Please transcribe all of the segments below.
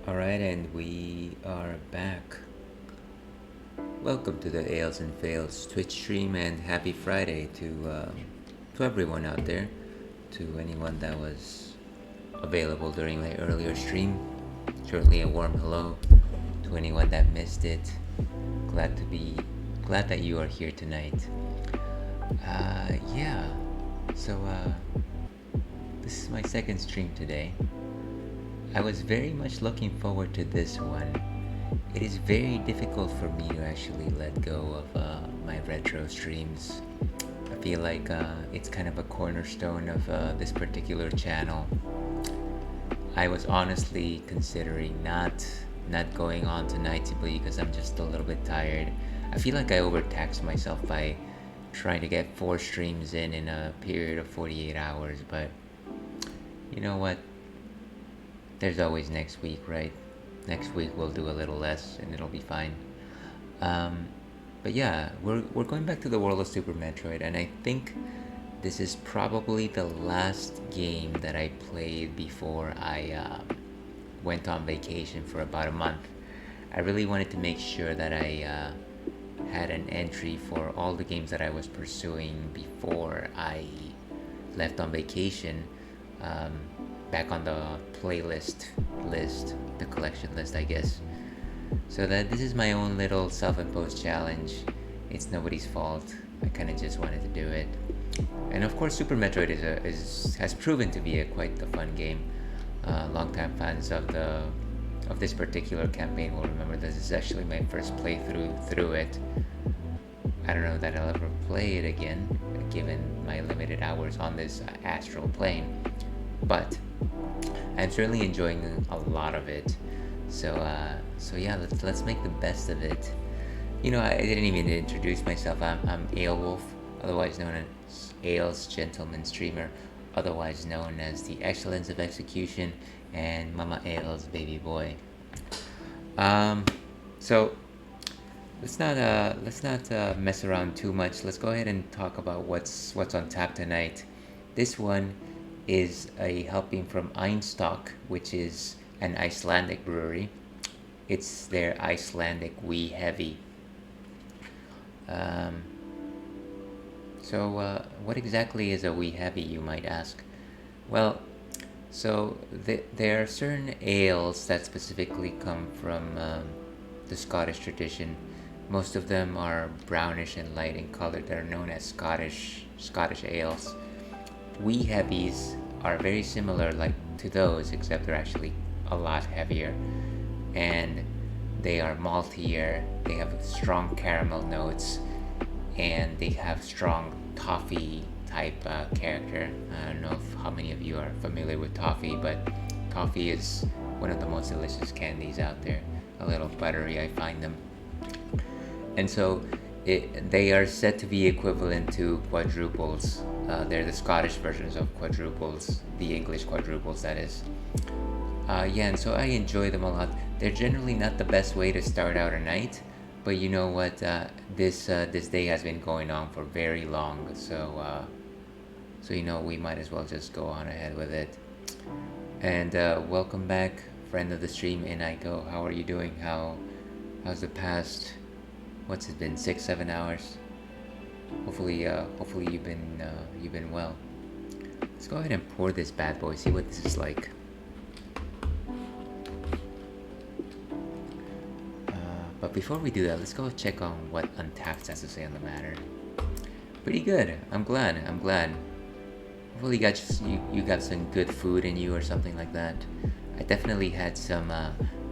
Alright, and we are back. Welcome to the Ales and Fails Twitch stream, and happy Friday to everyone out there, to anyone that was available during my earlier stream. Certainly a warm hello to anyone that missed it. Glad that you are here tonight. Yeah. So this is my second stream today. I was very much looking forward to this one. It is very difficult for me to actually let go of my retro streams. I feel like it's kind of a cornerstone of this particular channel. I was honestly considering not going on tonight simply because I'm just a little bit tired. I feel like I overtaxed myself by trying to get 4 streams in a period of 48 hours, but you know what? There's always next week, right? Next week we'll do a little less and it'll be fine. But yeah, we're going back to the world of Super Metroid, and I think this is probably the last game that I played before I went on vacation for about a month. I really wanted to make sure that I had an entry for all the games that I was pursuing before I left on vacation. Back on the playlist list, the collection list, I guess. So that this is my own little self-imposed challenge. It's nobody's fault. I kind of just wanted to do it. And of course, Super Metroid has proven to be quite the fun game. Longtime fans of this particular campaign will remember this is actually my first playthrough through it. I don't know that I'll ever play it again, given my limited hours on this astral plane. But I'm certainly enjoying a lot of it. So yeah, let's make the best of it. You know, I didn't even introduce myself. I'm Aelwolf, otherwise known as Ales Gentleman Streamer, otherwise known as the Excellence of Execution and Mama Ales Baby Boy. So let's not mess around too much. Let's go ahead and talk about what's on tap tonight. This one is a helping from Einstock, which is an Icelandic brewery. It's their Icelandic Wee Heavy. So what exactly is a Wee Heavy, you might ask? Well, so there are certain ales that specifically come from the Scottish tradition. Most of them are brownish and light in color. They're known as Scottish ales. Wee Heavies are very similar to those, except they're actually a lot heavier, and they are maltier. They have strong caramel notes, and they have strong toffee type character. I don't know how many of you are familiar with toffee, but toffee is one of the most delicious candies out there. A little buttery, I find them. And so they are said to be equivalent to quadruples. They're the Scottish versions of quadruples, the English quadruples, that is. Yeah, and so I enjoy them a lot. They're generally not the best way to start out a night, but you know what? This day has been going on for very long, so you know, we might as well just go on ahead with it. And welcome back, friend of the stream, Inaiko. How are you doing? How's the past? What's it been? 6, 7 hours. Hopefully you've been well. Let's go ahead and pour this bad boy. See what this is like. But before we do that, let's go check on what Untapped has to say on the matter. Pretty good. I'm glad. Hopefully you got some good food in you or something like that. I definitely had some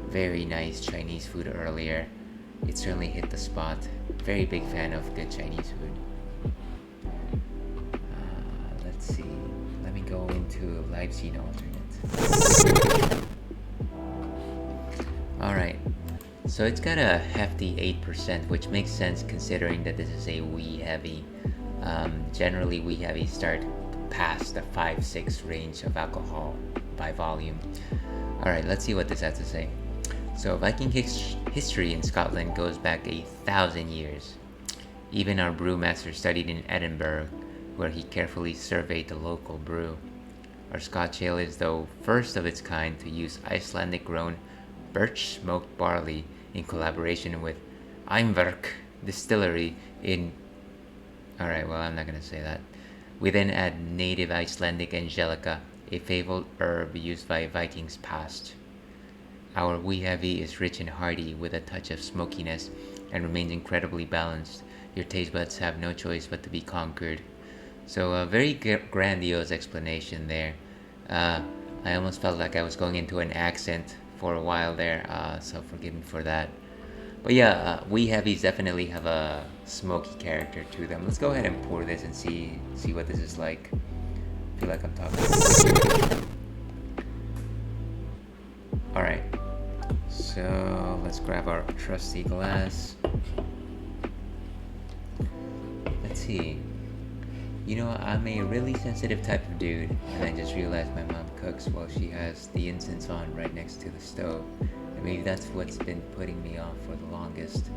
very nice Chinese food earlier. It certainly hit the spot. Very big fan of good Chinese food. Let's see. Let me go into live scene alternate. Alright. So it's got a hefty 8%, which makes sense considering that this is a Wii heavy. Generally, Wii heavy start past the 5-6 range of alcohol by volume. Alright, let's see what this has to say. So Viking history in Scotland goes back 1,000 years. Even our brewmaster studied in Edinburgh, where he carefully surveyed the local brew. Our Scotch ale is the first of its kind to use Icelandic grown birch smoked barley in collaboration with Eimverk distillery in... Alright, well, I'm not gonna say that. We then add native Icelandic angelica, a fabled herb used by Vikings past. Our wee heavy is rich and hearty with a touch of smokiness and remains incredibly balanced. Your taste buds have no choice but to be conquered. So a very grandiose explanation there. I almost felt like I was going into an accent for a while there, so forgive me for that. But yeah, wee heavies definitely have a smoky character to them. Let's go ahead and pour this and see what this is like. I feel like I'm talking. Alright, so let's grab our trusty glass. Let's see. You know, I'm a really sensitive type of dude, and I just realized my mom cooks while she has the incense on right next to the stove. And maybe that's what's been putting me off for the longest.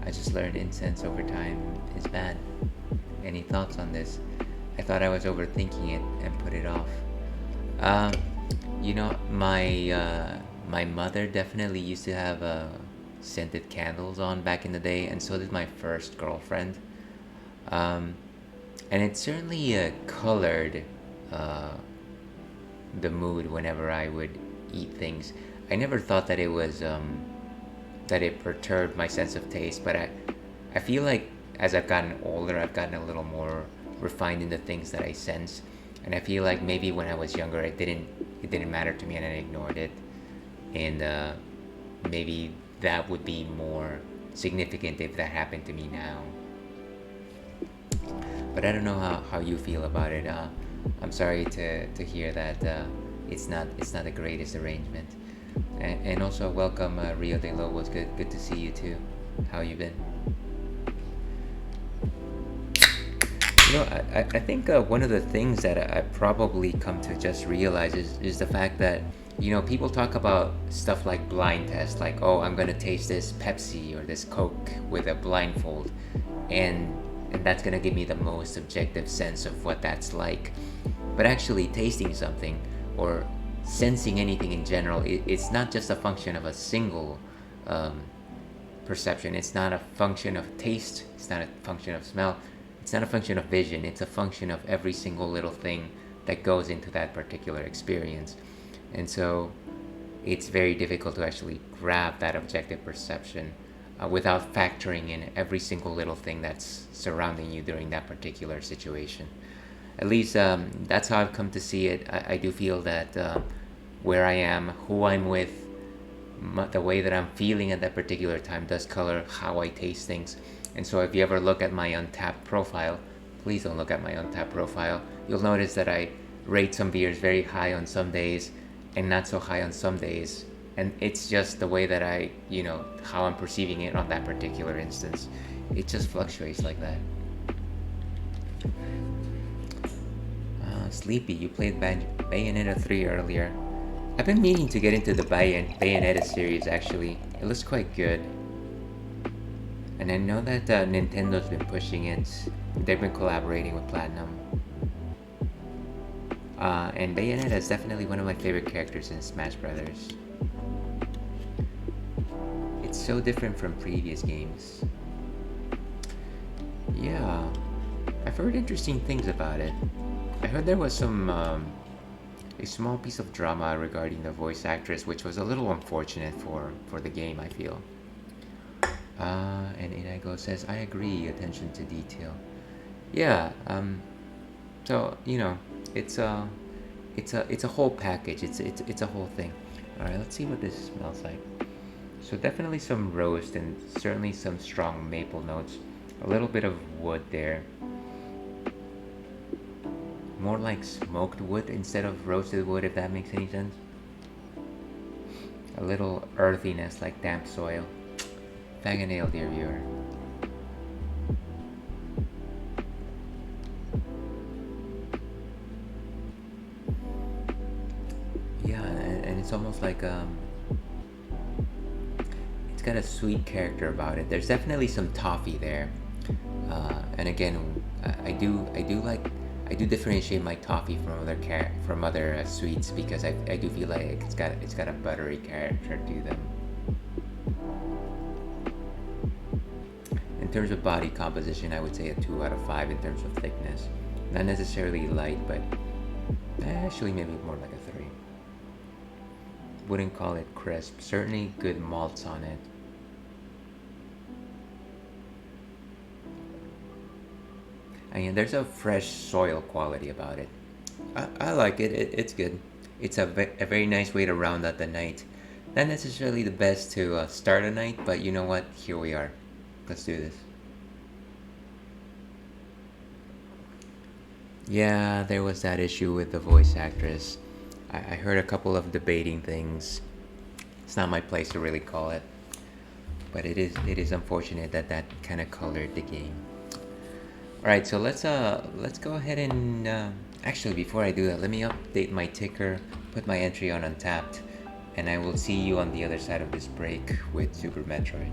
I just learned incense over time is bad. Any thoughts on this? I thought I was overthinking it and put it off. You know, my mother definitely used to have scented candles on back in the day, and so did my first girlfriend. And it certainly colored the mood whenever I would eat things. I never thought that it was that it perturbed my sense of taste, but I feel like as I've gotten older, I've gotten a little more refined in the things that I sense, and I feel like maybe when I was younger, it didn't matter to me, and I ignored it, and maybe that would be more significant if that happened to me now. But I don't know how you feel about it. I'm sorry to hear that it's not the greatest arrangement. And also welcome Rio de Lobos. Good to see you too. How you been? You know, I think one of the things that I probably come to just realize is the fact that, you know, people talk about stuff like blind test, like, oh, I'm gonna taste this Pepsi or this Coke with a blindfold, and that's gonna give me the most objective sense of what that's like. But actually tasting something or sensing anything in general, it's not just a function of a single perception. It's not a function of taste, it's not a function of smell, it's not a function of vision. It's a function of every single little thing that goes into that particular experience. And so it's very difficult to actually grab that objective perception without factoring in every single little thing that's surrounding you during that particular situation. At least that's how I've come to see it. I do feel that where I am, who I'm with, the way that I'm feeling at that particular time does color how I taste things. And so if you ever look at my Untapped profile, please don't look at my Untapped profile, you'll notice that I rate some beers very high on some days and not so high on some days. And it's just the way that I, you know, how I'm perceiving it on that particular instance. It just fluctuates like that. Sleepy, you played Bayonetta 3 earlier. I've been meaning to get into the Bayonetta series actually. It looks quite good. And I know that Nintendo's been pushing it. They've been collaborating with Platinum. And Bayonetta is definitely one of my favorite characters in Smash Brothers. It's so different from previous games. Yeah, I've heard interesting things about it. I heard there was a small piece of drama regarding the voice actress, which was a little unfortunate for the game, I feel. And Inago says, I agree, attention to detail. Yeah, so, it's a whole package. It's a whole thing. All right, let's see what this smells like. So definitely some roast and certainly some strong maple notes. A little bit of wood there. More like smoked wood instead of roasted wood, if that makes any sense. A little earthiness like damp soil. Fag a nail, dear viewer. Yeah, and it's almost like it's got a sweet character about it. There's definitely some toffee there, and again, I do differentiate my toffee from other sweets because I do feel like it's got a buttery character to them. In terms of body composition, I would say a 2 out of 5 in terms of thickness. Not necessarily light, but actually maybe more like a 3. Wouldn't call it crisp. Certainly good malts on it. I mean, there's a fresh soil quality about it. I like it. It's good. It's a very nice way to round out the night. Not necessarily the best to start a night, but you know what? Here we are. Let's do this. Yeah, there was that issue with the voice actress. I heard a couple of debating things. It's not my place to really call it, but it is unfortunate that that kind of colored the game. All right, so let's go ahead and actually before I do that, let me update my ticker, put my entry on Untapped, and I will see you on the other side of this break with Super Metroid.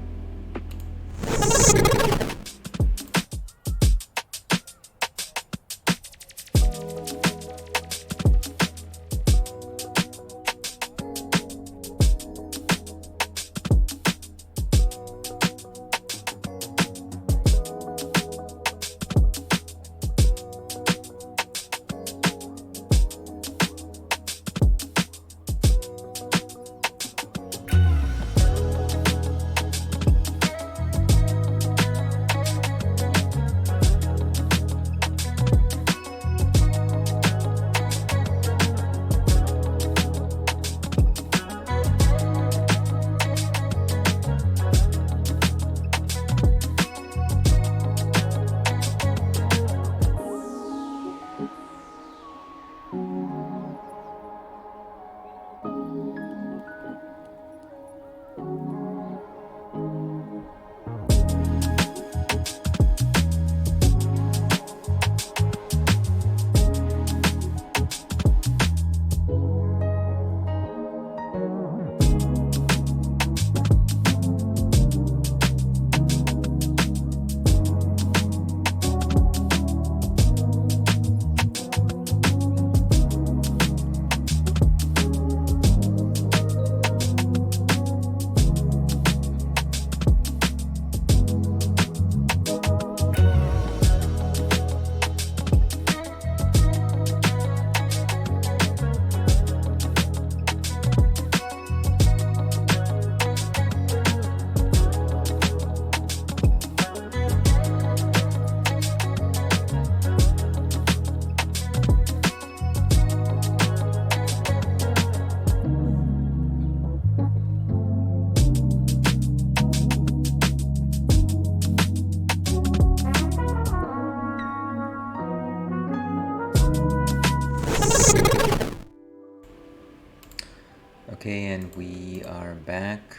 Okay, and we are back.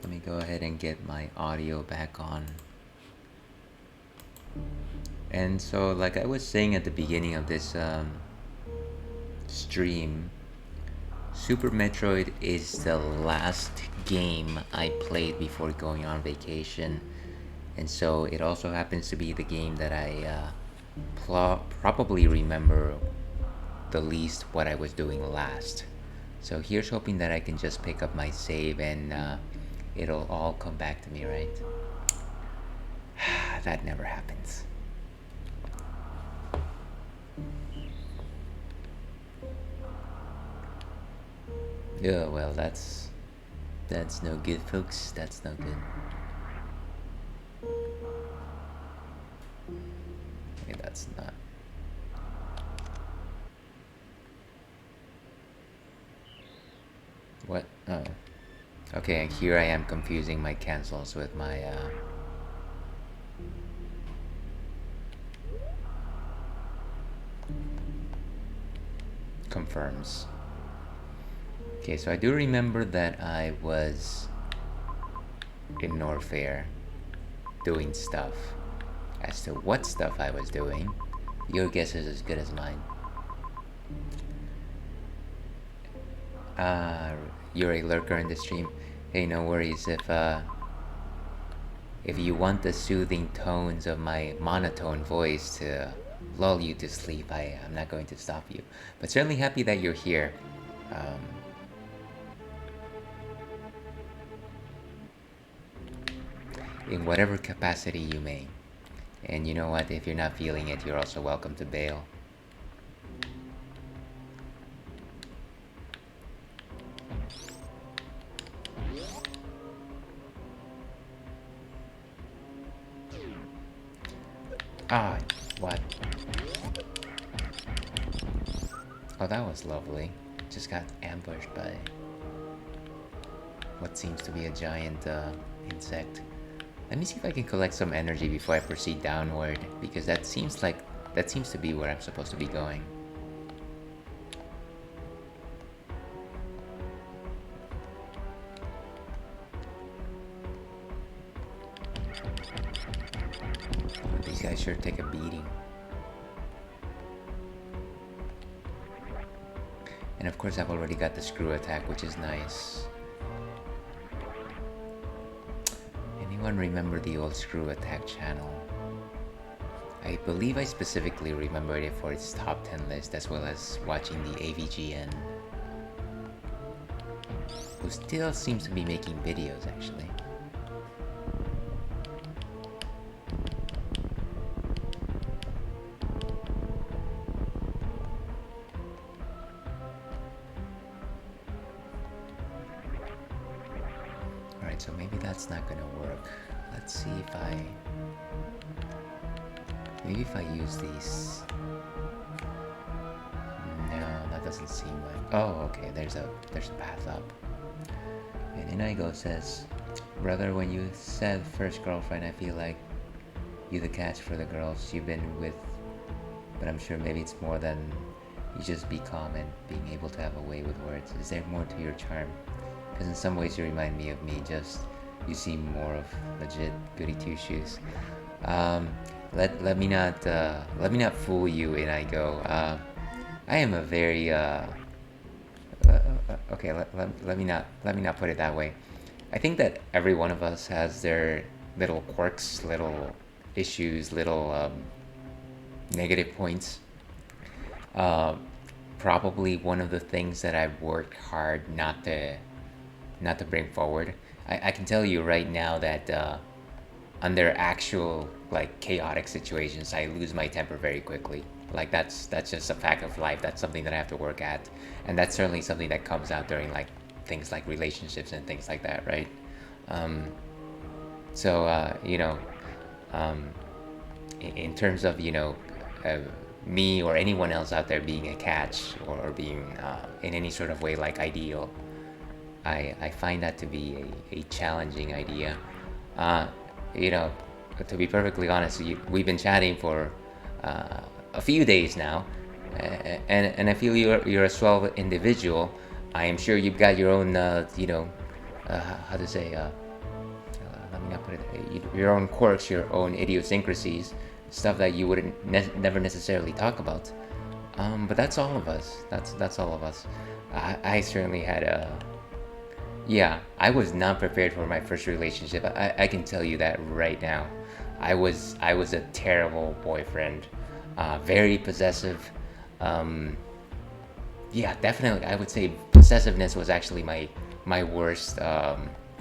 Let me go ahead and get my audio back on. And so, like I was saying at the beginning of this stream, Super Metroid is the last game I played before going on vacation. And so, it also happens to be the game that I probably remember the least what I was doing last. So here's hoping that I can just pick up my save and it'll all come back to me, right? That never happens. Yeah, well, that's no good, folks. That's no good. Okay, that's not. What? Oh. Okay, and here I am confusing my cancels with my confirms. Okay, so I do remember that I was in Norfairy doing stuff. As to what stuff I was doing, your guess is as good as mine. You're a lurker in the stream. Hey, no worries. If you want the soothing tones of my monotone voice to lull you to sleep, I'm not going to stop you. But certainly happy that you're here. In whatever capacity you may. And you know what? If you're not feeling it, you're also welcome to bail. Ah, what? Oh, that was lovely. Just got ambushed by what seems to be a giant insect. Let me see if I can collect some energy before I proceed downward, because that seems to be where I'm supposed to be going. These guys sure take a beating. And of course I've already got the screw attack, which is nice. Anyone remember the old screw attack channel? I believe I specifically remembered it for its top 10 list, as well as watching the AVGN, who still seems to be making videos actually. Alright, so maybe that's not gonna work. Let's see if maybe if I use these. No, that doesn't seem like. Oh, okay. There's a path up. And Inigo says, "Brother, when you said first girlfriend, I feel like you the catch for the girls you've been with. But I'm sure maybe it's more than you just be calm and being able to have a way with words. Is there more to your charm? Because in some ways you remind me of me. Just you seem more of legit goody two shoes." Let me not fool you, Inigo. I am a very okay. Let me not put it that way. I think that every one of us has their little quirks, little issues, little negative points. Probably one of the things that I've worked hard not to bring forward. I can tell you right now that under actual like chaotic situations, I lose my temper very quickly. Like that's just a fact of life. That's something that I have to work at, and that's certainly something that comes out during like things like relationships and things like that, right? In terms of me or anyone else out there being a catch or being in any sort of way like ideal, I find that to be a challenging idea. To be perfectly honest, we've been chatting for a few days now, and I feel you're a swell individual. I am sure you've got your own, how to say, let me not put it, your own quirks, your own idiosyncrasies, stuff that you wouldn't never necessarily talk about. But that's all of us. That's all of us. I certainly had a. Yeah, I was not prepared for my first relationship. I can tell you that right now. I was a terrible boyfriend, very possessive, Yeah, definitely. I would say possessiveness was actually my worst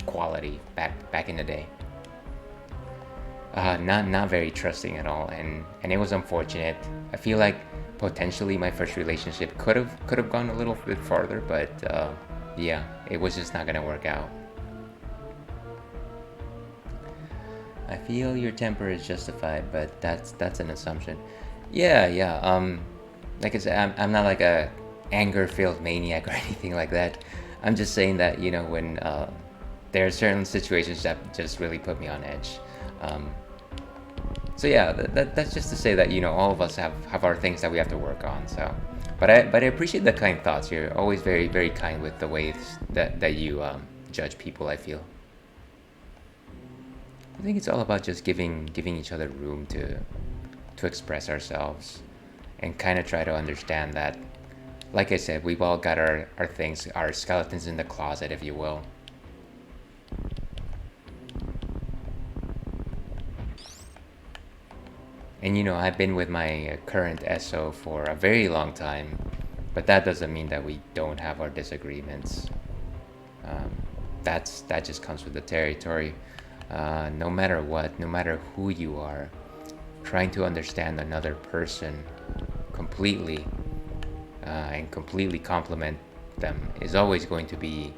quality back in the day. Not very trusting at all, and it was unfortunate. I feel like potentially my first relationship could have gone a little bit farther, but yeah, it was just not gonna work out. I feel your temper is justified, but that's an assumption. Yeah, yeah. Like I said, I'm not like a anger-filled maniac or anything like that. I'm just saying that when there are certain situations that just really put me on edge. Um, so yeah, that's just to say that all of us have our things that we have to work on. So, but I appreciate the kind thoughts. You're always very very kind with the ways that you judge people. I feel. I think it's all about just giving each other room to express ourselves and kind of try to understand that, like I said, we've all got our things, our skeletons in the closet, if you will. And I've been with my current SO for a very long time, but that doesn't mean that we don't have our disagreements. Um, that just comes with the territory. No matter what, no matter who you are, trying to understand another person completely and completely complement them is always going to be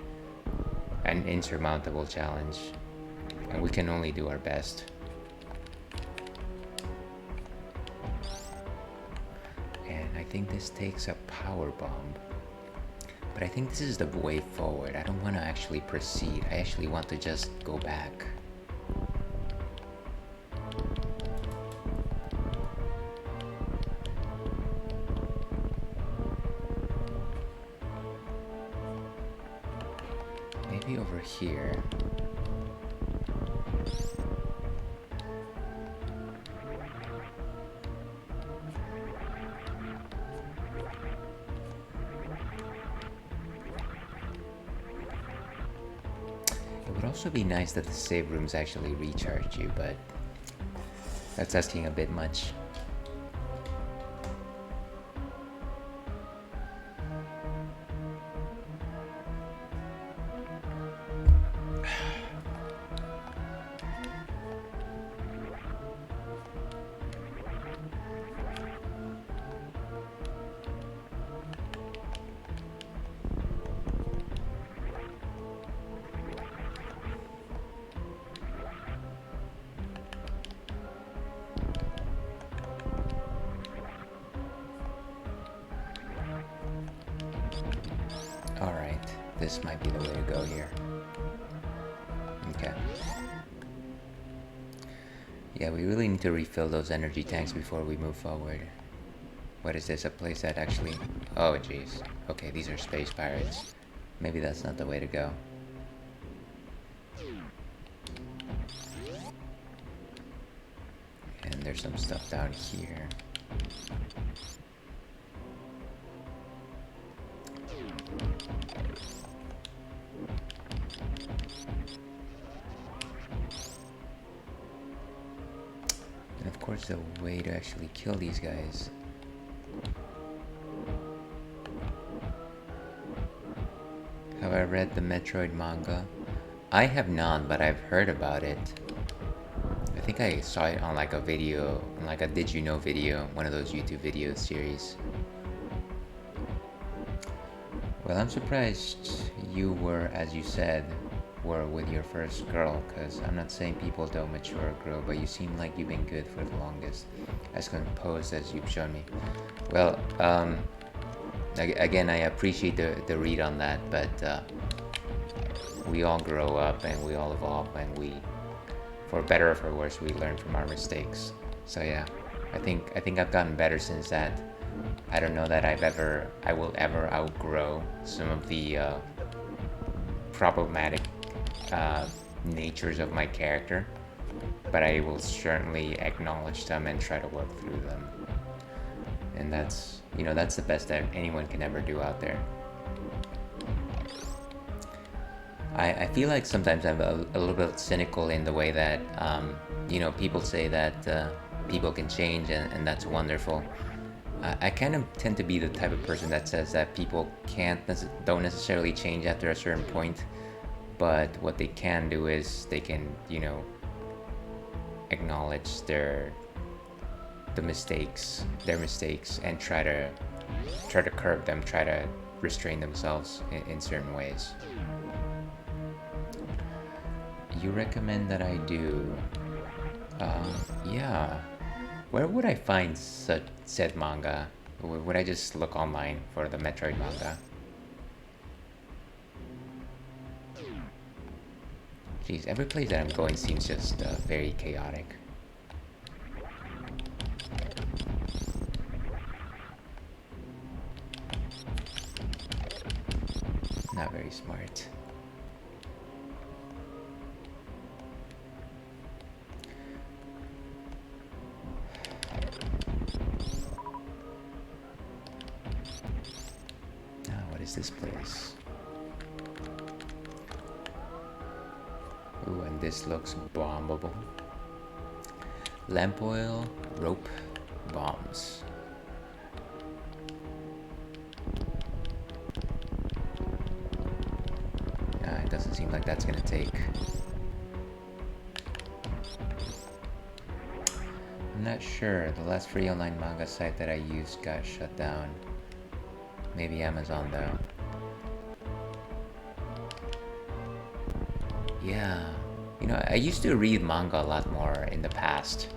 an insurmountable challenge, and we can only do our best. And I think this takes a power bomb. But I think this is the way forward. I don't want to actually proceed. I actually want to just go back. Maybe over here. It would also be nice that the save rooms actually recharge you, but that's asking a bit much. Alright, this might be the way to go here. Okay. Yeah, we really need to refill those energy tanks before we move forward. What is this? A place that actually... Oh, jeez. Okay, these are space pirates. Maybe that's not the way to go. And there's some stuff down here. And of course the way to actually kill these guys. Have I read the Metroid manga? I have not, but I've heard about it. I think I saw it on like a video, on like a Did You Know video, one of those YouTube video series. Well, I'm surprised you were, as you said, were with your first girl, because I'm not saying people don't mature or grow, but you seem like you've been good for the longest, as composed as you've shown me. Well, again, I appreciate the read on that, but we all grow up and we all evolve, and we, for better or for worse, we learn from our mistakes. So yeah, I think I've gotten better since that. I don't know that I will ever outgrow some of the problematic natures of my character, but I will certainly acknowledge them and try to work through them. And that's the best that anyone can ever do out there. I feel like sometimes I'm a little bit cynical in the way that people say that people can change, and that's wonderful. I kind of tend to be the type of person that says that people don't necessarily change after a certain point, but what they can do is they can, acknowledge their mistakes, and try to curb them, try to restrain themselves in certain ways. You recommend that I do? Yeah. Where would I find said manga? Would I just look online for the Metroid manga? Jeez, every place that I'm going seems just very chaotic. Not very smart. Now, what is this place? Ooh, and this looks bombable. Lamp oil, rope, bombs. It doesn't seem like that's gonna take. I'm not sure. The last free online manga site that I used got shut down. Maybe Amazon though. Yeah. I used to read manga a lot more in the past.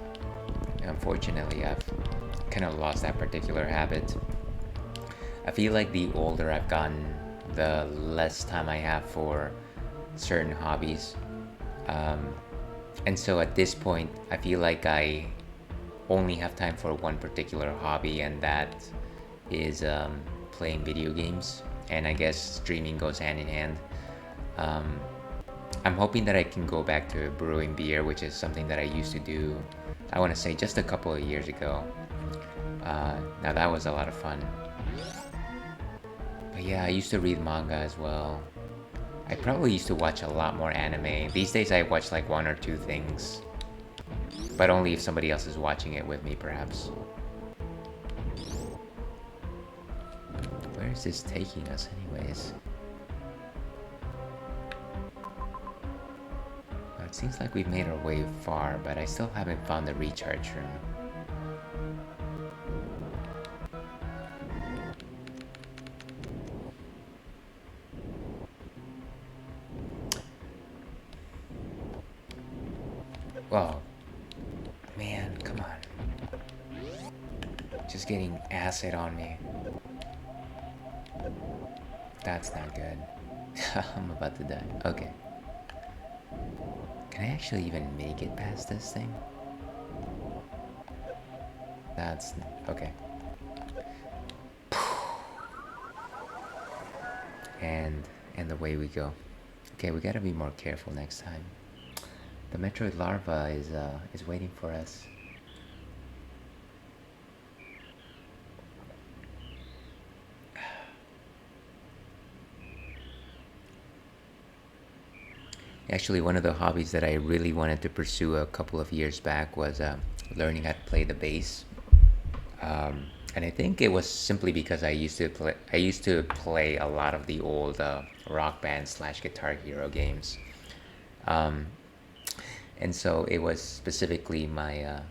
Unfortunately, I've kind of lost that particular habit. I feel like the older I've gotten, the less time I have for certain hobbies. And so at this point, I feel like I only have time for one particular hobby, and that is playing video games. And I guess streaming goes hand in hand. I'm hoping that I can go back to brewing beer, which is something that I used to do, I want to say, just a couple of years ago. Now that was a lot of fun. But yeah, I used to read manga as well. I probably used to watch a lot more anime. These days I watch like one or two things. But only if somebody else is watching it with me, perhaps. Where is this taking us anyways? It seems like we've made our way far, but I still haven't found the recharge room. Well, man, come on. Just getting acid on me. That's not good. I'm about to die. Okay. Can I actually even make it past this thing? That's... okay. And away we go. Okay, we gotta be more careful next time. The Metroid larva is waiting for us. Actually, one of the hobbies that I really wanted to pursue a couple of years back was learning how to play the bass. And I think it was simply because I used to play a lot of the old Rock Band / Guitar Hero games. And so it was specifically my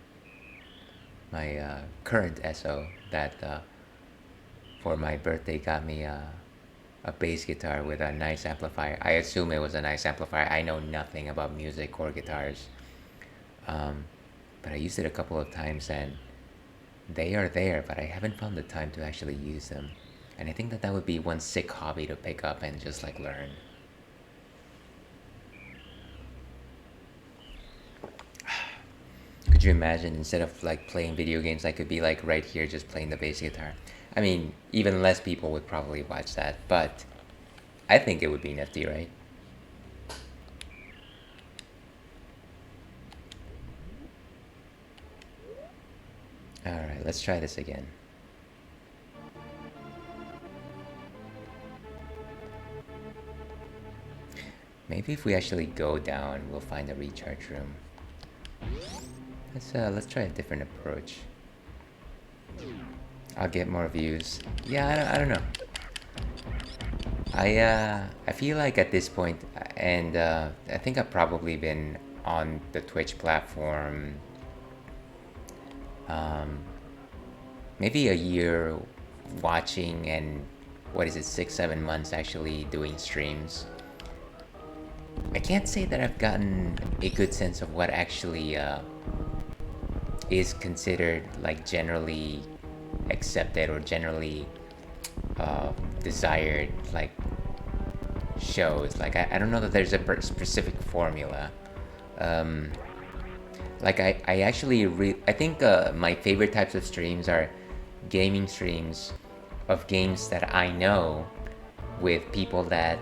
current SO that for my birthday got me a bass guitar with a nice amplifier. I assume it was a nice amplifier. I know nothing about music or guitars. But I used it a couple of times, and they are there, but I haven't found the time to actually use them. And I think that would be one sick hobby to pick up and just like learn. Could you imagine, instead of like playing video games, I could be like right here just playing the bass guitar? I mean, even less people would probably watch that, but I think it would be nifty, right? Alright, let's try this again. Maybe if we actually go down, we'll find a recharge room. Let's try a different approach. I'll get more views. Yeah, I don't know. I feel like at this point, and I think I've probably been on the Twitch platform um, maybe a year watching, and what is it, 6 7 months actually doing streams. I can't say that I've gotten a good sense of what actually is considered like generally accepted or generally uh, desired like shows. Like I don't know that there's a specific formula. Um, like I actually I think my favorite types of streams are gaming streams of games that I know with people that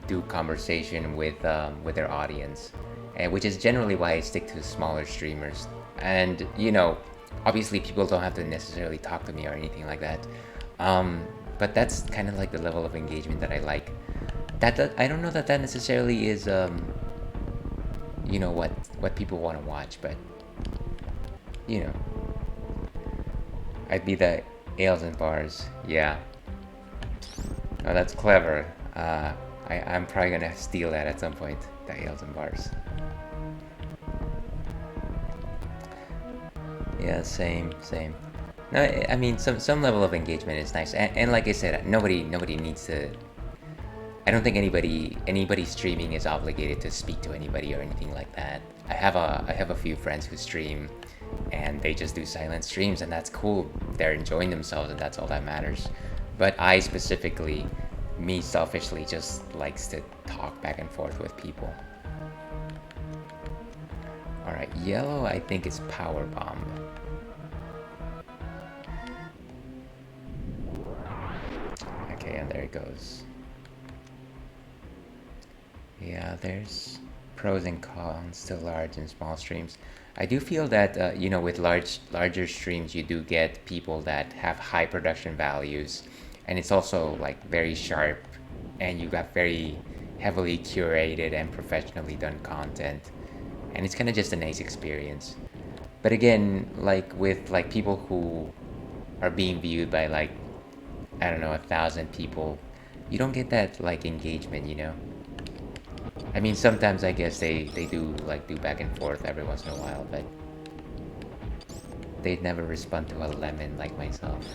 do conversation with their audience, and which is generally why I stick to smaller streamers. And obviously people don't have to necessarily talk to me or anything like that. But that's kind of like the level of engagement that I like. That I don't know that that necessarily is what people want to watch, but you know, I'd be the ales and bars. Yeah. Oh, that's clever. I'm probably gonna steal that at some point. The ales and bars. Yeah, same, same. No, I mean some level of engagement is nice, and like I said, nobody needs to. I don't think anybody streaming is obligated to speak to anybody or anything like that. I have a few friends who stream, and they just do silent streams, and that's cool. They're enjoying themselves, and that's all that matters. But I specifically, me selfishly, just likes to talk back and forth with people. All right, yellow I think is power bomb. Okay, and there it goes. Yeah, there's pros and cons to large and small streams. I do feel that with larger streams, you do get people that have high production values, and it's also like very sharp, and you got very heavily curated and professionally done content, and it's kind of just a nice experience. But again, like with like people who are being viewed by like I don't know 1,000 people, you don't get that like engagement. I mean, sometimes I guess they do back and forth every once in a while, but they'd never respond to a lemon like myself,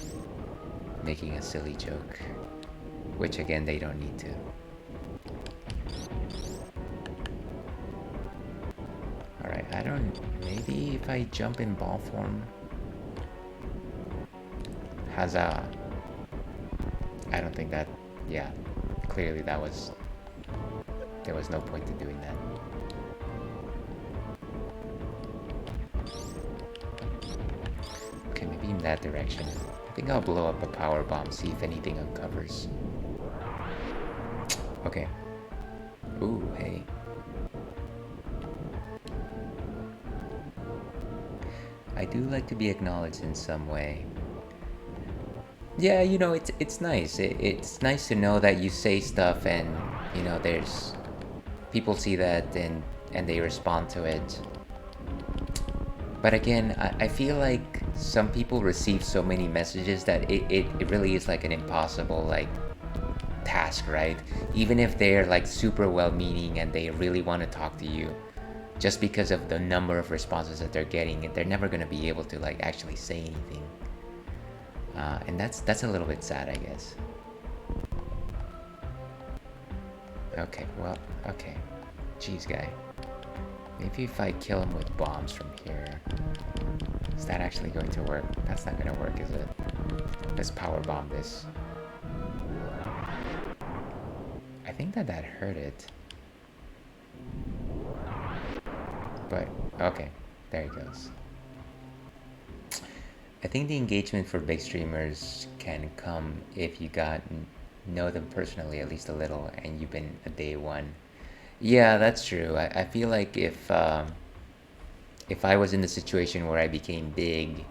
making a silly joke, which again, they don't need to. Alright, maybe if I jump in ball form, Huzzah. I don't think that, yeah, clearly there was no point to doing that. Okay, maybe in that direction. I think I'll blow up a power bomb, see if anything uncovers. Okay. Ooh, hey. I do like to be acknowledged in some way. Yeah, it's nice. It's nice to know that you say stuff and, there's people see that and they respond to it. But again, I feel like some people receive so many messages that it really is like an impossible like task, right? Even if they're like super well-meaning and they really want to talk to you, just because of the number of responses that they're getting, they're never going to be able to like actually say anything. And that's a little bit sad, I guess. Okay, well, okay. Jeez, guy. Maybe if I kill him with bombs from here. Is that actually going to work? That's not going to work, is it? Let's power bomb this. I think that hurt it. But, okay. There he goes. I think the engagement for big streamers can come if you know them personally at least a little and you've been a day one. Yeah, that's true. I feel like if I was in the situation where I became big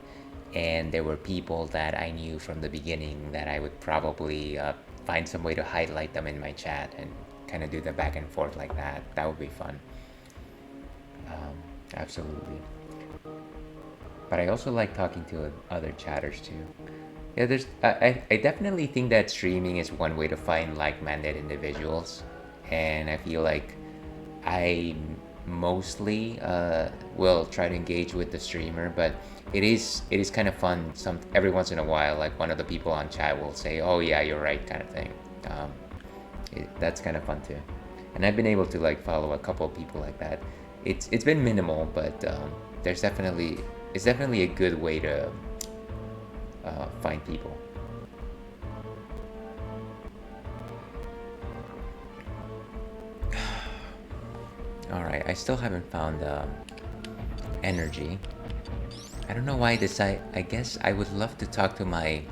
and there were people that I knew from the beginning, that I would probably find some way to highlight them in my chat and kind of do the back and forth like that. That would be fun. Absolutely. But I also like talking to other chatters too. Yeah, I definitely think that streaming is one way to find like-minded individuals, and I feel like I mostly will try to engage with the streamer, but it is kind of fun. Some every once in a while, like one of the people on chat will say, "Oh yeah, you're right," kind of thing. Um, that's kind of fun too, and I've been able to like follow a couple of people like that. It's been minimal, but there's definitely it's definitely a good way to find people. All right, I still haven't found energy. I don't know why I decide. I guess I would love to talk to my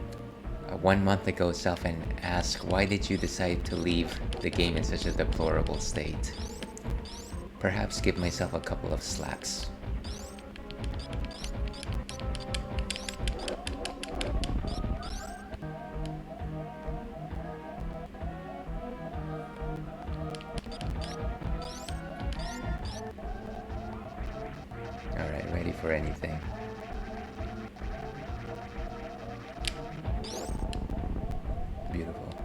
1 month ago self and ask why did you decide to leave the game in such a deplorable state? Perhaps give myself a couple of slaps. All right, ready for anything. Beautiful.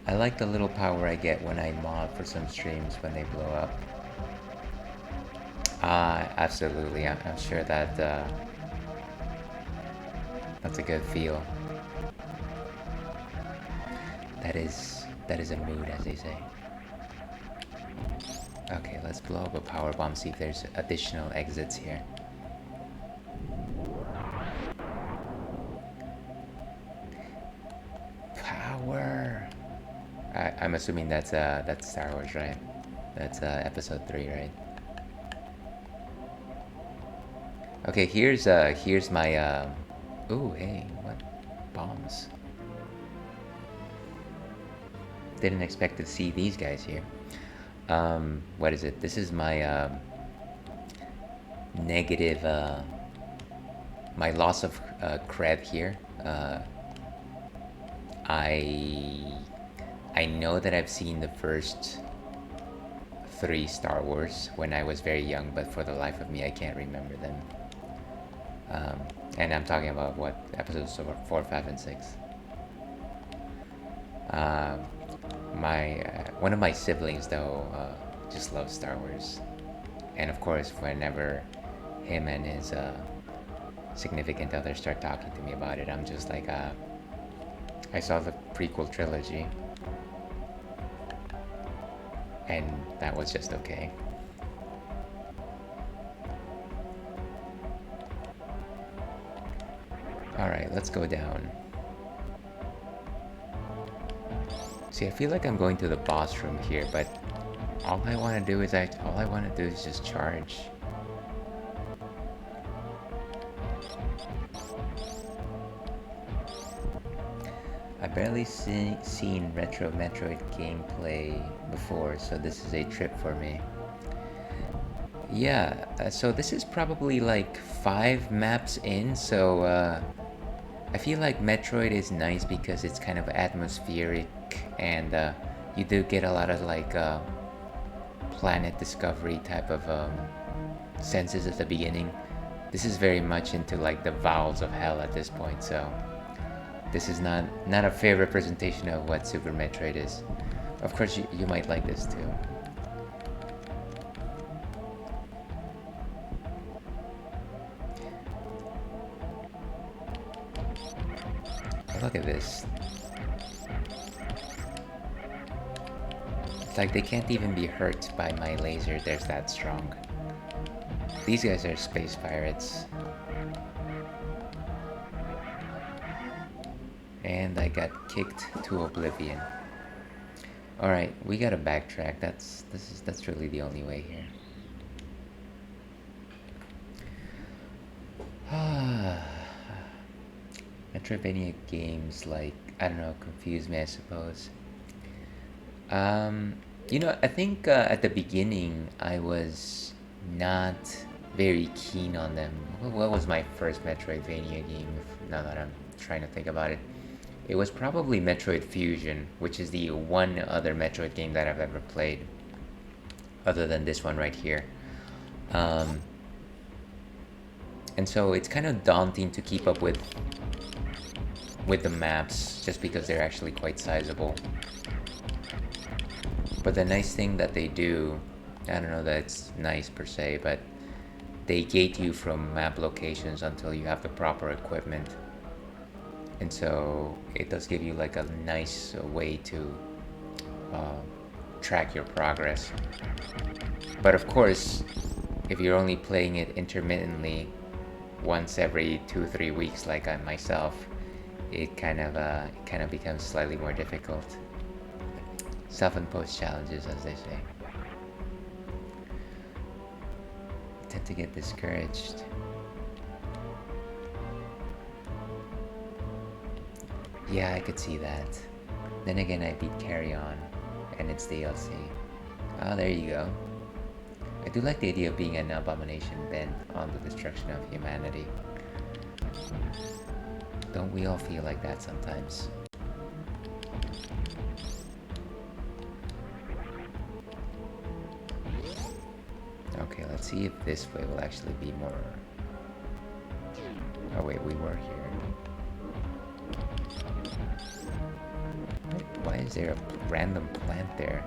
I like the little power I get when I mod for some streams when they blow up. Absolutely. I'm sure that that's a good feel. That is a mood, as they say. Okay, let's blow up a power bomb. See if there's additional exits here. Power. I'm assuming that's Star Wars, right? That's episode 3, right? Okay, here's my ooh, hey, what bombs? Didn't expect to see these guys here. What is it? This is my negative my loss of cred here. I I know that I've seen the first 3 Star Wars when I was very young, but for the life of me, I can't remember them. And I'm talking about what episodes 4, 5, and 6. My one of my siblings though just loves Star Wars, and of course, whenever him and his significant other start talking to me about it, I'm just like, I saw the prequel trilogy, and that was just okay. Alright, let's go down. See, I feel like I'm going to the boss room here, but all I want to do is just charge. I've barely seen retro Metroid gameplay before, so this is a trip for me. Yeah, so this is probably like 5 maps in, so I feel like Metroid is nice because it's kind of atmospheric, and you do get a lot of like planet discovery type of senses at the beginning. This is very much into like the bowels of hell at this point, so this is not a fair representation of what Super Metroid is. Of course, you might like this too. Look at this. It's like they can't even be hurt by my laser. They're that strong. These guys are space pirates. And I got kicked to oblivion. Alright, we gotta backtrack. That's really the only way here. Metroidvania games like, I don't know, confuse me, I suppose. I think at the beginning I was not very keen on them. What was my first Metroidvania game, now that I'm trying to think about it? It was probably Metroid Fusion, which is the one other Metroid game that I've ever played, other than this one right here. And so it's kind of daunting to keep up with the maps just because they're actually quite sizable. But the nice thing that they do, I don't know that it's nice per se, but they gate you from map locations until you have the proper equipment. And so it does give you like a nice way to track your progress. But of course, if you're only playing it intermittently, once every 2-3 weeks like myself, it kind of becomes slightly more difficult. Self-imposed challenges, as they say. I tend to get discouraged. Yeah, I could see that. Then again, I beat Carry On, and it's DLC. Oh, there you go. I do like the idea of being an abomination bent on the destruction of humanity. Don't we all feel like that sometimes? Okay, let's see if this way will actually be more... Oh wait, we were here. Why is there a random plant there?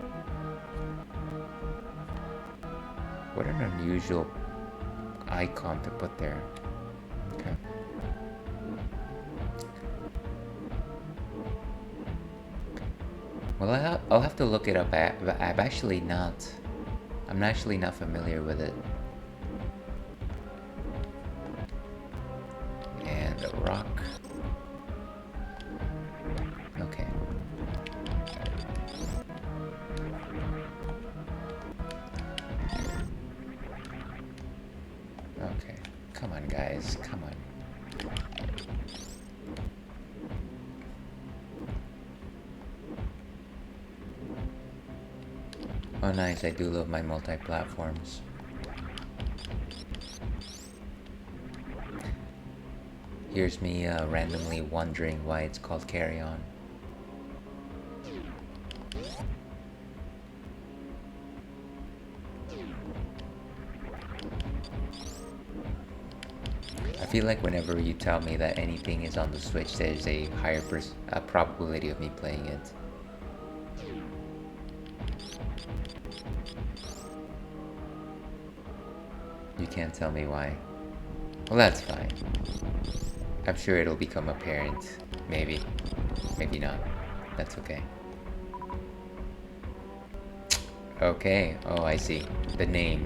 What an unusual icon to put there. Okay. Well, I'll have to look it up. I'm actually not familiar with it. And a rock. Okay. Okay. Come on, guys. Come on. Oh, nice. I do love my multi-platforms. Here's me randomly wondering why it's called Carry On. I feel like whenever you tell me that anything is on the Switch, there's a higher probability of me playing it. You can't tell me why. Well, that's fine. I'm sure it'll become apparent. Maybe. Maybe not. That's okay. Okay. Oh, I see. The name.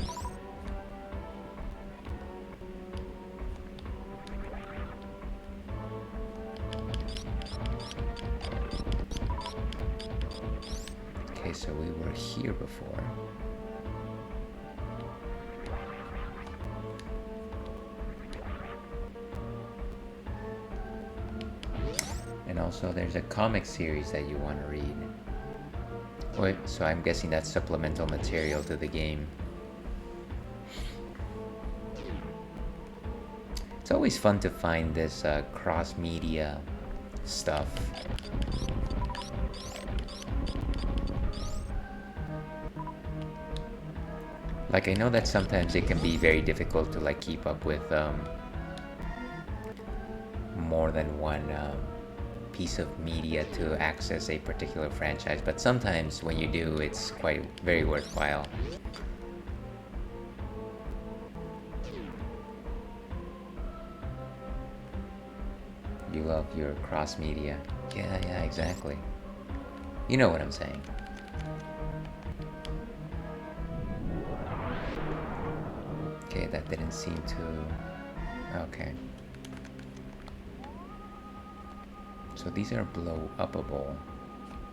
Okay, so we were here before. And also there's a comic series that you want to read. Wait, so I'm guessing that's supplemental material to the game. It's always fun to find this cross-media stuff. Like, I know that sometimes it can be very difficult to like keep up with more than one piece of media to access a particular franchise, but sometimes when you do, it's very worthwhile. You love your cross media. Yeah, exactly. You know what I'm saying. Okay, that didn't seem to... Okay. So these are blow-upable.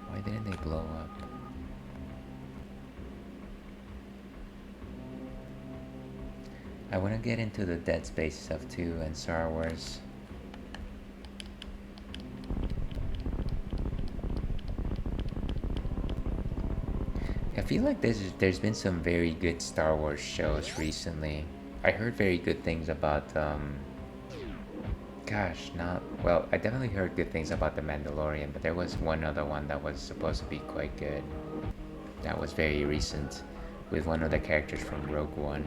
Why didn't they blow up? I want to get into the Dead Space stuff too, and Star Wars. I feel like there's been some very good Star Wars shows recently. I heard very good things about I definitely heard good things about The Mandalorian, but there was one other one that was supposed to be quite good. That was very recent, with one of the characters from Rogue One.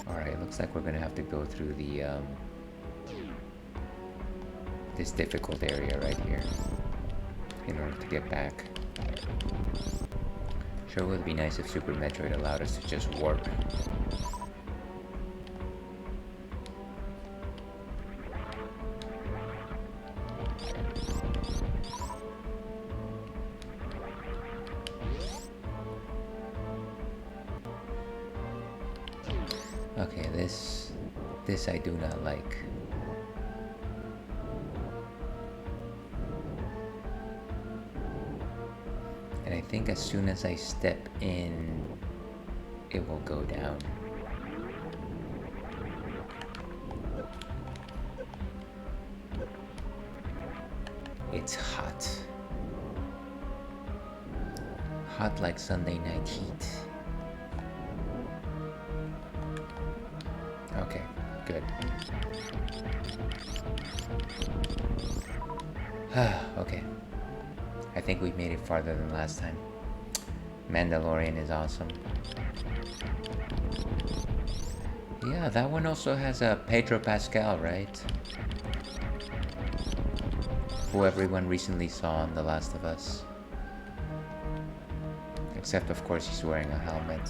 Alright, looks like we're gonna have to go through the this difficult area right here in order to get back. Sure would be nice if Super Metroid allowed us to just warp. Okay, this I do not like. And I think as soon as I step in, it will go down. It's hot. Hot like Sunday night heat. Okay, good. Okay. I think we made it farther than last time. Mandalorian is awesome. Yeah, that one also has a Pedro Pascal, right? Who everyone recently saw on The Last of Us. Except, of course, he's wearing a helmet.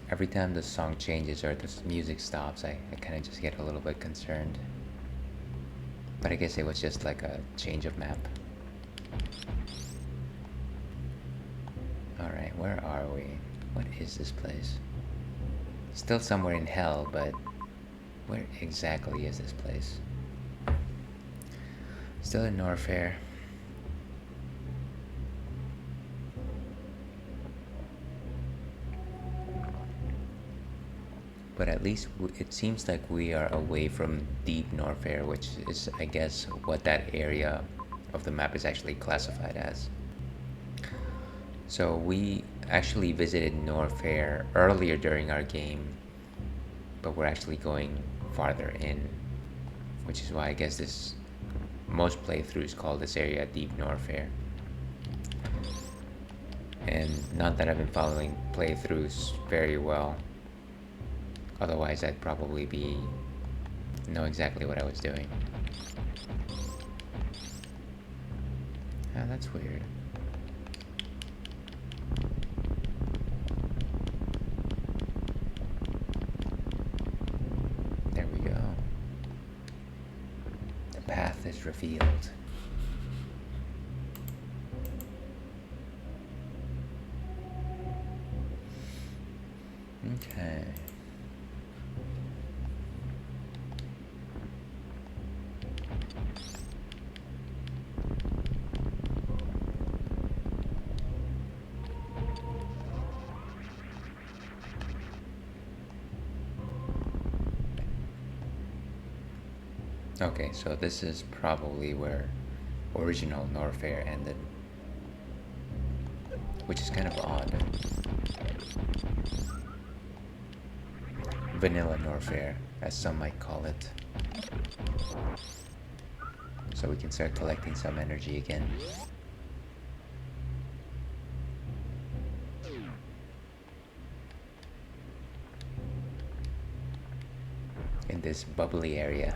Every time the song changes or the music stops, I kind of just get a little bit concerned. But I guess it was just like a change of map. Alright, where are we? What is this place? Still somewhere in hell, but where exactly is this place? Still in Norfairy. But at least it seems like we are away from deep Norfairy, which is, I guess, what that area of the map is actually classified as. So we actually visited Norfairy earlier during our game, but we're actually going farther in, which is why I guess this most playthroughs call this area Deep Norfairy. And not that I've been following playthroughs very well. Otherwise, I'd probably know exactly what I was doing. Ah, that's weird. There we go. The path is revealed. Okay. Okay, so this is probably where original Norfairy ended, which is kind of odd. Vanilla Norfairy, as some might call it. So we can start collecting some energy again. In this bubbly area.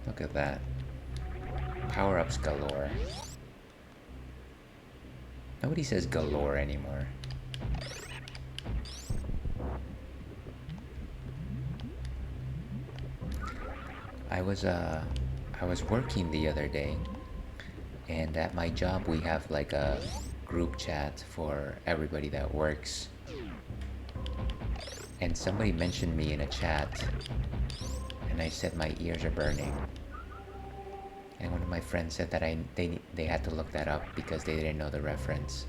Look at that. Power-ups galore. Nobody says galore anymore. I was working the other day, and at my job we have like a group chat for everybody that works. And somebody mentioned me in a chat, and I said my ears are burning. And one of my friends said that they had to look that up because they didn't know the reference.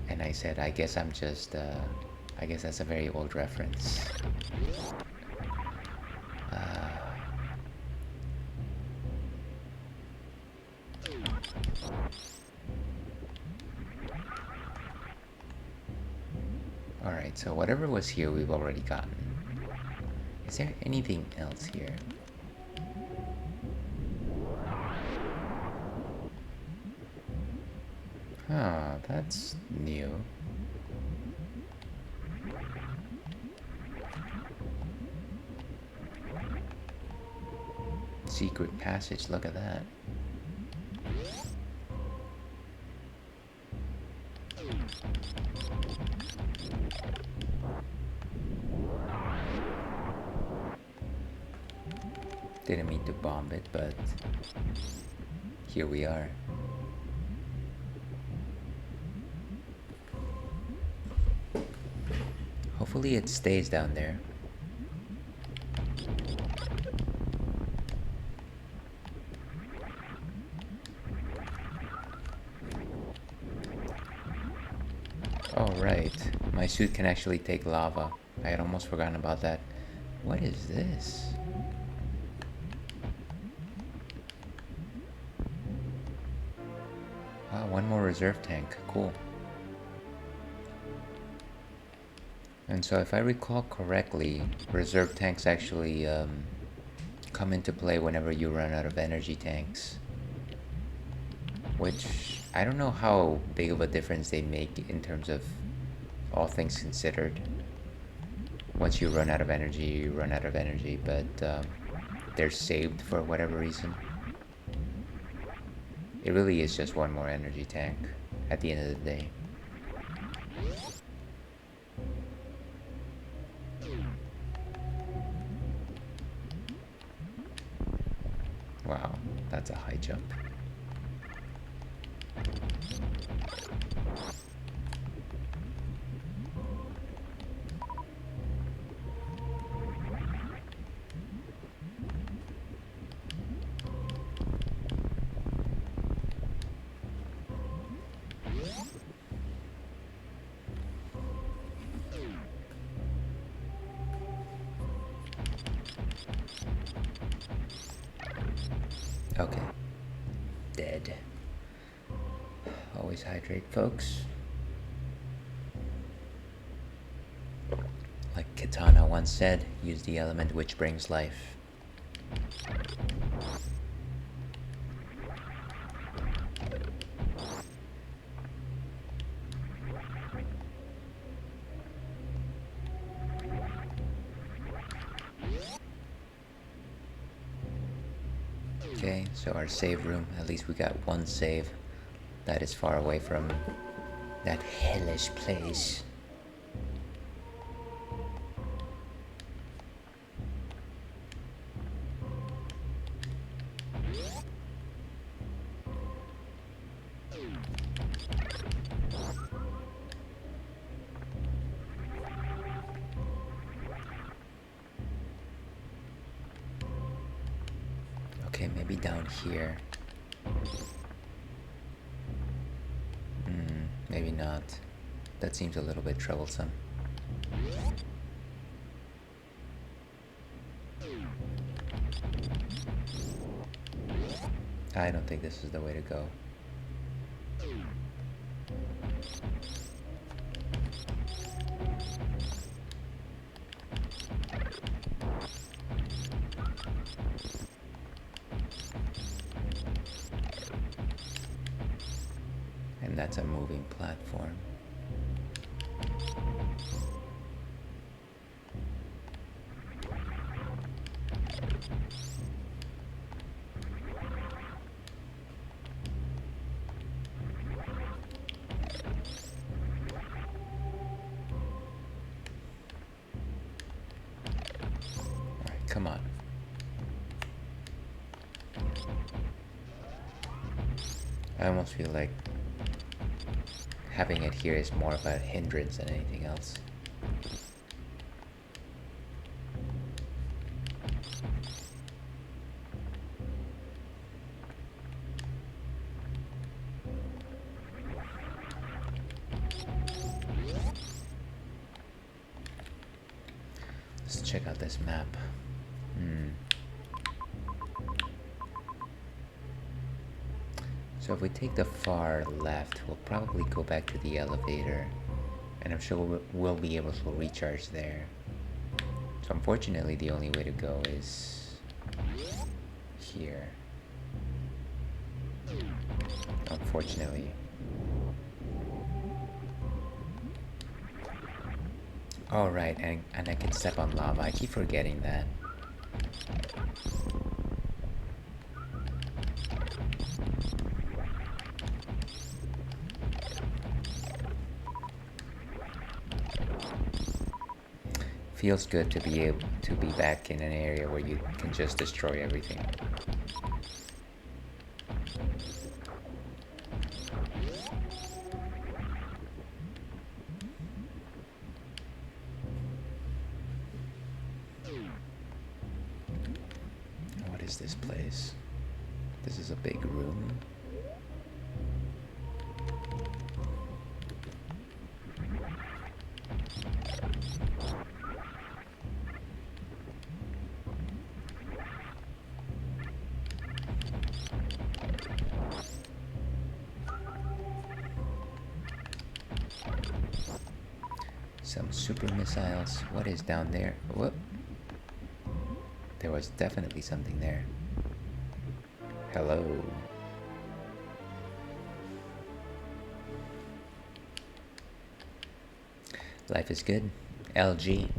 And I said, I guess I'm just, I guess that's a very old reference. Alright, so whatever was here we've already gotten. Is there anything else here? Huh, that's new. Secret passage, look at that. Didn't mean to bomb it, but here we are. Hopefully it stays down there. Oh right, my suit can actually take lava. I had almost forgotten about that. What is this? Wow, one more reserve tank, cool. And so if I recall correctly, reserve tanks actually come into play whenever you run out of energy tanks. Which, I don't know how big of a difference they make in terms of all things considered. Once you run out of energy, you run out of energy, but they're saved for whatever reason. It really is just one more energy tank at the end of the day. Wow, that's a high jump. Okay. Dead. Always hydrate, folks. Like Katana once said, use the element which brings life. Okay, so our save room, at least we got one save that is far away from that hellish place. Okay, maybe down here. Maybe not. That seems a little bit troublesome. I don't think this is the way to go. And that's a moving platform. Alright, come on. I almost feel like having it here is more of a hindrance than anything else. Let's check out this map. So if we take the far left, we'll probably go back to the elevator, and I'm sure we'll be able to recharge there. So unfortunately, the only way to go is here. Unfortunately. Oh, right, and I can step on lava. I keep forgetting that. Feels good to be able to be back in an area where you can just destroy everything. What is this place? This is a big room. Some super missiles. What is down there? Whoop. There was definitely something there. Hello. Life is good. LG.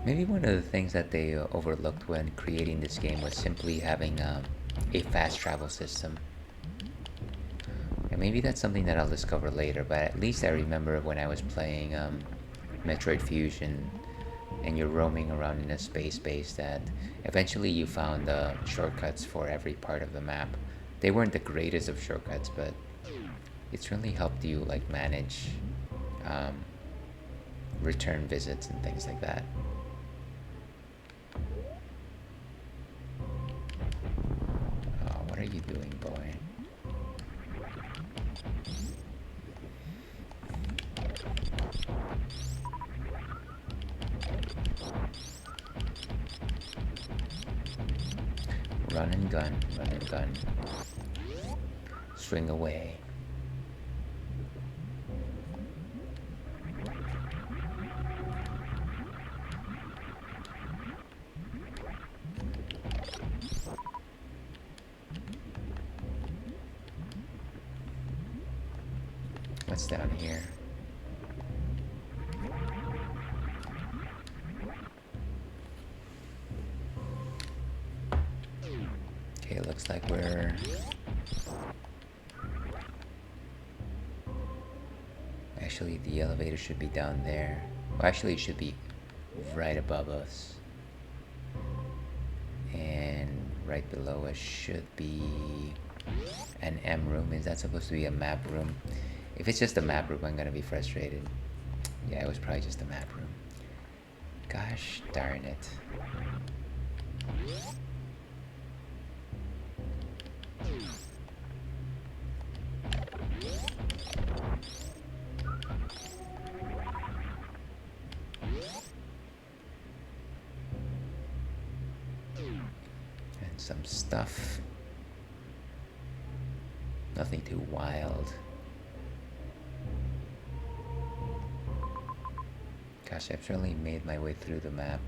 Maybe one of the things that they overlooked when creating this game was simply having a fast travel system. And maybe that's something that I'll discover later, but at least I remember when I was playing Metroid Fusion and you're roaming around in a space base that eventually you found shortcuts for every part of the map. They weren't the greatest of shortcuts, but it's really helped you like manage return visits and things like that. Oh, what are you doing, boy? Run and gun, run and gun. Swing away. What's down here? Okay, it looks like we're... Actually, the elevator should be down there. Well, actually, it should be right above us. And right below us should be an M room. Is that supposed to be a map room? If it's just a map room, I'm gonna be frustrated. Yeah, it was probably just a map room. Gosh darn it. And some stuff. Nothing too wild. Gosh, I've certainly made my way through the map.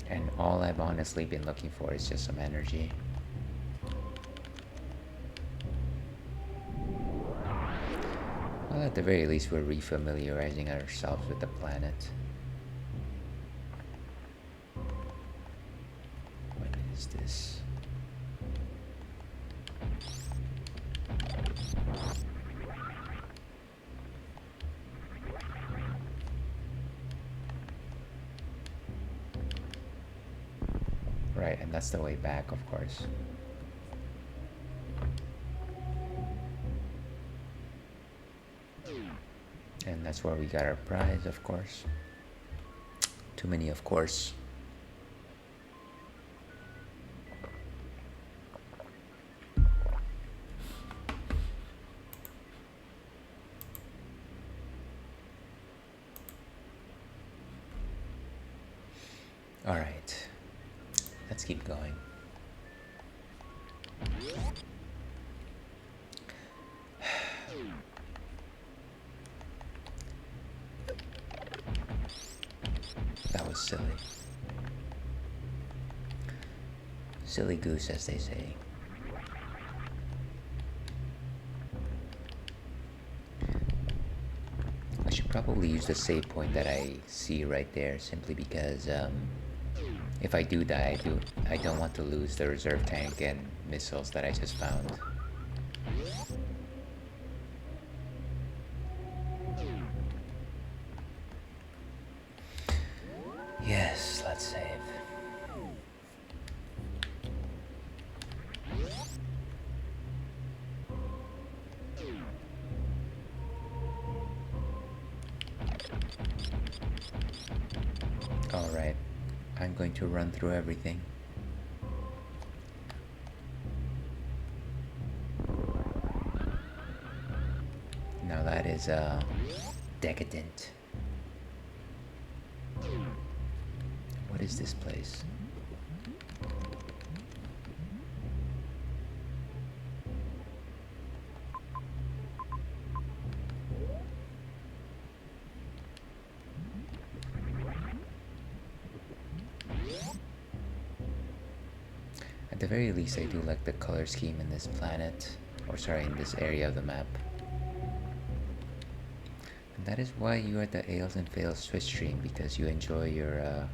And all I've honestly been looking for is just some energy. Well, at the very least, we're refamiliarizing ourselves with the planet. What is this? Right, and that's the way back, of course. And that's where we got our prize, of course. Too many, of course. All right, let's keep going. That was silly. Silly goose, as they say. I should probably use the save point that I see right there, simply because if I do die, I don't want to lose the reserve tank and missiles that I just found. Yes, let's save. Alright, I'm going to run through everything. Now that is decadent. What is this place? At the very least, I do like the color scheme in this planet, or sorry, in this area of the map. And that is why you are the Ales and Fails Twitch stream, because you enjoy your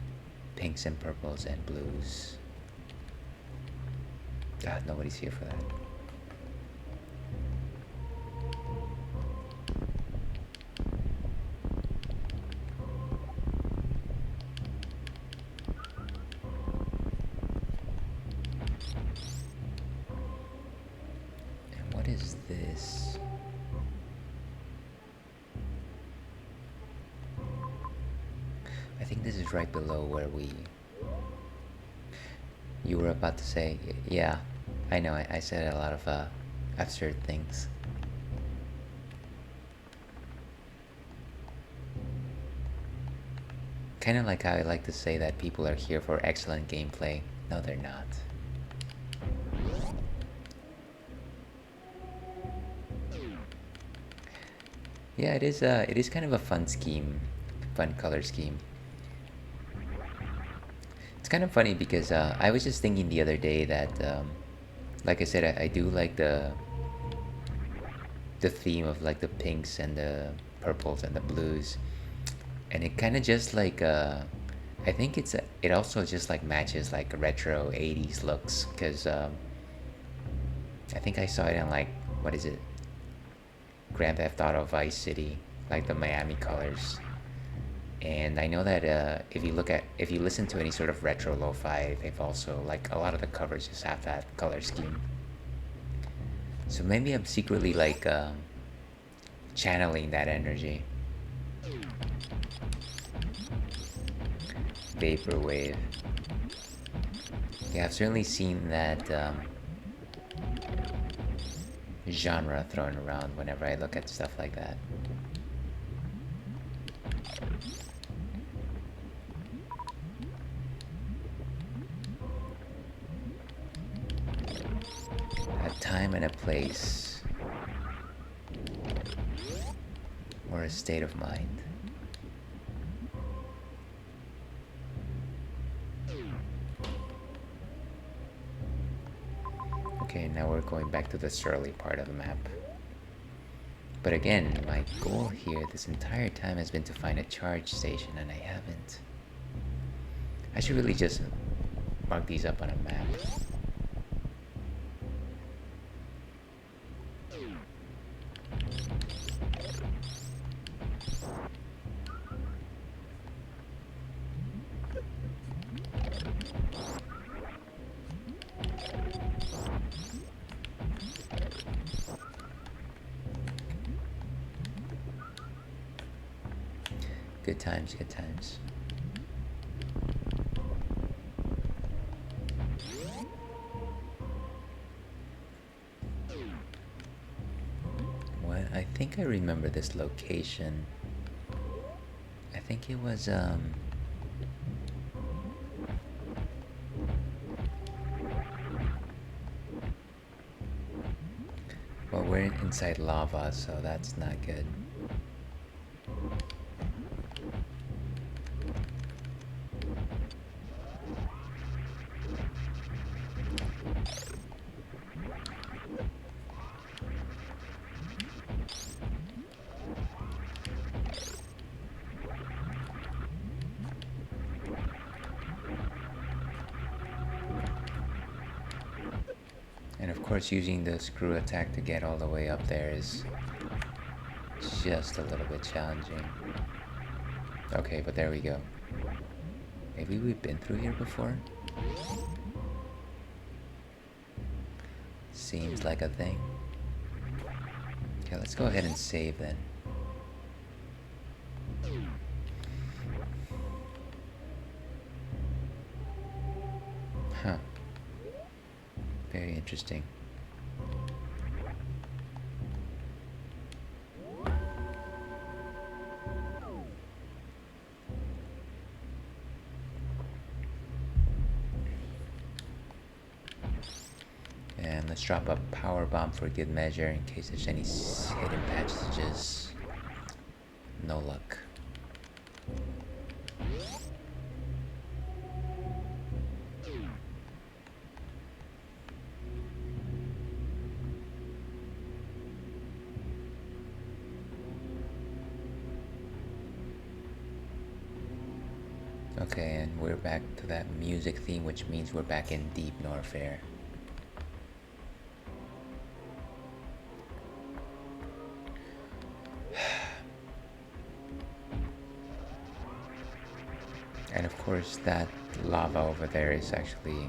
pinks and purples and blues. Ah, nobody's here for that. And what is this? I think this is right below where you were about to say, yeah, I know, I said a lot of absurd things. Kind of like how I like to say that people are here for excellent gameplay. No, they're not. Yeah, it is kind of a fun scheme, fun color scheme. It's kind of funny because I was just thinking the other day that, like I said, I do like the theme of like the pinks and the purples and the blues, and it kind of just like I think it also just like matches like retro 80s looks, because I think I saw it in like, what is it, Grand Theft Auto Vice City, like the Miami colors. And I know that if you listen to any sort of retro lo-fi, they've also, like, a lot of the covers just have that color scheme. So maybe I'm secretly like channeling that energy. Vaporwave. Yeah, I've certainly seen that genre thrown around whenever I look at stuff like that. A time and a place, or a state of mind. Okay, now we're going back to the Surly part of the map. But again, my goal here this entire time has been to find a charge station, and I haven't. I should really just mark these up on a map. Good times, good times. think I remember this location. I think it was, well, we're inside lava, so that's not good. And of course, using the screw attack to get all the way up there is just a little bit challenging. Okay, but there we go. Maybe we've been through here before? Seems like a thing. Okay, let's go ahead and save then. Huh. Very interesting. And let's drop a power bomb for good measure in case there's any hidden passages. No luck. Okay, and we're back to that music theme, which means we're back in deep Norfairy. And of course, that lava over there is actually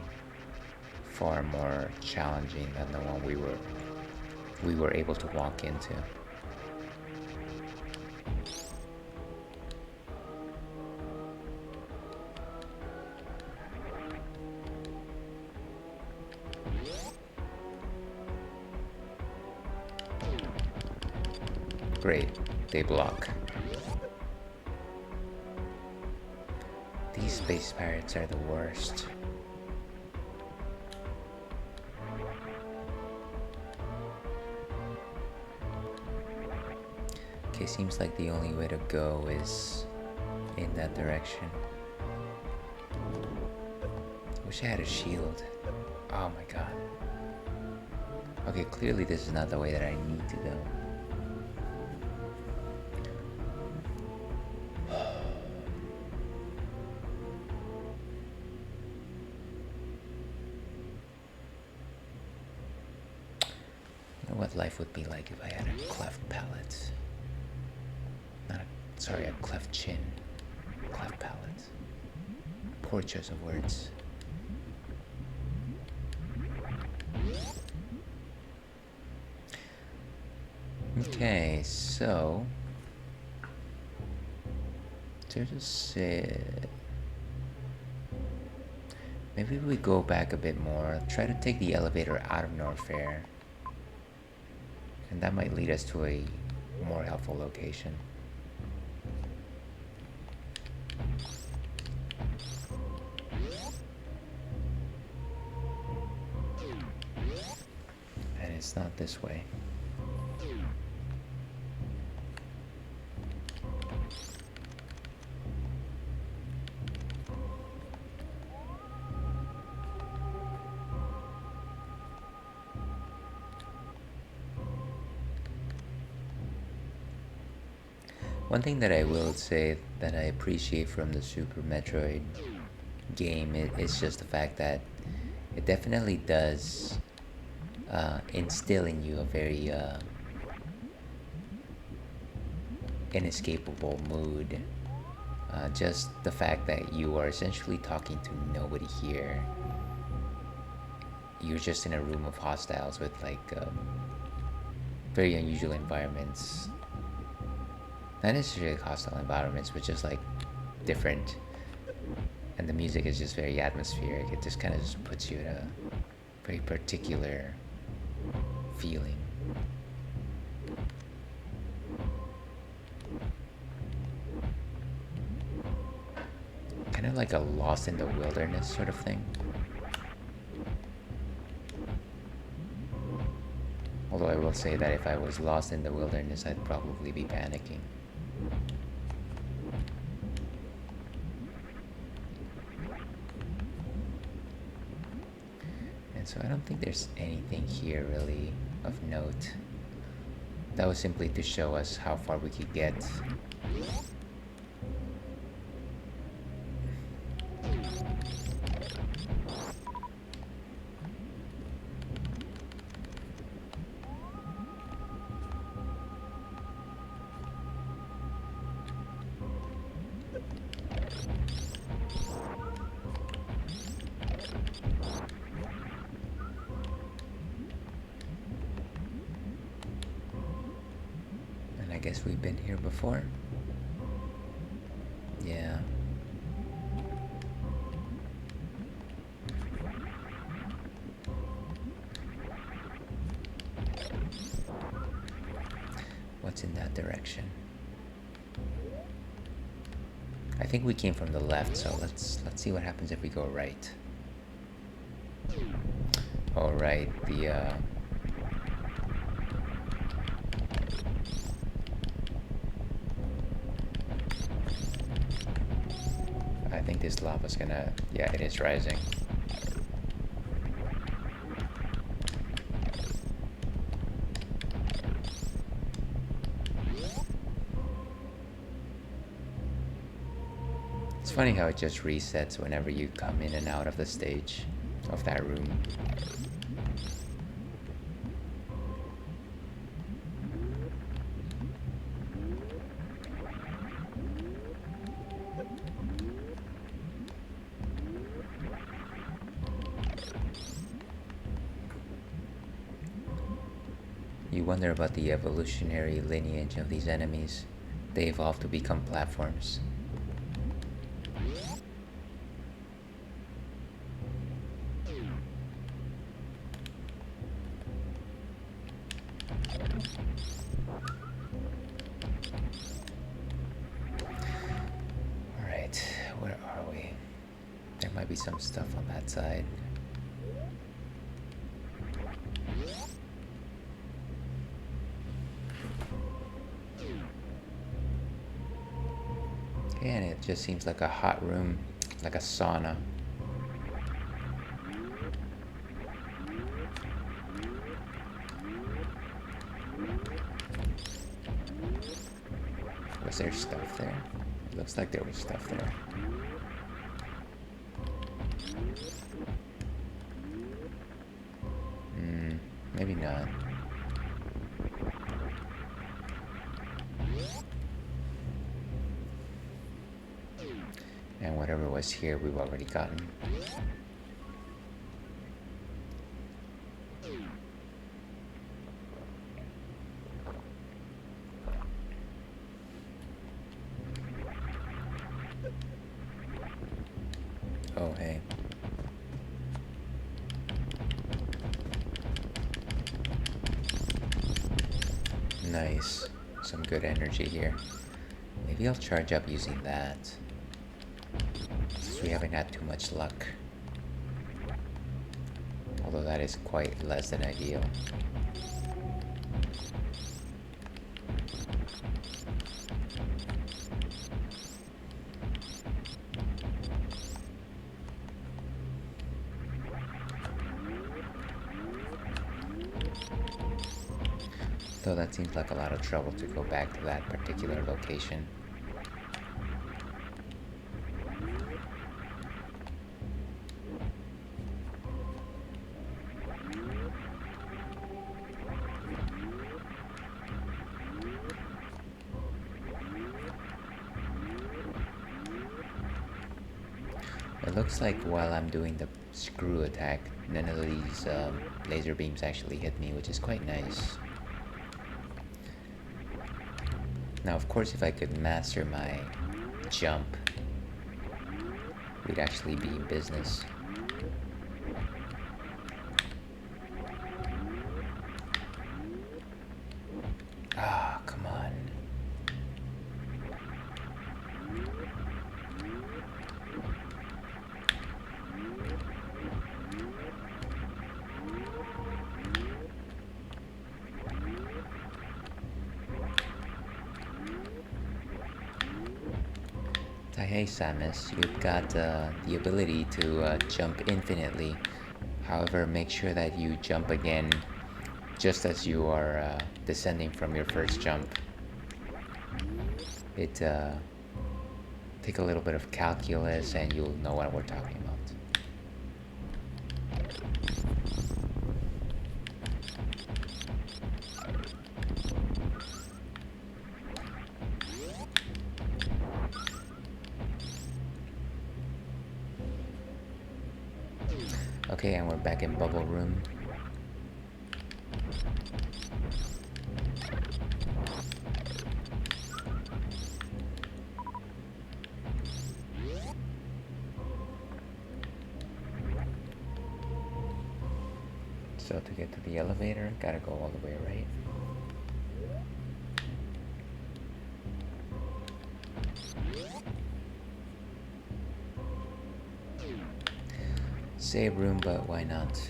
far more challenging than the one we were able to walk into. Great, they block. These space pirates are the worst. Okay, seems like the only way to go is in that direction. Wish I had a shield. Oh my god. Okay, clearly this is not the way that I need to go. What life would be like if I had a cleft palate. Sorry, a cleft chin. Cleft palate. Poor choice of words. Okay, so there's maybe we go back a bit more. Try to take the elevator out of Norfairy. And that might lead us to a more helpful location. And it's not this way. One thing that I will say that I appreciate from the Super Metroid game is just the fact that it definitely does instill in you a very inescapable mood. Just the fact that you are essentially talking to nobody here. You're just in a room of hostiles with like very unusual environments. Not necessarily hostile environments, but just like different. And the music is just very atmospheric. It just kind of just puts you in a very particular feeling. of like a lost in the wilderness sort of thing. Although I will say that if I was lost in the wilderness, I'd probably be panicking. And so I don't think there's anything here really of note. That was simply to show us how far we could get. I guess we've been here before. Yeah. What's in that direction? I think we came from the left, so let's see what happens if we go right. All right, I think this lava's gonna, yeah, it is rising. It's funny how it just resets whenever you come in and out of the stage, of that room. You wonder about the evolutionary lineage of these enemies. They evolve to become platforms. Alright, where are we? There might be some stuff on that side. And it just seems like a hot room, like a sauna. Was there stuff there? It looks like there was stuff there. Maybe not. And whatever was here, we've already gotten. Oh, hey. Nice. Some good energy here. Maybe I'll charge up using that. We haven't had too much luck, although that is quite less than ideal. Though that seems like a lot of trouble to go back to that particular location. It looks like while I'm doing the screw attack, none of these laser beams actually hit me, which is quite nice. Now, of course, if I could master my jump, we'd actually be in business. Ah, come on. hey Samus, you've got the ability to jump infinitely. However, make sure that you jump again just as you are descending from your first jump. It take a little bit of calculus and you'll know what we're talking about. Okay, and we're back in Bubble Room. So to get to the elevator, gotta go all the way right. Save room, but why not?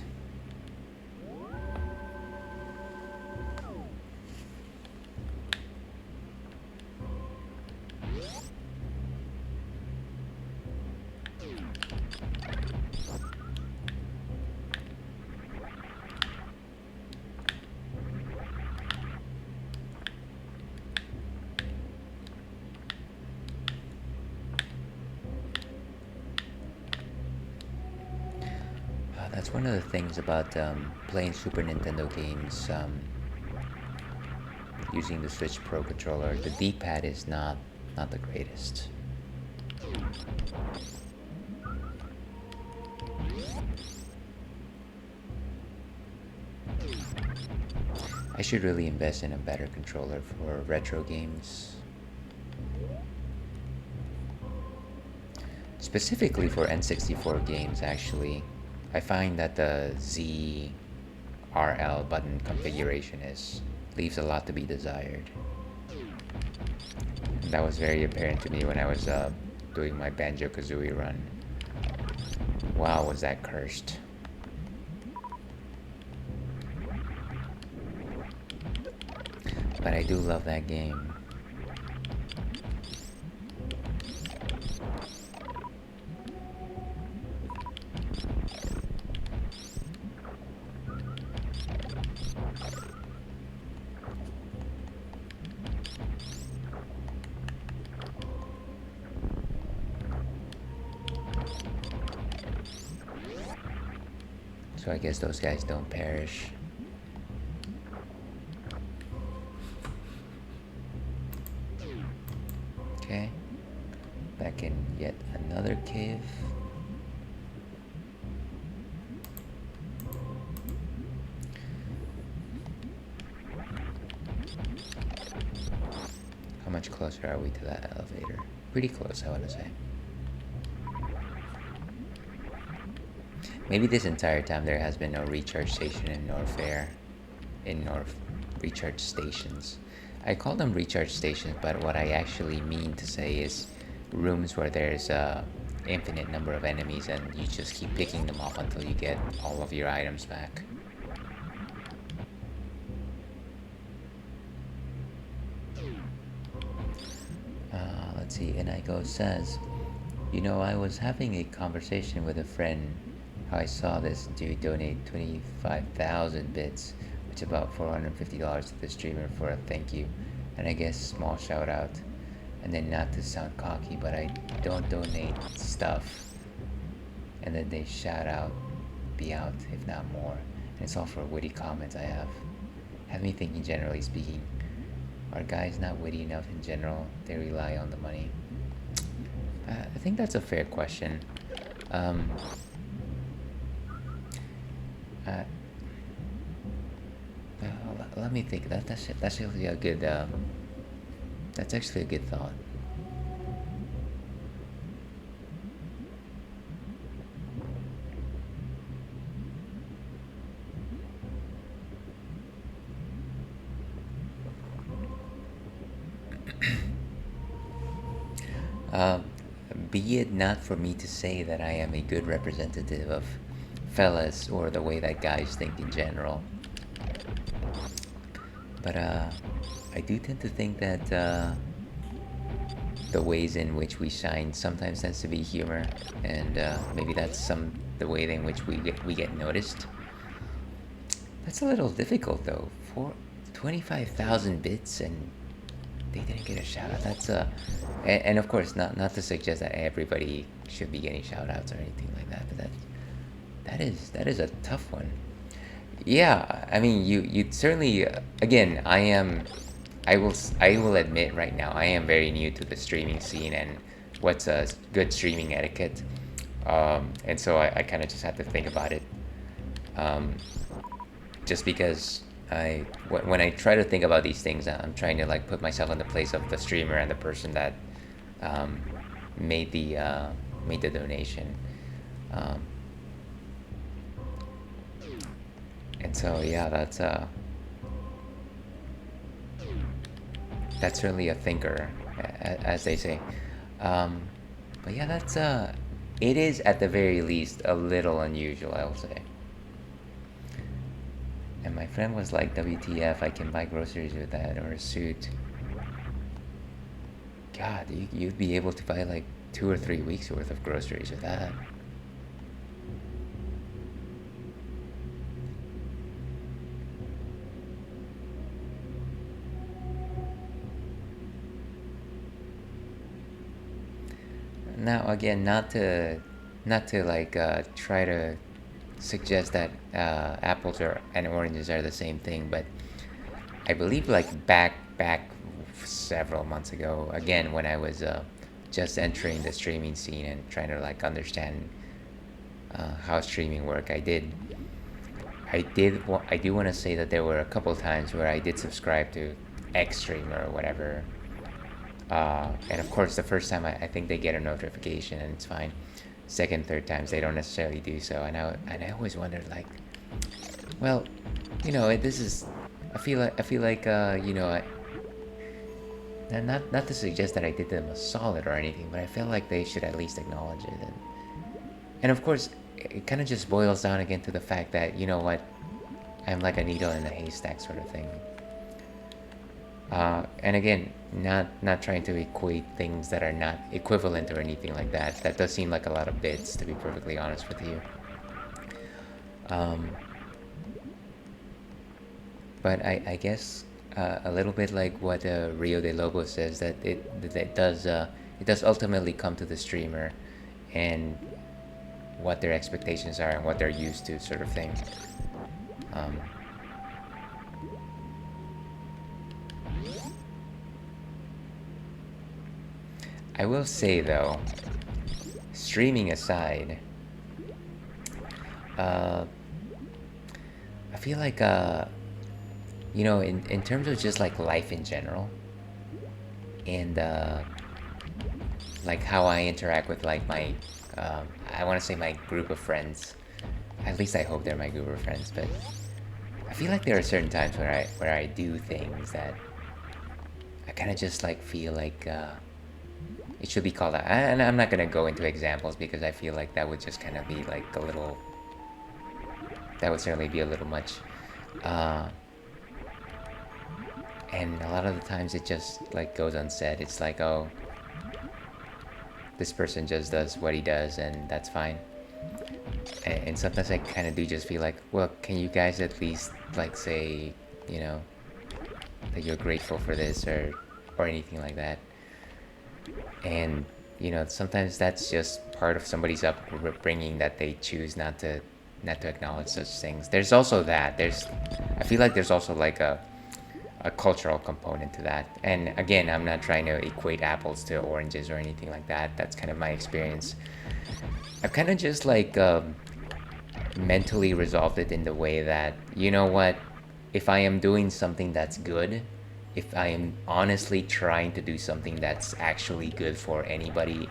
That's one of the things about playing Super Nintendo games using the Switch Pro controller. The D-pad is not the greatest. I should really invest in a better controller for retro games. Specifically for N64 games, actually. I find that the ZRL button configuration leaves a lot to be desired. And that was very apparent to me when I was doing my Banjo-Kazooie run. Wow, was that cursed. But I do love that game. So I guess those guys don't perish. Okay. Back in yet another cave. How much closer are we to that elevator? Pretty close, I want to say. Maybe this entire time there has been no recharge station in Norfairy. Recharge stations. I call them recharge stations, but what I actually mean to say is rooms where there's a infinite number of enemies and you just keep picking them off until you get all of your items back. Let's see, Inigo says, you know, I was having a conversation with a friend how I saw this dude donate 25,000 bits, which is about $450 to the streamer for a thank you, and I guess small shout out. And then, not to sound cocky, but I don't donate stuff. And then they shout out, be out, if not more. And it's all for witty comments I have me thinking, generally speaking, are guys not witty enough in general? They rely on the money. I think that's a fair question. Let me think. That's actually a good. That's actually a good thought. Be it not for me to say that I am a good representative of fellas or the way that guys think in general, but I do tend to think that the ways in which we shine sometimes tends to be humor, and maybe that's the way in which we get noticed. That's a little difficult though. For 25,000 bits and they didn't get a shout out. That's and of course not to suggest that everybody should be getting shout outs or anything like that, but that is a tough one. Yeah, I mean you certainly again, I will admit right now I am very new to the streaming scene and what's a good streaming etiquette. And so I kind of just have to think about it. Um, just because when I try to think about these things, I'm trying to like put myself in the place of the streamer and the person that um, made the donation. Um, and so yeah, that's certainly a thinker, as they say. Um, but yeah, it is at the very least a little unusual, I will say. And my friend was like, WTF, I can buy groceries with that, or a suit. God, you'd be able to buy like 2 or 3 weeks worth of groceries with that. Now, again, not to like try to suggest that apples and oranges are the same thing, but I believe like back several months ago, again when I was just entering the streaming scene and trying to like understand how streaming work, I do want to say that there were a couple times where I did subscribe to X streamer or whatever. And of course, the first time I think they get a notification and it's fine. Second, third times they don't necessarily do so, and I always wondered like, well, this is. I feel like not to suggest that I did them a solid or anything, but I felt like they should at least acknowledge it, and of course, it kind of just boils down again to the fact that you know what, I'm like a needle in a haystack sort of thing. And again, not trying to equate things that are not equivalent or anything like that. That does seem like a lot of bits, to be perfectly honest with you. Um, but I guess a little bit like what Rio de Lobo says, that it does ultimately come to the streamer and what their expectations are and what they're used to, sort of thing. Um, I will say though, streaming aside, uh, I feel like in terms of just like life in general, and like how I interact with like my, I want to say my group of friends. At least I hope they're my group of friends, but I feel like there are certain times where I do things that I kind of just like feel like it should be called out. And I'm not gonna go into examples because I feel like that would just kind of be like a little. That would certainly be a little much. Uh, and a lot of the times it just like goes unsaid. It's like, oh, this person just does what he does, and that's fine. And sometimes I kind of do just feel like, well, can you guys at least like say, you know, that you're grateful for this or anything like that? And sometimes that's just part of somebody's upbringing that they choose not to acknowledge such things. There's also that. I feel like there's also like a cultural component to that. And again, I'm not trying to equate apples to oranges or anything like that. That's kind of my experience. I've kind of just like mentally resolved it in the way that, you know what, if I am doing something that's good, if I am honestly trying to do something that's actually good for anybody,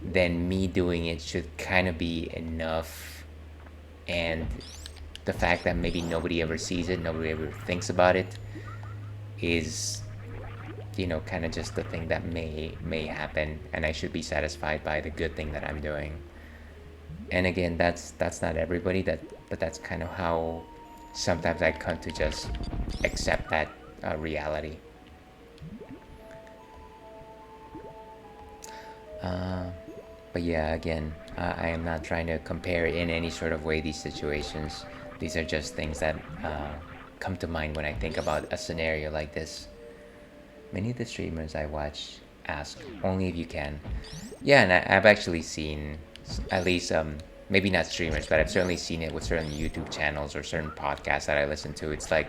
then me doing it should kind of be enough. And the fact that maybe nobody ever sees it, nobody ever thinks about it, is kind of just the thing that may happen, and I should be satisfied by the good thing that I'm doing. And again, that's not everybody, but that's kind of how sometimes I come to just accept that reality. Uh, but yeah, again, I am not trying to compare in any sort of way these situations. These are just things that come to mind when I think about a scenario like this. Many of the streamers I watch ask only if you can. Yeah, and I've actually seen at least maybe not streamers, but I've certainly seen it with certain YouTube channels or certain podcasts that I listen to. It's like,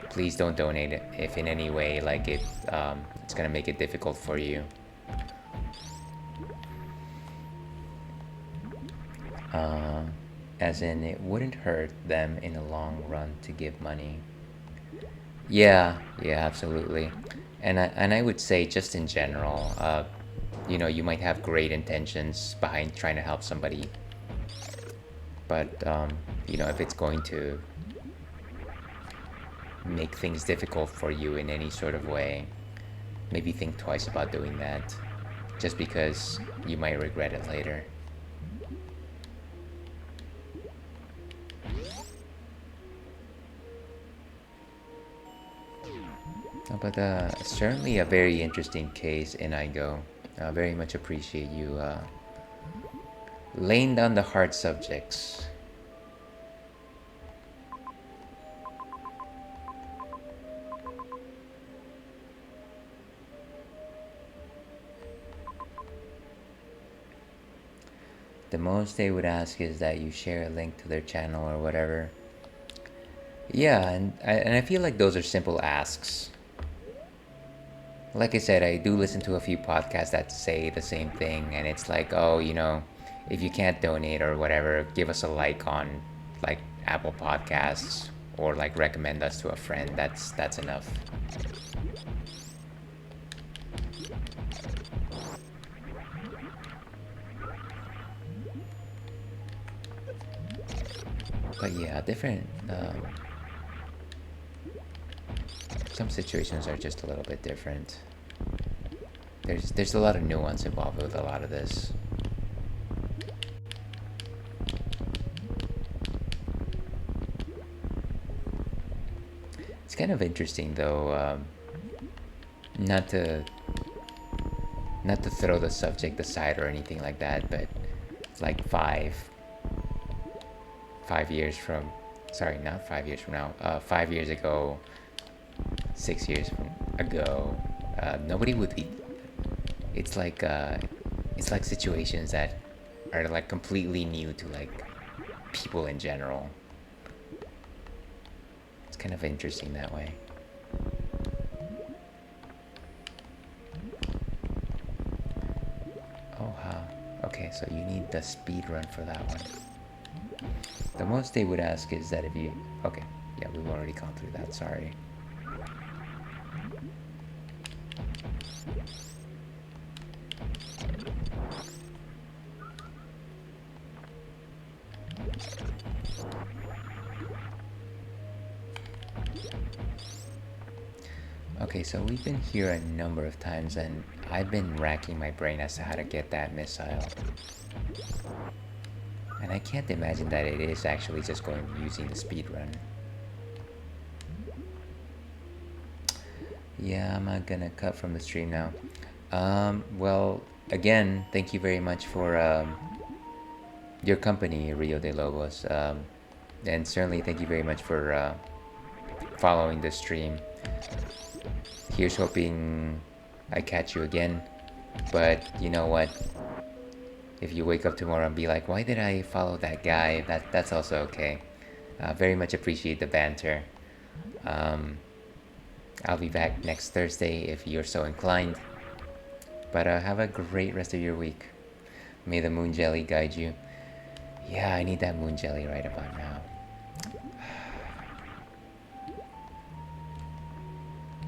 please don't donate it if in any way like it's gonna make it difficult for you. Uh, as in, it wouldn't hurt them in the long run to give money. Yeah, yeah, absolutely. And I would say just in general, you might have great intentions behind trying to help somebody, but if it's going to make things difficult for you in any sort of way, maybe think twice about doing that, just because you might regret it later. But certainly a very interesting case in Igo. Very much appreciate you laying down the hard subjects. The most they would ask is that you share a link to their channel or whatever. Yeah, and I feel like those are simple asks. Like I said, I do listen to a few podcasts that say the same thing, and it's like, oh, if you can't donate or whatever, give us a like on like Apple Podcasts or like recommend us to a friend. That's enough. But yeah, different. Some situations are just a little bit different. There's a lot of nuance involved with a lot of this. It's kind of interesting though, not to not to throw the subject aside or anything like that, but like 5 years from, sorry, not 5 years from now, 5 years ago, 6 years ago, nobody would be. It's like situations that are like completely new to like people in general. It's kind of interesting that way. Oh, huh. Okay, so you need the speed run for that one. The most they would ask is that if you. Okay, yeah, we've already gone through that. Sorry. Okay, so we've been here a number of times, and I've been racking my brain as to how to get that missile. And I can't imagine that it is actually just going using the speed run. Yeah, I'm not gonna cut from the stream now. Well, again, thank you very much for your company, Rio de Lobos. And certainly thank you very much for following the stream. Here's hoping I catch you again. But you know what? If you wake up tomorrow and be like, why did I follow that guy? That's also okay. Very much appreciate the banter. I'll be back next Thursday if you're so inclined. But have a great rest of your week. May the moon jelly guide you. Yeah, I need that moon jelly right about now.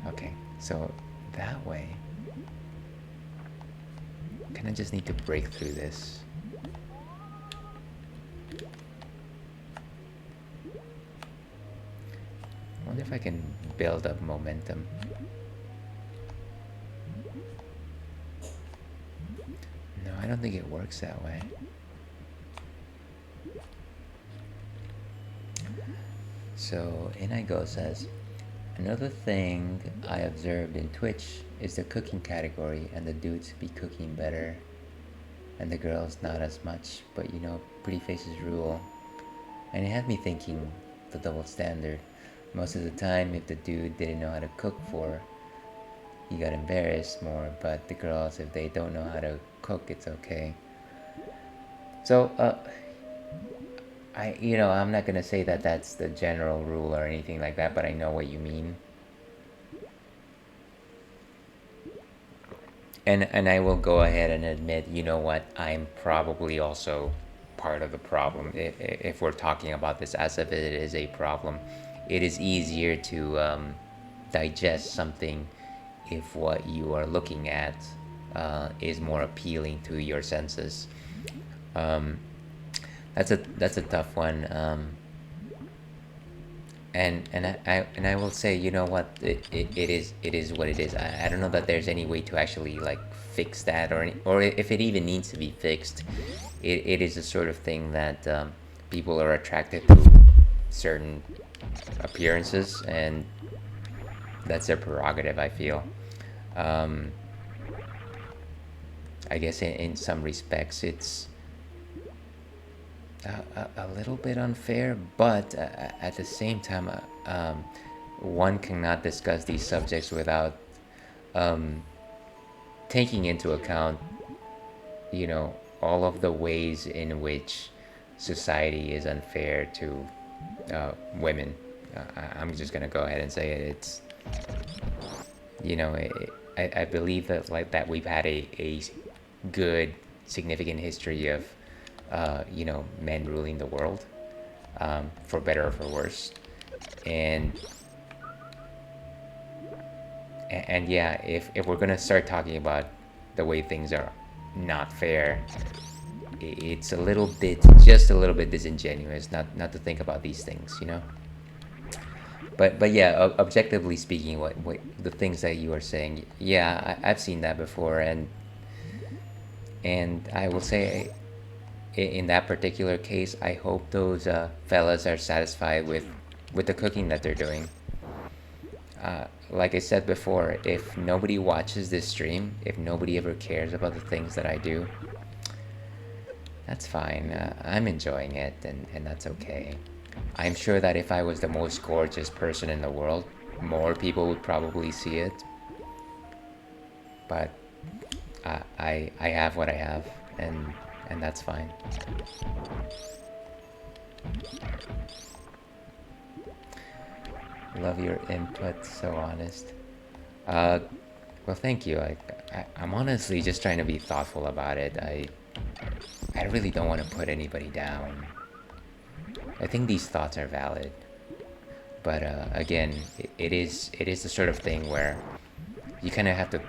Okay, so that way, kind of just need to break through this. I wonder if I can build up momentum. No, I don't think it works that way. So Inigo says, another thing I observed in Twitch is the cooking category and the dudes be cooking better. and the girls not as much. But pretty faces rule. And it had me thinking the double standard. Most of the time, if the dude didn't know how to cook for, he got embarrassed more. But the girls, if they don't know how to cook, it's okay. So, I'm not gonna say that that's the general rule or anything like that, but I know what you mean. And I will go ahead and admit, you know what, I'm probably also part of the problem. If we're talking about this as if it is a problem, it is easier to digest something if what you are looking at is more appealing to your senses. Um, that's a tough one. And I will say, you know what, it is what it is. I don't know that there's any way to actually like fix that, or if it even needs to be fixed. It is the sort of thing that people are attracted to certain appearances, and that's their prerogative, I feel. um, I guess in some respects it's a little bit unfair, but at the same time, one cannot discuss these subjects without um, taking into account, all of the ways in which society is unfair to women. I'm just gonna go ahead and say it. It's I believe that like that we've had a good significant history of men ruling the world, for better or for worse. And and yeah, if we're gonna start talking about the way things are not fair, it's just a little bit disingenuous not to think about these things. But yeah, objectively speaking, what the things that you are saying, yeah, I've seen that before. And I will say, in that particular case, I hope those fellas are satisfied with the cooking that they're doing. Like I said before, if nobody watches this stream, if nobody ever cares about the things that I do, that's fine. I'm enjoying it, and that's okay. I'm sure that if I was the most gorgeous person in the world, more people would probably see it. But I have what I have, and that's fine. Love your input, so honest. Uh, well, thank you. I'm honestly just trying to be thoughtful about it. I really don't want to put anybody down. I think these thoughts are valid, but again, it is the sort of thing where you kind of have to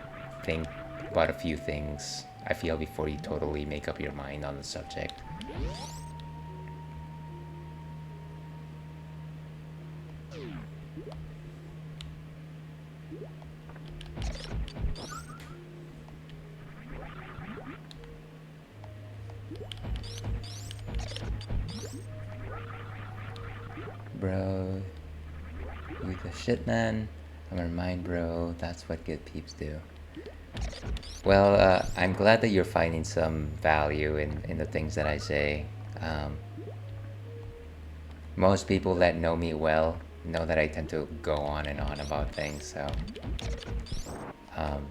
think about a few things, I feel, before you totally make up your mind on the subject. Bro, you the shit, man. I'm gonna remind, bro, that's what good peeps do. Well, I'm glad that you're finding some value in the things that I say. Most people that know me well know that I tend to go on and on about things, so um,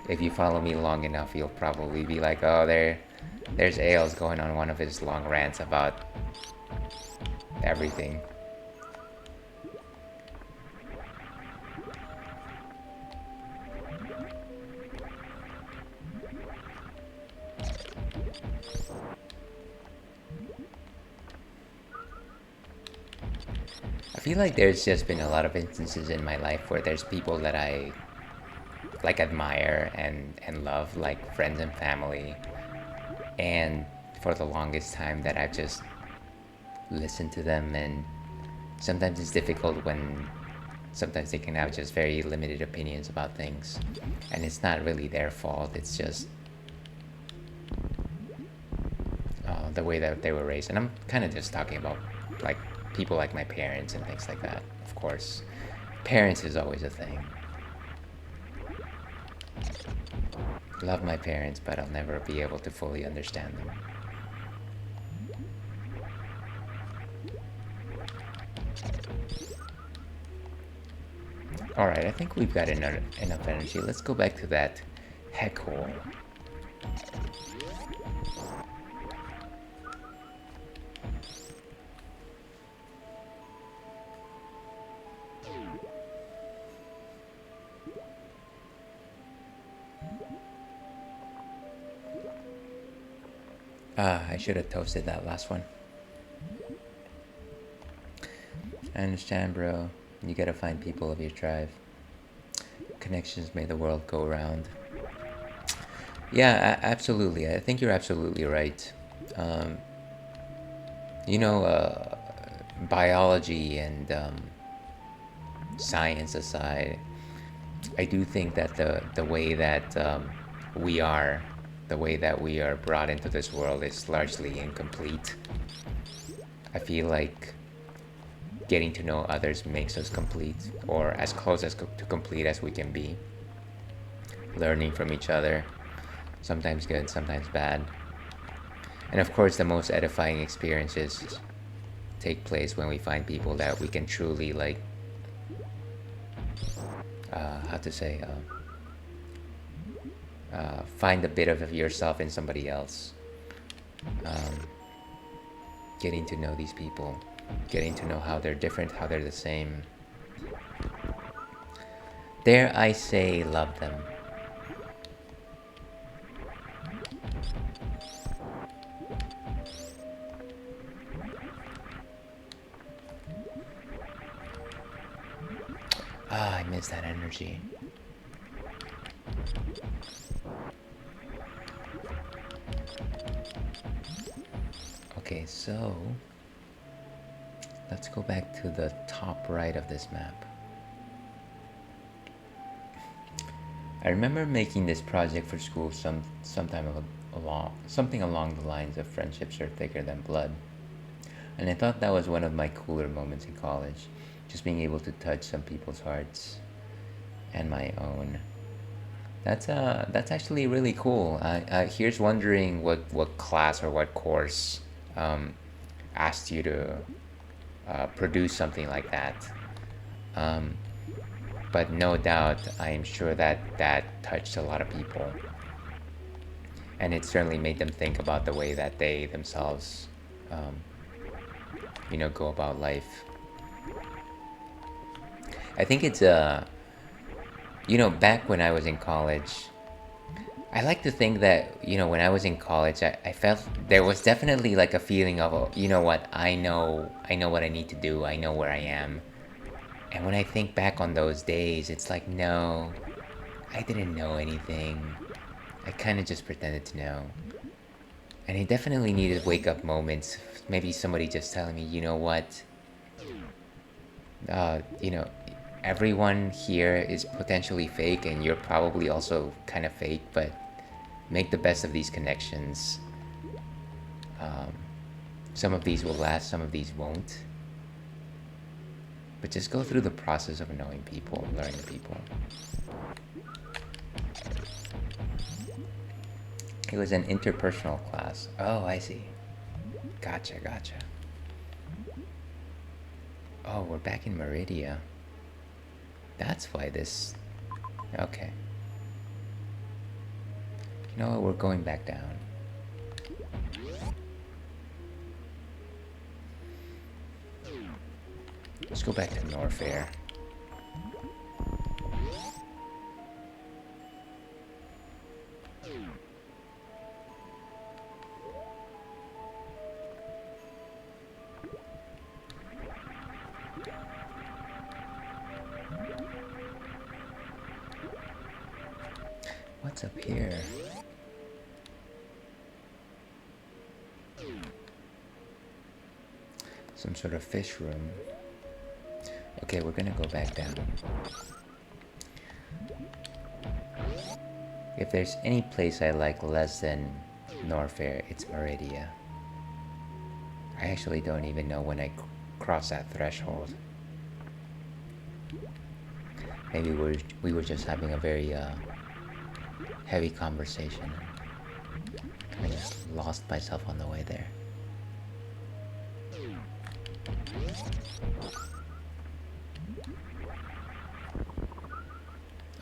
if you follow me long enough, you'll probably be like, oh, there's Ailes going on one of his long rants about everything. I feel like there's just been a lot of instances in my life where there's people that I like admire and love, like friends and family, and for the longest time that I've just listened to them. And sometimes it's difficult when sometimes they can have just very limited opinions about things, and it's not really their fault. It's just the way that they were raised. And I'm kind of just talking about like people like my parents and things like that. Of course, parents is always a thing. Love my parents, but I'll never be able to fully understand them. Alright, I think we've got enough energy. Let's go back to that heck hole. Ah, I should have toasted that last one. I understand, bro. You gotta find people of your tribe. Connections make the world go round. Yeah, absolutely. I think you're absolutely right. Um, you know, biology and science aside, I do think that the way that we are, the way that we are brought into this world is largely incomplete. I feel like getting to know others makes us complete, or as close as to complete as we can be. Learning from each other, sometimes good, sometimes bad. And of course, the most edifying experiences take place when we find people that we can truly like, how to say, find a bit of yourself in somebody else. Um, Getting to know these people, getting to know how they're different, how they're the same. Dare I say, love them. Ah, I miss that energy. Okay, so let's go back to the top right of this map. I remember making this project for school sometime something along the lines of friendships are thicker than blood. And I thought that was one of my cooler moments in college, just being able to touch some people's hearts and my own. That's actually really cool. Here's wondering what class or what course asked you to produce something like that. Um, but no doubt, I am sure that that touched a lot of people, and it certainly made them think about the way that they themselves, um, go about life. I think it's back when I was in college, I like to think that, when I was in college, I felt there was definitely like a feeling of, oh, you know what, I know what I need to do, I know where I am. And when I think back on those days, it's like, no, I didn't know anything. I kind of just pretended to know. And I definitely needed wake up moments. Maybe somebody just telling me, you know what, uh, you know, everyone here is potentially fake, and you're probably also kind of fake, but make the best of these connections. Um, some of these will last, some of these won't. But just go through the process of knowing people, learning people. It was an interpersonal class. Oh, I see. Gotcha. Oh, we're back in Meridia. That's why this... Okay. You know what? We're going back down. Let's go back to Norfairy. What's up here? Some sort of fish room. Okay, we're gonna go back down. If there's any place I like less than Norfairy, it's Meridia. I actually don't even know when I cross that threshold. Maybe we were just having a very heavy conversation. I just lost myself on the way there.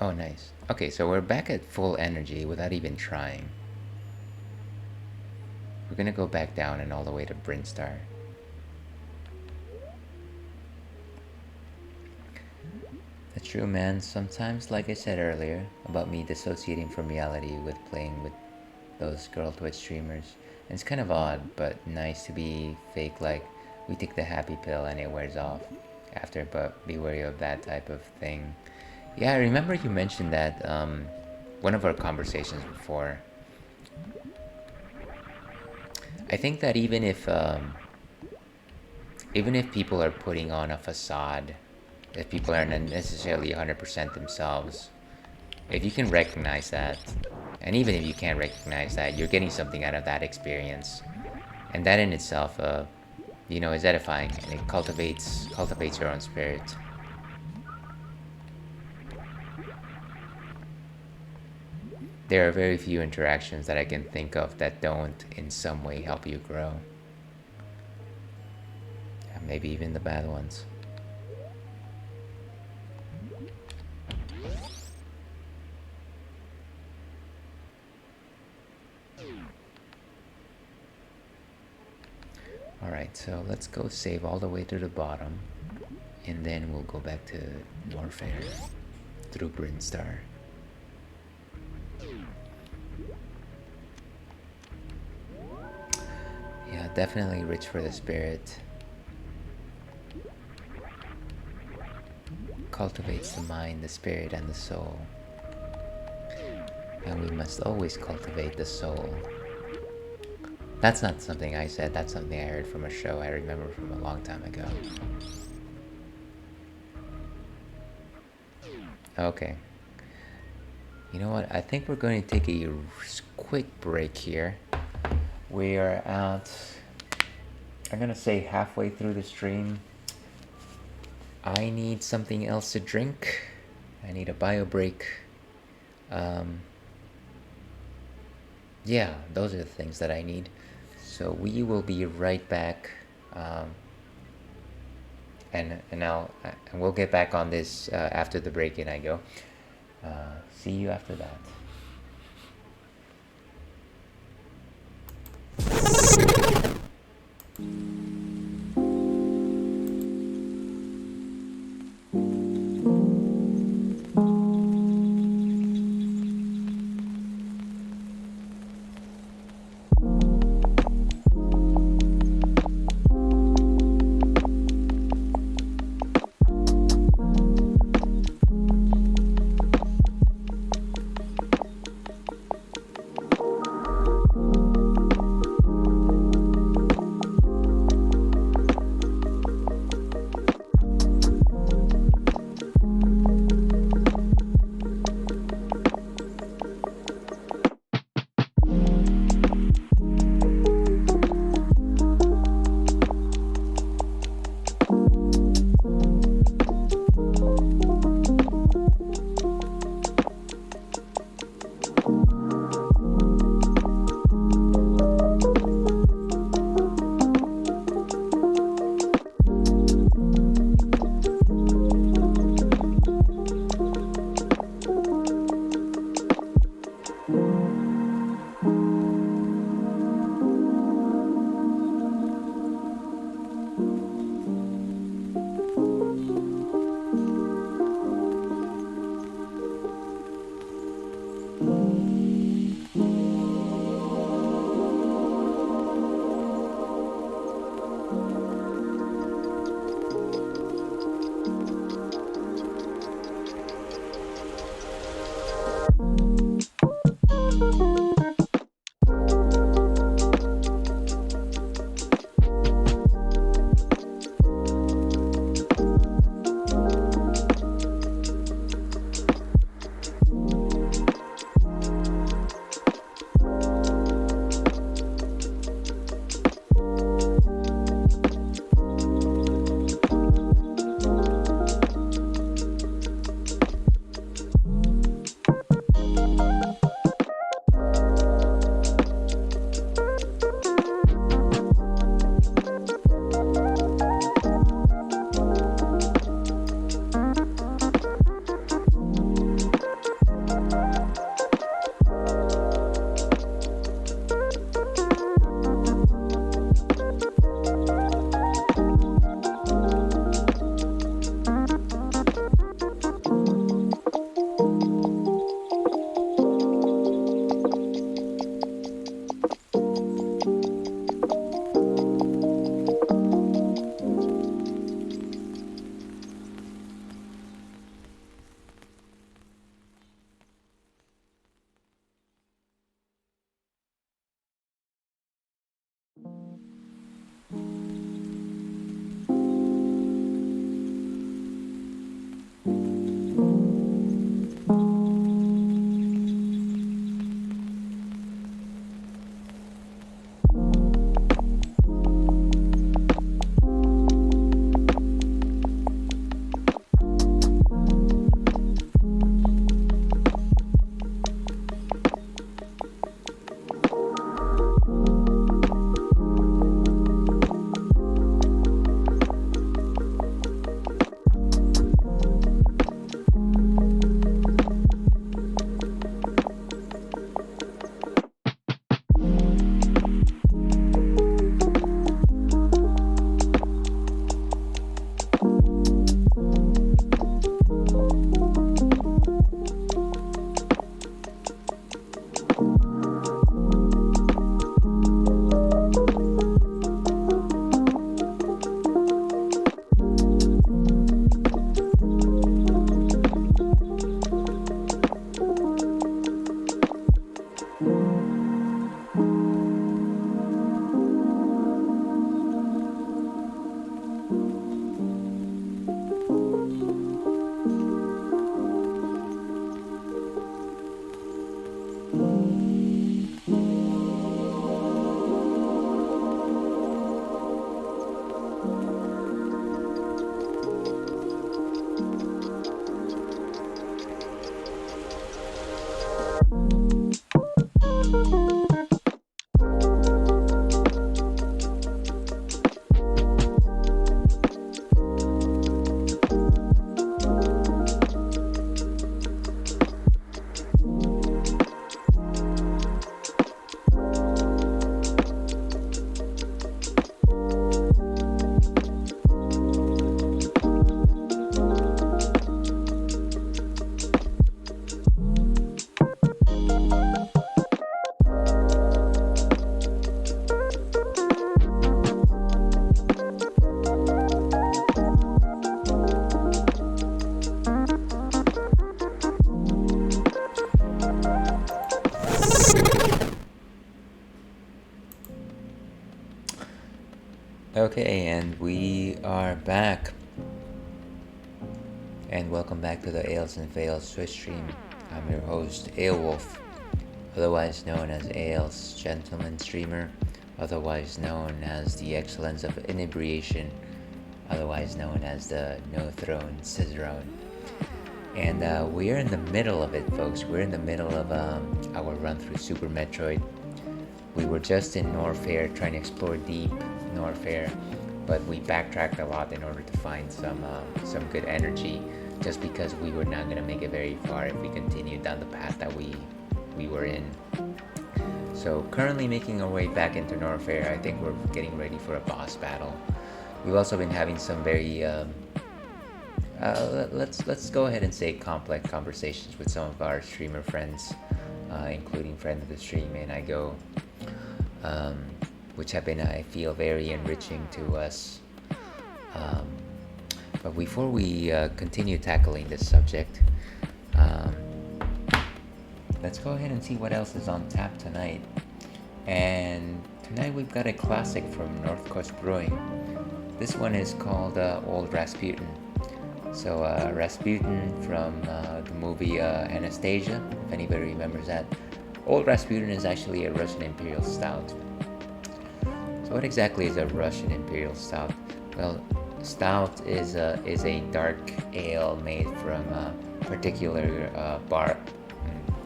Oh, nice. Okay, so we're back at full energy without even trying. We're gonna go back down and all the way to Brinstar. That's true, man. Sometimes, like I said earlier, about me dissociating from reality with playing with those girl Twitch streamers. And it's kind of odd, but nice to be fake, like we take the happy pill and it wears off after, but be wary of that type of thing. Yeah, I remember you mentioned that one of our conversations before. I think that even if people are putting on a facade, if people aren't necessarily 100% themselves, if you can recognize that, and even if you can't recognize that, you're getting something out of that experience, and that in itself, is edifying, and it cultivates your own spirit. There are very few interactions that I can think of that don't in some way help you grow. And maybe even the bad ones. Alright, so let's go save all the way to the bottom, and then we'll go back to Norfairy through Brinstar. Yeah, definitely rich for the spirit. Cultivates the mind, the spirit, and the soul. And we must always cultivate the soul. That's not something I said, that's something I heard from a show I remember from a long time ago. Okay. You know what? I think we're going to take a quick break here. We are at, I'm gonna say halfway through the stream. I need something else to drink. I need a bio break. Yeah, those are the things that I need. So we will be right back. And we'll get back on this after the break and I go. See you after that. Okay, and we are back. And welcome back to the Ales and Fails Twitch stream. I'm your host, Aelwolf, otherwise known as Ales Gentleman Streamer, otherwise known as the Excellence of Inebriation, otherwise known as the No Throne Cicerone. And we are in the middle of it, folks. We're in the middle of our run through Super Metroid. We were just in Norfairy trying to explore deep Norfairy, but we backtracked a lot in order to find some good energy, just because we were not going to make it very far if we continued down the path that we were in. So currently making our way back into Norfairy. I think we're getting ready for a boss battle. We've also been having some very let's go ahead and say complex conversations with some of our streamer friends, including friend of the stream and I go, which have been, I feel, very enriching to us. But before we continue tackling this subject, let's go ahead and see what else is on tap tonight. And tonight we've got a classic from North Coast Brewing. This one is called Old Rasputin. So Rasputin from the movie Anastasia, if anybody remembers that. Old Rasputin is actually a Russian Imperial Stout. So what exactly is a Russian Imperial Stout? Well, Stout is a dark ale made from particular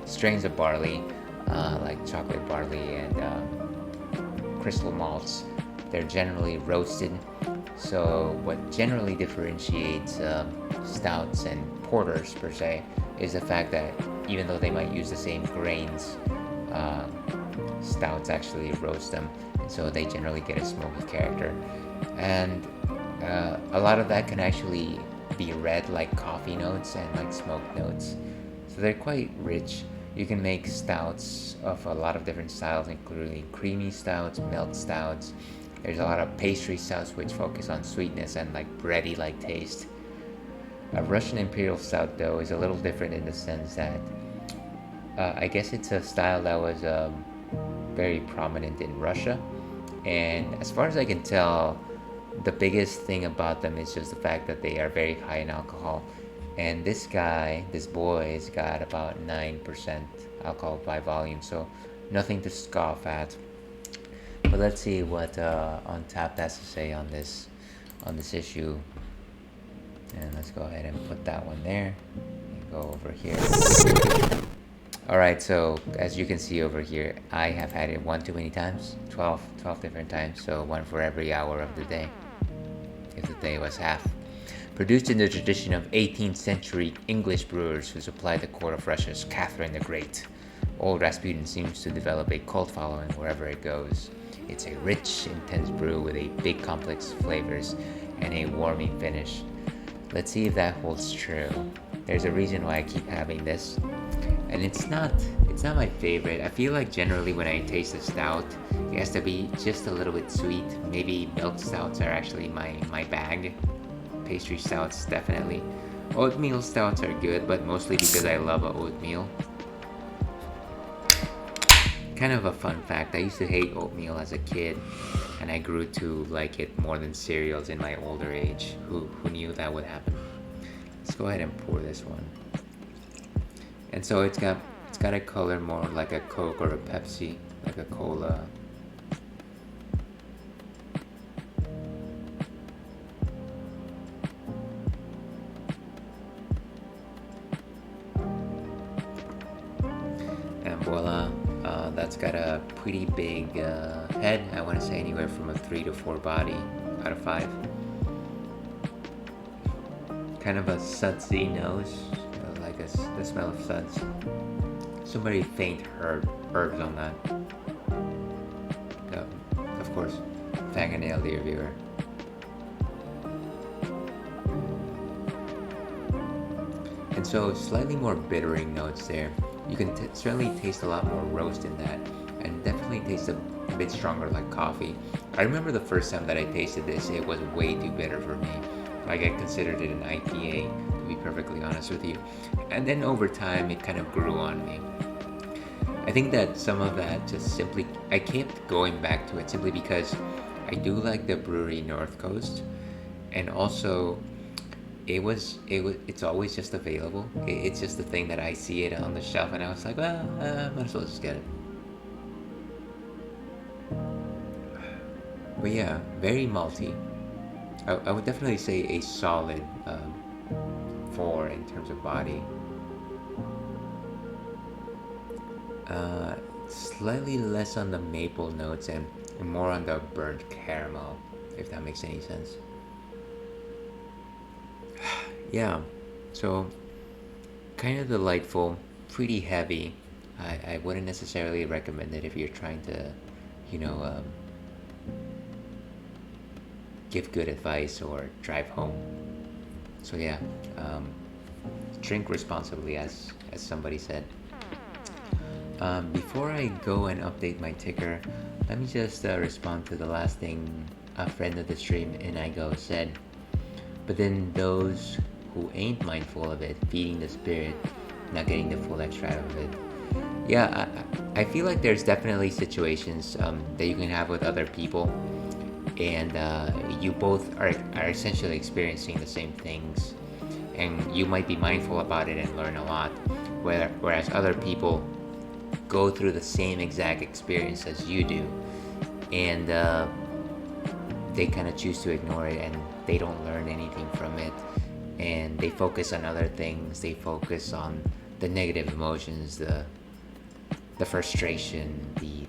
strains of barley, like chocolate barley and crystal malts. They're generally roasted. So what generally differentiates stouts and porters per se is the fact that even though they might use the same grains, stouts actually roast them, and so they generally get a smoky character. And a lot of that can actually be read like coffee notes and like smoke notes. So they're quite rich. You can make stouts of a lot of different styles, including creamy stouts, milk stouts. There's a lot of pastry stouts which focus on sweetness and like bready like taste. A Russian Imperial Stout, though, is a little different in the sense that I guess it's a style that was very prominent in Russia. And as far as I can tell, the biggest thing about them is just the fact that they are very high in alcohol. And this boy, has got about 9% alcohol by volume, so nothing to scoff at. But let's see what On Tap has to say on this issue. And let's go ahead and put that one there. And go over here. Alright, so as you can see over here, I have had it one too many times. 12 different times, so one for every hour of the day, if the day was half. Produced in the tradition of 18th century English brewers who supplied the court of Russia's Catherine the Great, Old Rasputin seems to develop a cult following wherever it goes. It's a rich, intense brew with a big complex flavors and a warming finish. Let's see if that holds true. There's a reason why I keep having this, and it's not my favorite. I feel like generally when I taste a stout, it has to be just a little bit sweet. Maybe milk stouts are actually my bag. Pastry stouts, definitely. Oatmeal stouts are good, but mostly because I love oatmeal. Kind of a fun fact, I used to hate oatmeal as a kid, and I grew to like it more than cereals in my older age. Who knew that would happen? Let's go ahead and pour this one. And so it's got a color more like a Coke or a Pepsi, like a cola. And voila, that's got a pretty big head. I want to say anywhere from a 3 to 4 body out of 5. Kind of a sudsy nose, like the smell of suds. Some very faint herbs on that. Of course, fingernail, dear viewer. And so slightly more bittering notes there. You can certainly taste a lot more roast in that, and definitely tastes a bit stronger like coffee. I remember the first time that I tasted this, it was way too bitter for me. Like I considered it an IPA, to be perfectly honest with you. And then over time, it kind of grew on me. I think that some of that just simply, I kept going back to it simply because I do like the brewery North Coast, and also it's always just available. It's just the thing that I see it on the shelf, and I was like, well, might as well just get it. But yeah, very malty. I would definitely say a solid 4 in terms of body. Uh, Slightly less on the maple notes and more on the burnt caramel, if that makes any sense. Yeah, so kind of delightful, pretty heavy. I wouldn't necessarily recommend it if you're trying to, you know, give good advice or drive home. So yeah, um, drink responsibly, as somebody said. Before I go and update my ticker, let me just respond to the last thing a friend of the stream, Inigo, said. But then those who ain't mindful of it, feeding the spirit, not getting the full extra out of it. Yeah, I feel like there's definitely situations that you can have with other people, and you both are essentially experiencing the same things, and you might be mindful about it and learn a lot, whereas other people go through the same exact experience as you do, and they kind of choose to ignore it and they don't learn anything from it, and they focus on other things. They focus on the negative emotions, the frustration,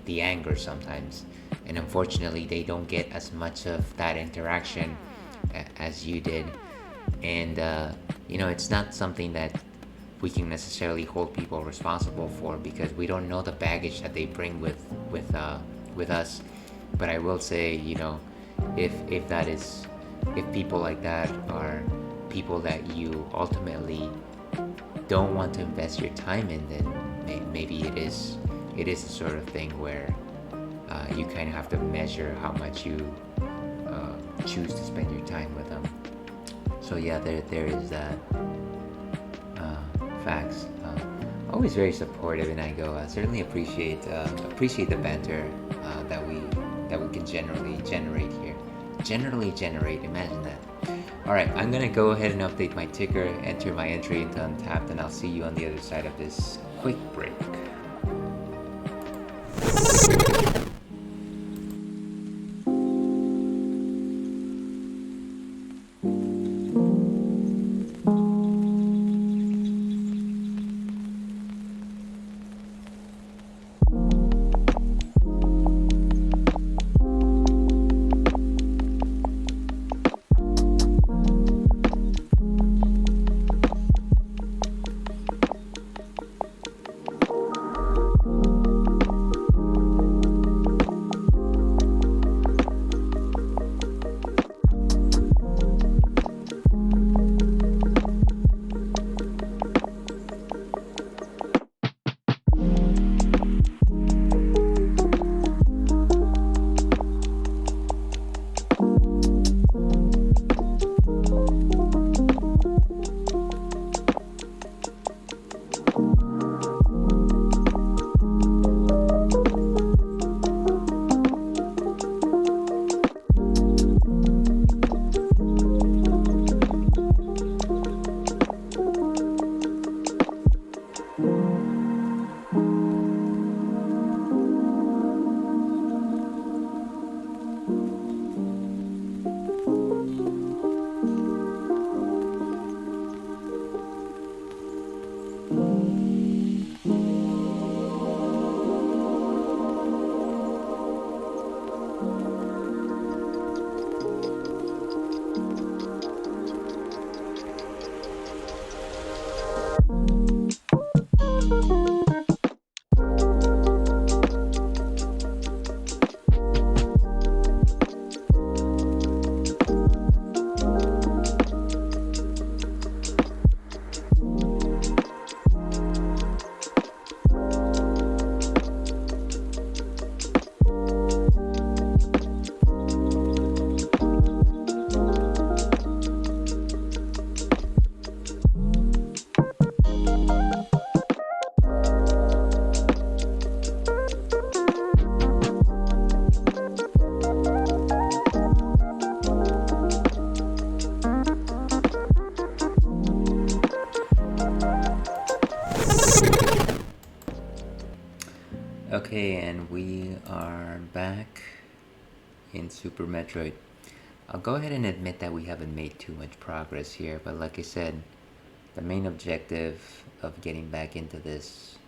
the anger sometimes, and unfortunately they don't get as much of that interaction as you did. And it's not something that we can necessarily hold people responsible for, because we don't know the baggage that they bring with us. But I will say, if that is, if people like that are people that you ultimately don't want to invest your time in, then maybe it is the sort of thing where you kind of have to measure how much you choose to spend your time with them. So yeah, there is that. Facts. Always very supportive, and I certainly appreciate the banter that we can generally generate here. Generally generate. Imagine that. All right, I'm gonna go ahead and update my ticker, enter my entry into Untapped, and I'll see you on the other side of this quick break. are back in Super Metroid. I'll go ahead and admit that we haven't made too much progress here, but like I said, the main objective of getting back into this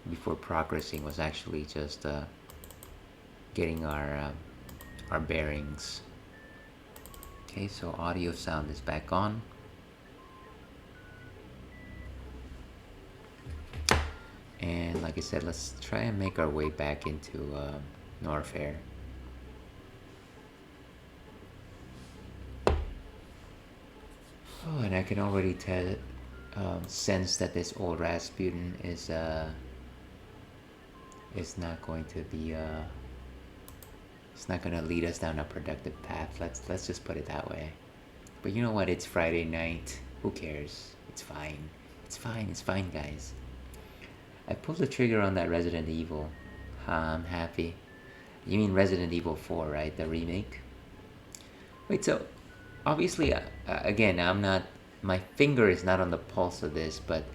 before progressing was actually just getting our bearings. Okay, so audio sound is back on. And like I said, let's try and make our way back into Norfairy. Oh, and I can already sense that this old Rasputin is not going to be it's not going to lead us down a productive path. Let's just put it that way. But you know what? It's Friday night. Who cares? It's fine. It's fine. It's fine, guys. I pulled the trigger on that Resident Evil. I'm happy. You mean Resident Evil 4, right? The remake? Wait, so obviously, again, I'm not. My finger is not on the pulse of this, but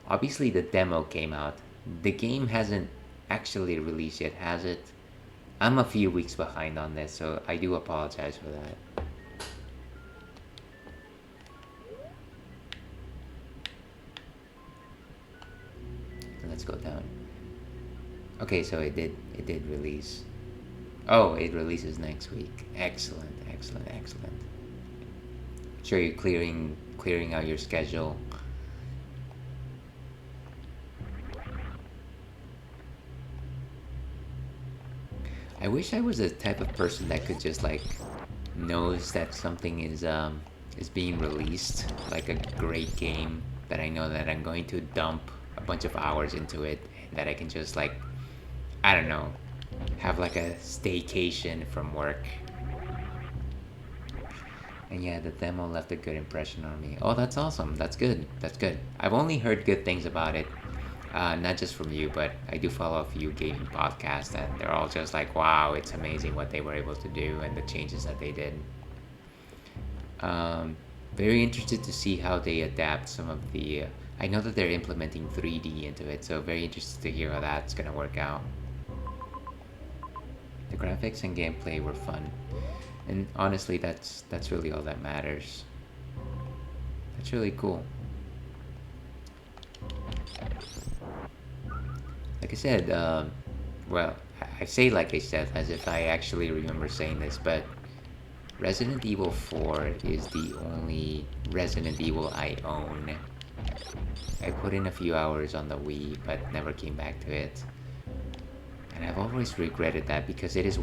obviously the demo came out. The game hasn't actually released yet, has it? I'm a few weeks behind on this, so I do apologize for that. Let's go down. Okay, so it did release. Oh, it releases next week. Excellent, excellent, excellent. Sure, you're clearing out your schedule. I wish I was the type of person that could just like knows that something is being released, like a great game that I know that I'm going to dump a bunch of hours into it, and that I can just like, I don't know, have like a staycation from work. And yeah, the demo left a good impression on me. Oh, that's awesome. That's good. That's good. I've only heard good things about it. Not just from you, but I do follow a few gaming podcasts, and they're all just like, wow, it's amazing what they were able to do and the changes that they did. Very interested to see how they adapt some of the. I know that they're implementing 3D into it, so very interested to hear how that's gonna work out. The graphics and gameplay were fun, and honestly, that's really all that matters. That's really cool. Like I said, well, I say like I said as if I actually remember saying this, but Resident Evil 4 is the only Resident Evil I own. I put in a few hours on the Wii, but never came back to it. And I've always regretted that because it is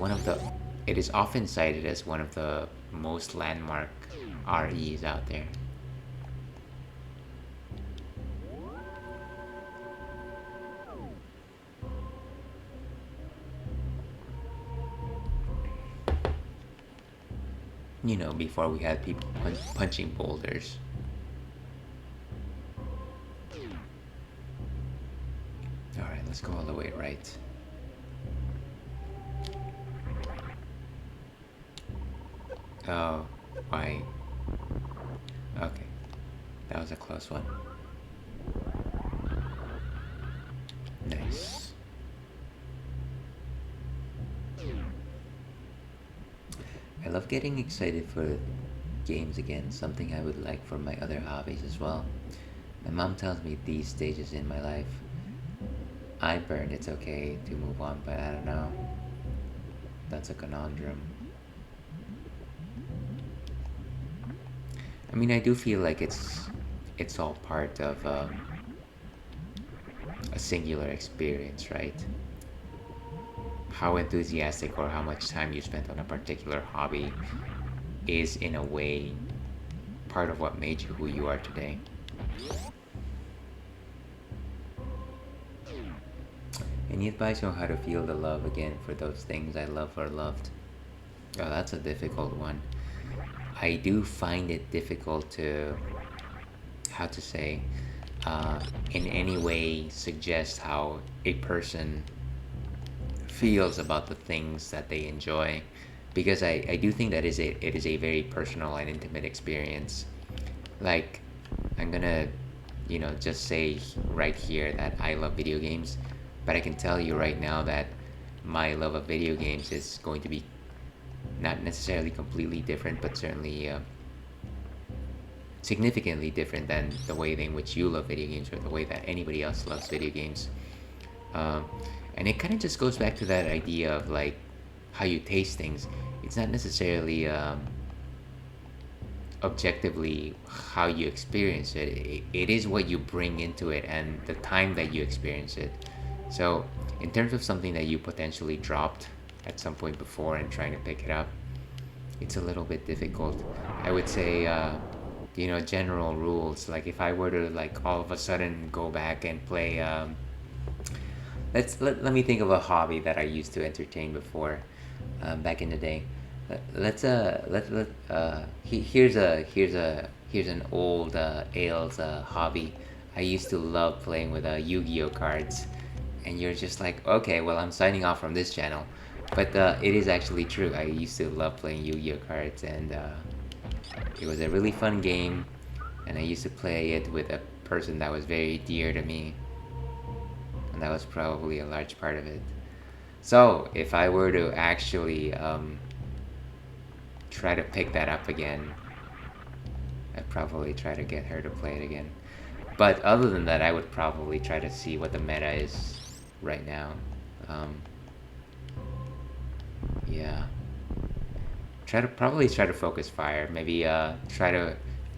often cited as one of the most landmark REs out there. You know, before we had people punching boulders. Alright, let's go all the way right. Oh, why? Okay, that was a close one. Nice. I love getting excited for games again, something I would like for my other hobbies as well. My mom tells me these stages in my life, I burned, it's okay to move on, but I don't know. That's a conundrum. I mean, I do feel like it's all part of a singular experience, right? How enthusiastic or how much time you spent on a particular hobby is, in a way, part of what made you who you are today. Any advice on how to feel the love again for those things I love or loved? Oh, that's a difficult one. I do find it difficult to, how to say, in any way suggest how a person feels about the things that they enjoy, because I do think that it is a very personal and intimate experience. Like, I'm gonna just say right here that I love video games, But I can tell you right now that my love of video games is going to be not necessarily completely different, but certainly significantly different than the way in which you love video games or the way that anybody else loves video games. Um, and it kind of just goes back to that idea of like how you taste things. It's not necessarily objectively how you experience it. It is what you bring into it and the time that you experience it. So, in terms of something that you potentially dropped at some point before and trying to pick it up, it's a little bit difficult. I would say, general rules. Like if I were to like all of a sudden go back and play, let me think of a hobby that I used to entertain before, back in the day. Here's an old Ales hobby. I used to love playing with Yu-Gi-Oh cards, and you're just like, okay, well, I'm signing off from this channel, but it is actually true. I used to love playing Yu-Gi-Oh cards, and it was a really fun game, and I used to play it with a person that was very dear to me, and that was probably a large part of it. So if I were to actually try to pick that up again, I'd probably try to get her to play it again. But other than that, I would probably try to see what the meta is right now. Um, yeah. Probably try to focus fire. Maybe try to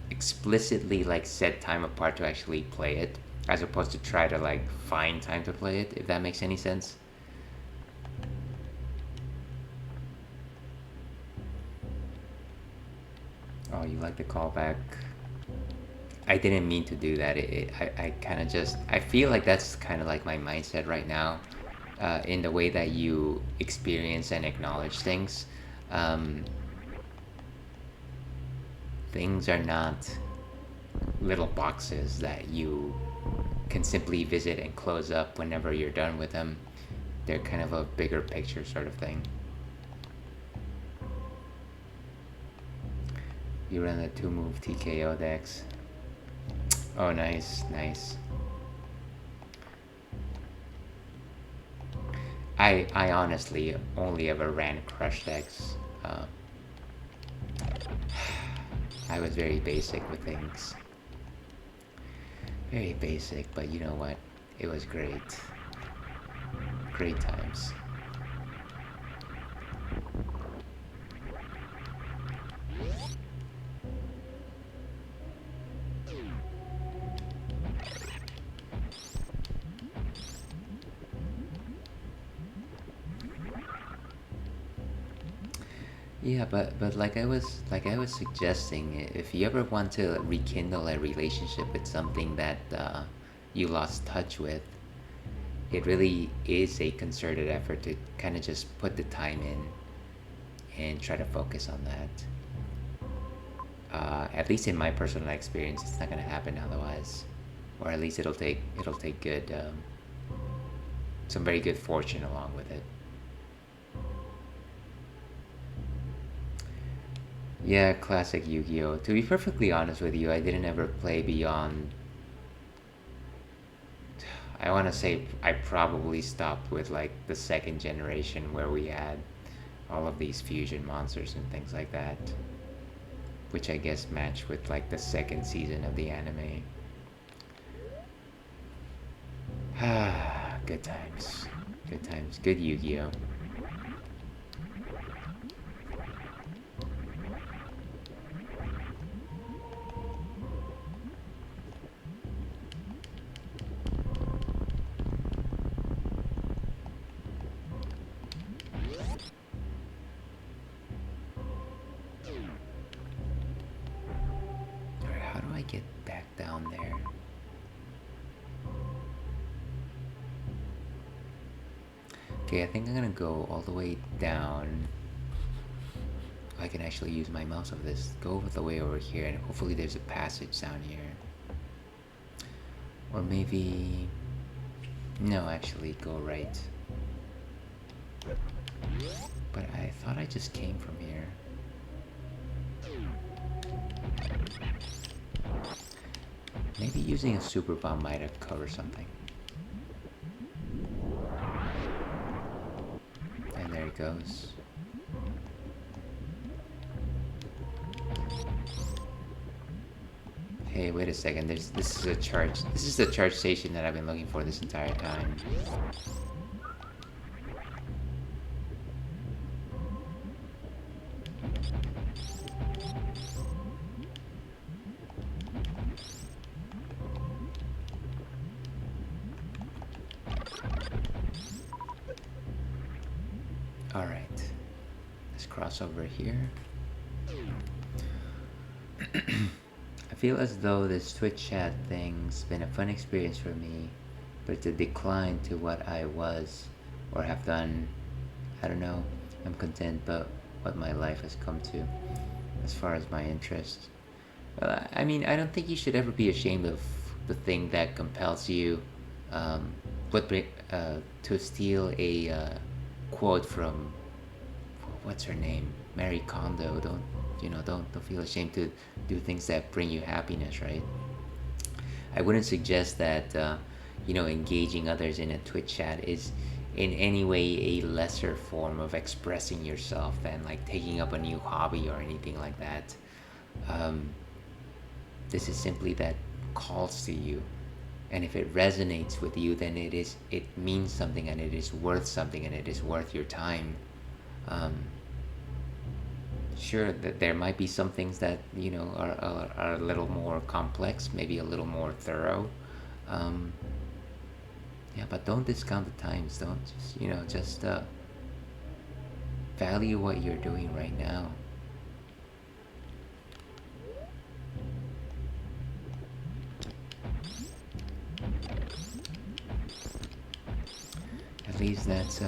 explicitly like set time apart to actually play it, as opposed to try to like find time to play it. If that makes any sense. Oh, you like the callback? I didn't mean to do that. I kind of just, I feel like that's kind of like my mindset right now, in the way that you experience and acknowledge things. Um, things are not little boxes that you can simply visit and close up whenever you're done with them. They're kind of a bigger picture sort of thing. You run the 2-move TKO decks. Oh, nice, nice. I honestly only ever ran crush decks. I was very basic with things. Very basic, but you know what? It was great. Great times. Yeah, but like I was suggesting, if you ever want to rekindle a relationship with something that you lost touch with, it really is a concerted effort to kind of just put the time in and try to focus on that. At least in my personal experience, it's not gonna happen otherwise, or at least it'll take good some very good fortune along with it. Yeah, classic Yu-Gi-Oh! To be perfectly honest with you, I didn't ever play beyond. I want to say I probably stopped with like the second generation where we had all of these fusion monsters and things like that, which I guess matched with like the second season of the anime. Ah, good times. Good times. Good Yu-Gi-Oh! Alright, how do I get back down there? Okay, I think I'm gonna go all the way down. I can actually use my mouse of this. Go over the way over here, and hopefully there's a passage down here. Or maybe... No, actually, go right. But I thought I just came from here. Maybe using a super bomb might have covered something. goes. Hey, wait a second. This is a charge. This is the charge station that I've been looking for this entire time. All right. Let's cross over here. I feel as though this Twitch chat thing's been a fun experience for me, but it's a decline to what I was or have done. I don't know. I'm content, but what my life has come to as far as my interests. Well, I mean, I don't think you should ever be ashamed of the thing that compels you. Um, to steal a quote from what's her name, Mary Kondo. Don't feel ashamed to do things that bring you happiness, right? I wouldn't suggest that engaging others in a Twitch chat is in any way a lesser form of expressing yourself than like taking up a new hobby or anything like that. Um, this is simply that calls to you, and if it resonates with you, then it means something, and it is worth something, and it is worth your time. Um, sure that there might be some things that are a little more complex, maybe a little more thorough. um, yeah, but don't discount the times. Don't just value what you're doing right now. At least that's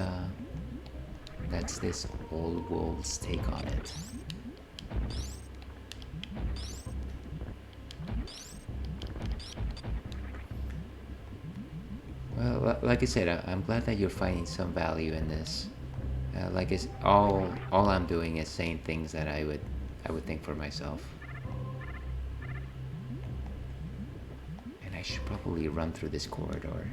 this old wolf's take on it. Well, like I said, I'm glad that you're finding some value in this. Like it's all I'm doing is saying things that I would think for myself. And I should probably run through this corridor.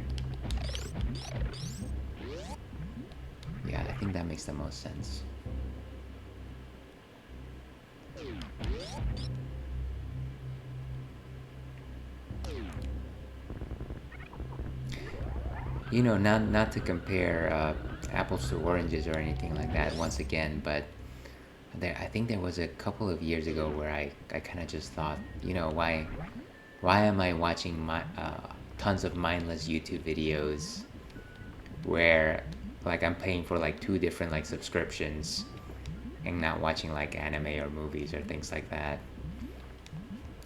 Yeah, I think that makes the most sense. Not to compare apples to oranges or anything like that once again, but I think there was a couple of years ago where I kind of just thought, why am I watching tons of mindless YouTube videos where like I'm paying for like two different like subscriptions and not watching like anime or movies or things like that.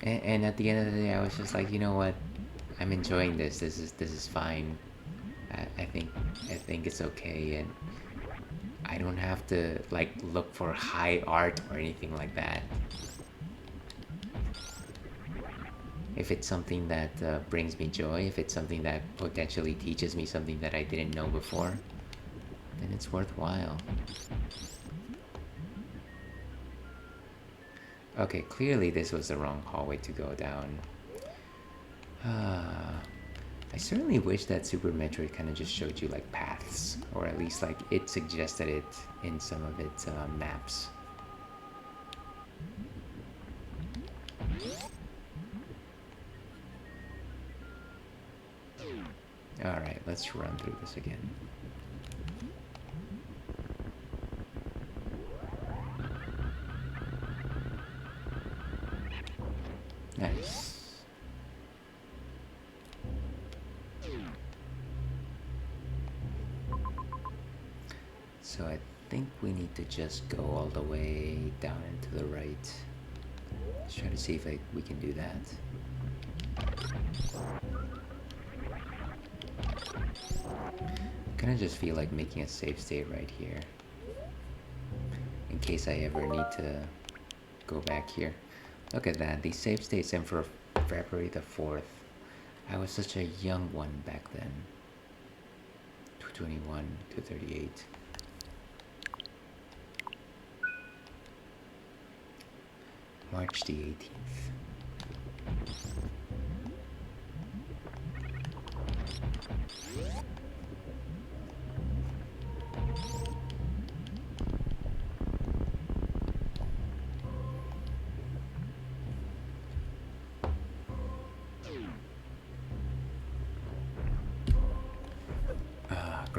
And at the end of the day, I was just like, you know what? I'm enjoying this. This is fine. I think it's okay, and I don't have to like look for high art or anything like that. If it's something that brings me joy, if it's something that potentially teaches me something that I didn't know before, then it's worthwhile. Okay, clearly this was the wrong hallway to go down. I certainly wish that Super Metroid kind of just showed you like paths, or at least like it suggested it in some of its maps. Alright, let's run through this again. Nice. So I think we need to just go all the way down and to the right. Let's try to see if we can do that. I kind of just feel like making a save state right here, in case I ever need to go back here. Look at that, the save state's in for February the 4th. I was such a young one back then. 221, 238. March the 18th.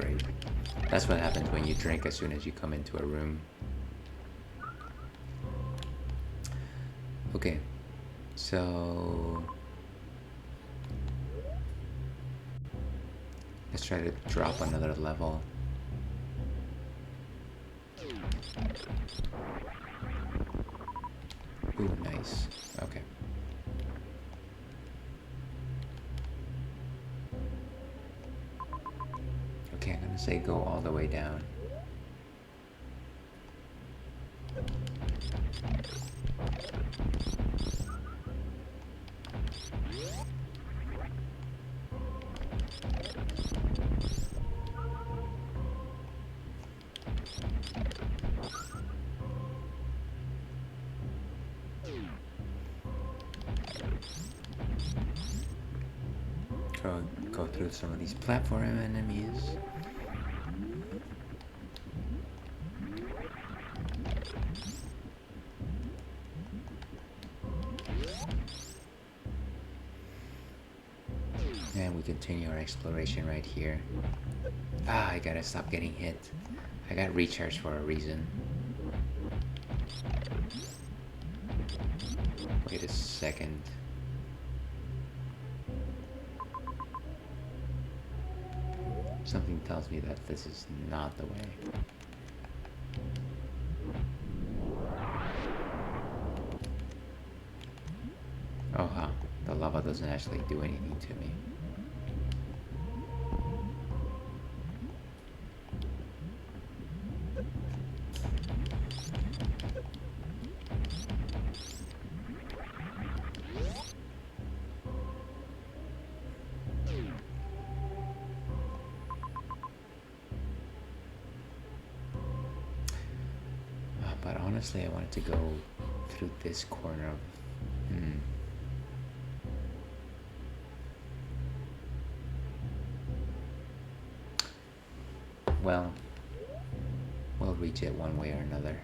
great. That's what happens when you drink as soon as you come into a room. Okay, so let's try to drop another level. Ooh, nice. Okay. Okay, I'm gonna say go all the way down. Go through some of these platform enemies. And we continue our exploration right here. Ah, I gotta stop getting hit. I got recharged for a reason. Wait a second. Something tells me that this is not the way. Oh, huh. The lava doesn't actually do anything to me. But honestly, I wanted to go through this corner of... Well, we'll reach it one way or another.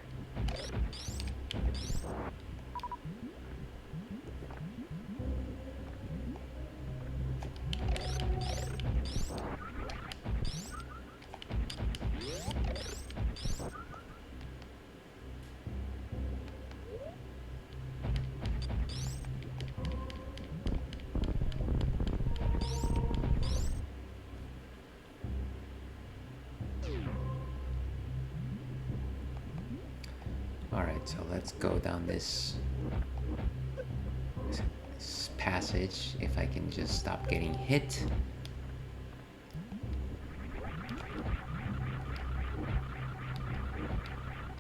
Alright, so let's go down this passage, if I can just stop getting hit.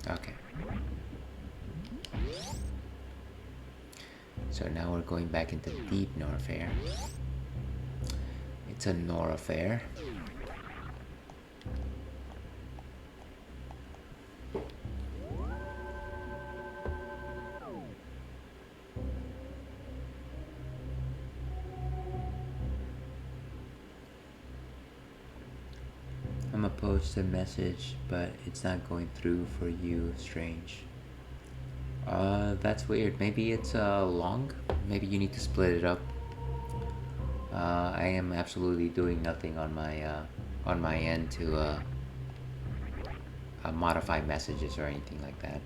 Okay. So now we're going back into deep Norfairy. It's a Norfairy. I'm gonna post a message, but it's not going through for you. Strange. That's weird. Maybe it's long. Maybe you need to split it up. I am absolutely doing nothing on my end to modify messages or anything like that.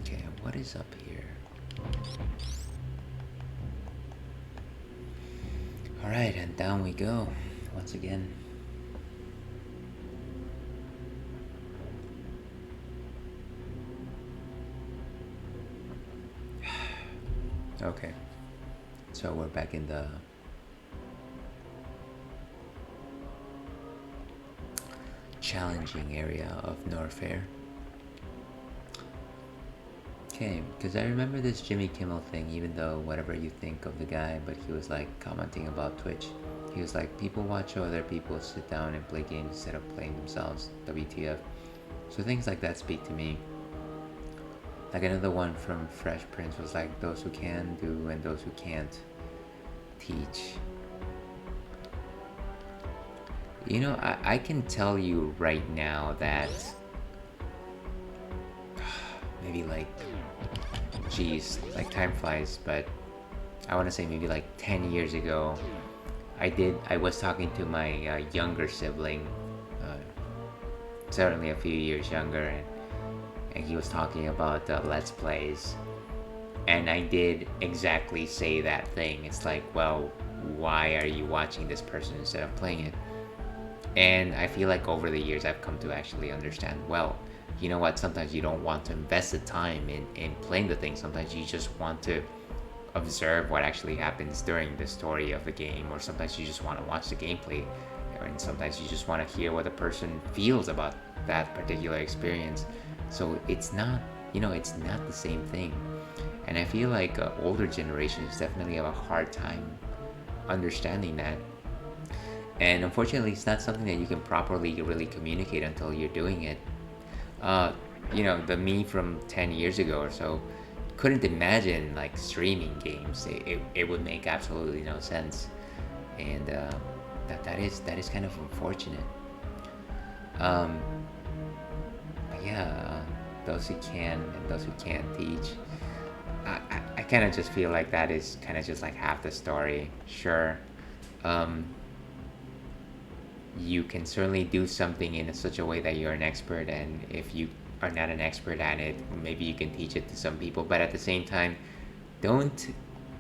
Okay, what is up here? Alright, and down we go once again. Okay, so we're back in the challenging area of Norfairy. Okay, because I remember this Jimmy Kimmel thing, even though whatever you think of the guy, but he was like commenting about Twitch. He was like, people watch other people sit down and play games instead of playing themselves, WTF. So things like that speak to me. Like another one from Fresh Prince was like, those who can do and those who can't teach. You know, I can tell you right now that maybe like geez, like time flies, but I want to say maybe like 10 years ago, I was talking to my younger sibling, uh, certainly a few years younger, and he was talking about Let's Plays. And I did exactly say that thing. It's like, well, why are you watching this person instead of playing it? And I feel like over the years I've come to actually understand, well, you know what, sometimes you don't want to invest the time in playing the thing. Sometimes you just want to observe what actually happens during the story of the game, or sometimes you just want to watch the gameplay, and sometimes you just want to hear what the person feels about that particular experience. So it's not, it's not the same thing. And I feel like older generations definitely have a hard time understanding that. And unfortunately, it's not something that you can properly really communicate until you're doing it. Uh, the me from 10 years ago or so couldn't imagine like streaming games. It would make absolutely no sense. And that is kind of unfortunate. Um, but yeah, those who can and those who can't teach. I kind of just feel like that is kind of just like half the story. Sure, um, you can certainly do something in such a way that you're an expert, and if you are not an expert at it, maybe you can teach it to some people. But at the same time, don't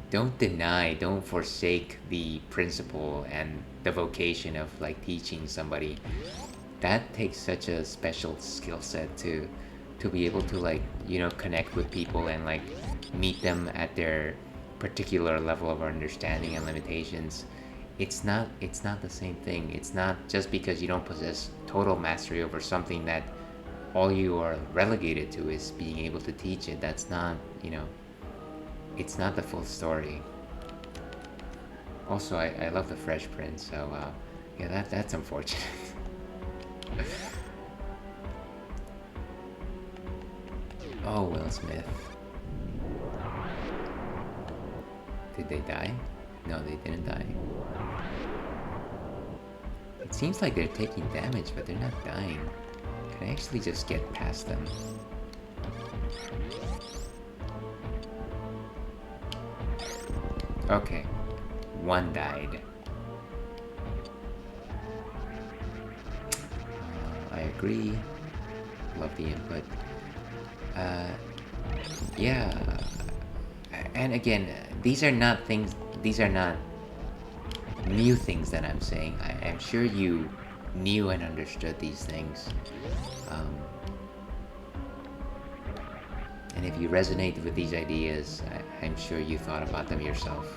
don't forsake the principle and the vocation of like teaching somebody. That takes such a special skill set to be able to like connect with people and like meet them at their particular level of understanding and limitations. It's not the same thing. It's not just because you don't possess total mastery over something that all you are relegated to is being able to teach it. That's not, it's not the full story. Also, I love the Fresh Prince, so yeah, that's unfortunate. Oh, Will Smith. Did they die? No, they didn't die. It seems like they're taking damage, but they're not dying. Can I actually just get past them? Okay. One died. I agree. Love the input. Yeah. And again, these are not things, these are not new things that I'm saying. I'm sure you knew and understood these things. And if you resonate with these ideas, I'm sure you thought about them yourself.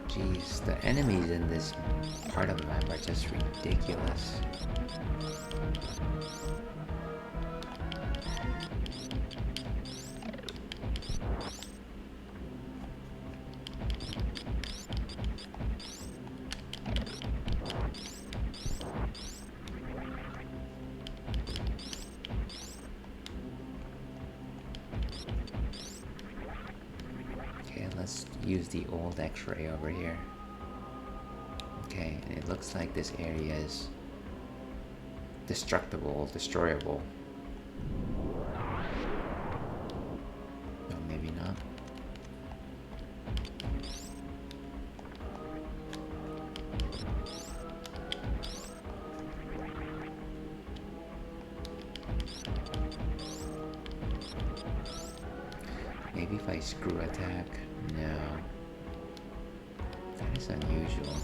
Jeez, the enemies in this part of the map are just ridiculous. Okay, let's use the old X-ray over here. Okay, and it looks like this area is destructible, destroyable. No, maybe not. Maybe if I screw attack? No. That is unusual.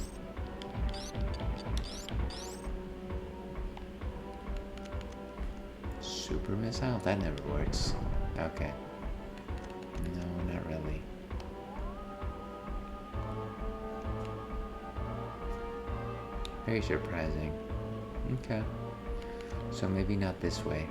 Super missile? That never works. Okay. No, not really. Very surprising. Okay. So maybe not this way.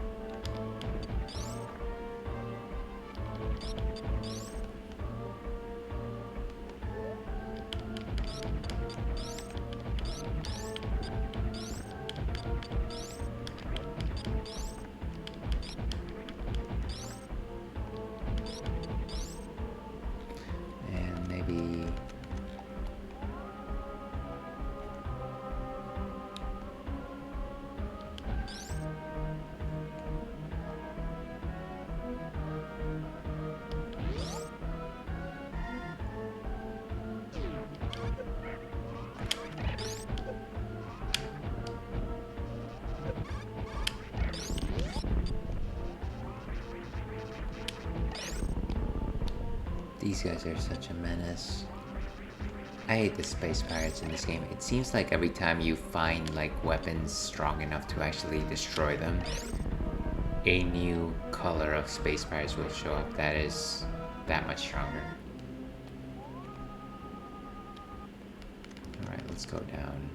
These guys are such a menace. I hate the space pirates in this game. It seems like every time you find like weapons strong enough to actually destroy them, a new color of space pirates will show up that is that much stronger. Alright, let's go down.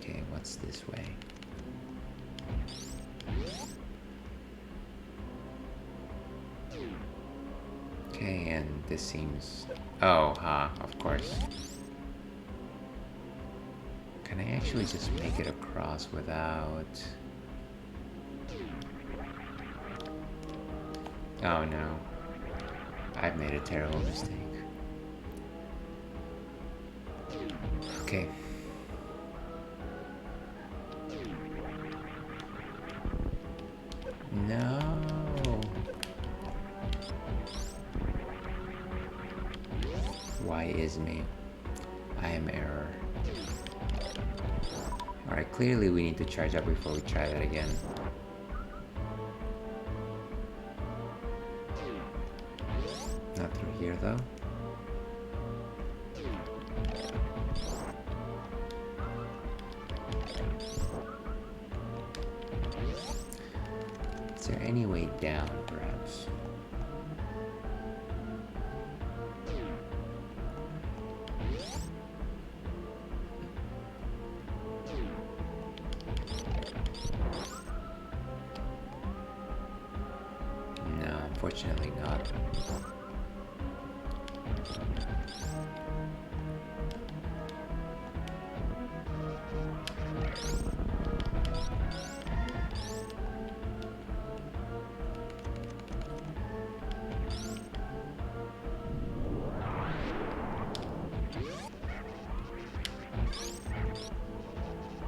Okay, what's this way? Okay, and this seems... Oh, of course. Can I actually just make it across without... Oh no. I've made a terrible mistake. Okay. No. Why is me? I am error. Alright, clearly we need to charge up before we try that again. Not through here though. Is there any way down, perhaps? No, unfortunately not.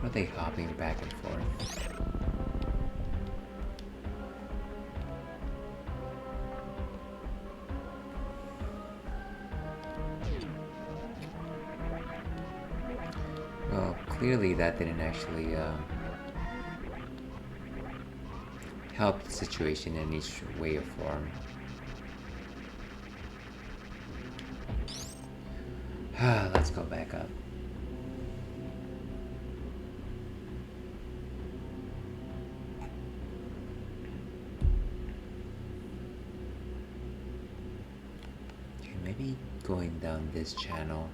Are they hopping back and forth? Well, clearly that didn't actually help the situation in each way or form. Let's go back up. Okay, maybe going down this channel.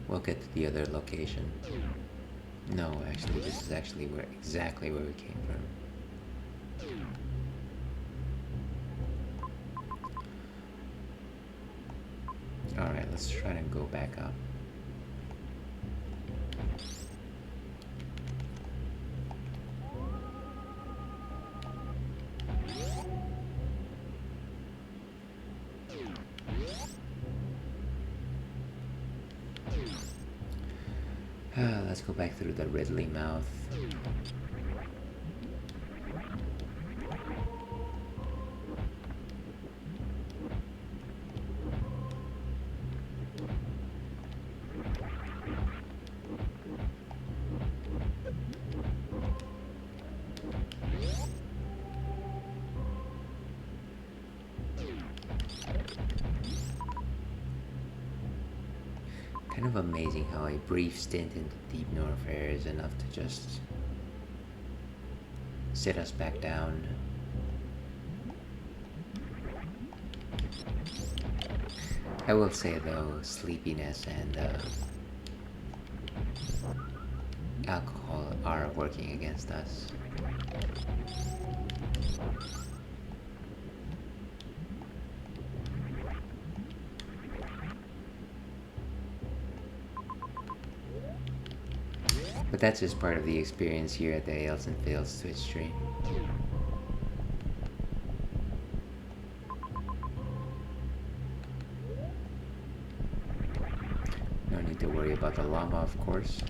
We'll get to the other location. No, actually, this is actually exactly where we came from. Alright, let's try and go back up. Let's go back through the Ridley mouth. Kind of amazing how a brief stint into deep Norfairy is enough to just sit us back down. I will say though, sleepiness and alcohol are working against us. But that's just part of the experience here at the Ales and Fails Twitch stream. No need to worry about the llama, of course.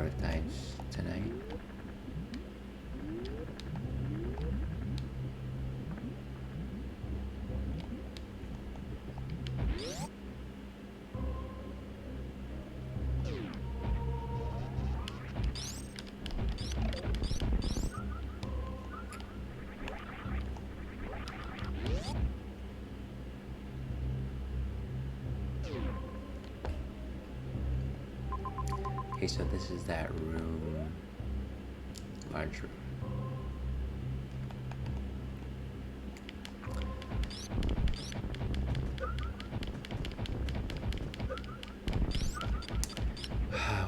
prioritize tonight. Okay, so this is that room, large room.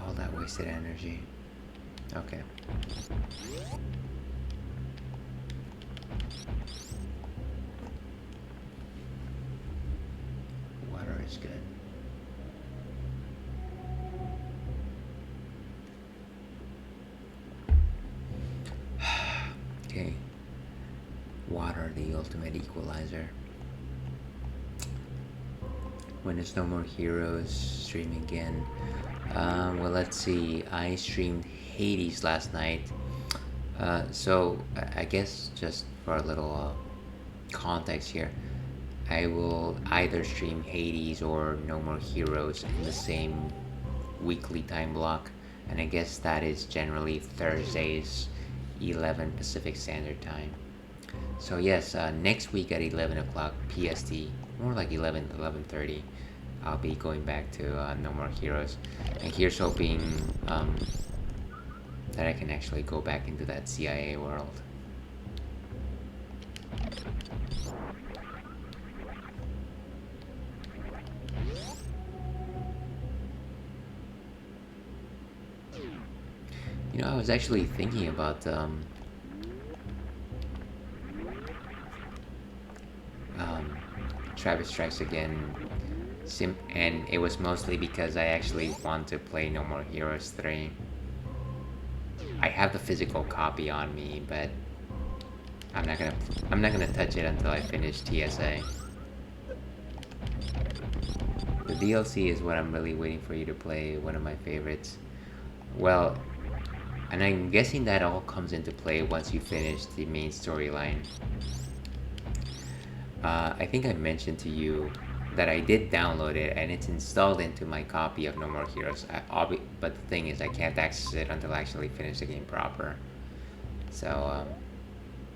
All that wasted energy. Okay. Water is good. Okay. Water, the ultimate equalizer. When there's no more heroes, stream again. Well, let's see. I streamed Hades last night. So I guess just for a little context here, I will either stream Hades or No More Heroes in the same weekly time block, and I guess that is generally Thursdays, 11 Pacific Standard Time. So yes, next week at 11 o'clock PST, more like 11:30, I'll be going back to No More Heroes, and here's hoping that I can actually go back into that CIA world. You know, I was actually thinking about Travis Strikes Again, and it was mostly because I actually want to play No More Heroes 3. I have the physical copy on me, but I'm not gonna touch it until I finish TSA. The DLC is what I'm really waiting for you to play, one of my favorites. Well, and I'm guessing that all comes into play once you finish the main storyline. I think I mentioned to you that I did download it and it's installed into my copy of No More Heroes. But the thing is, I can't access it until I actually finish the game proper. So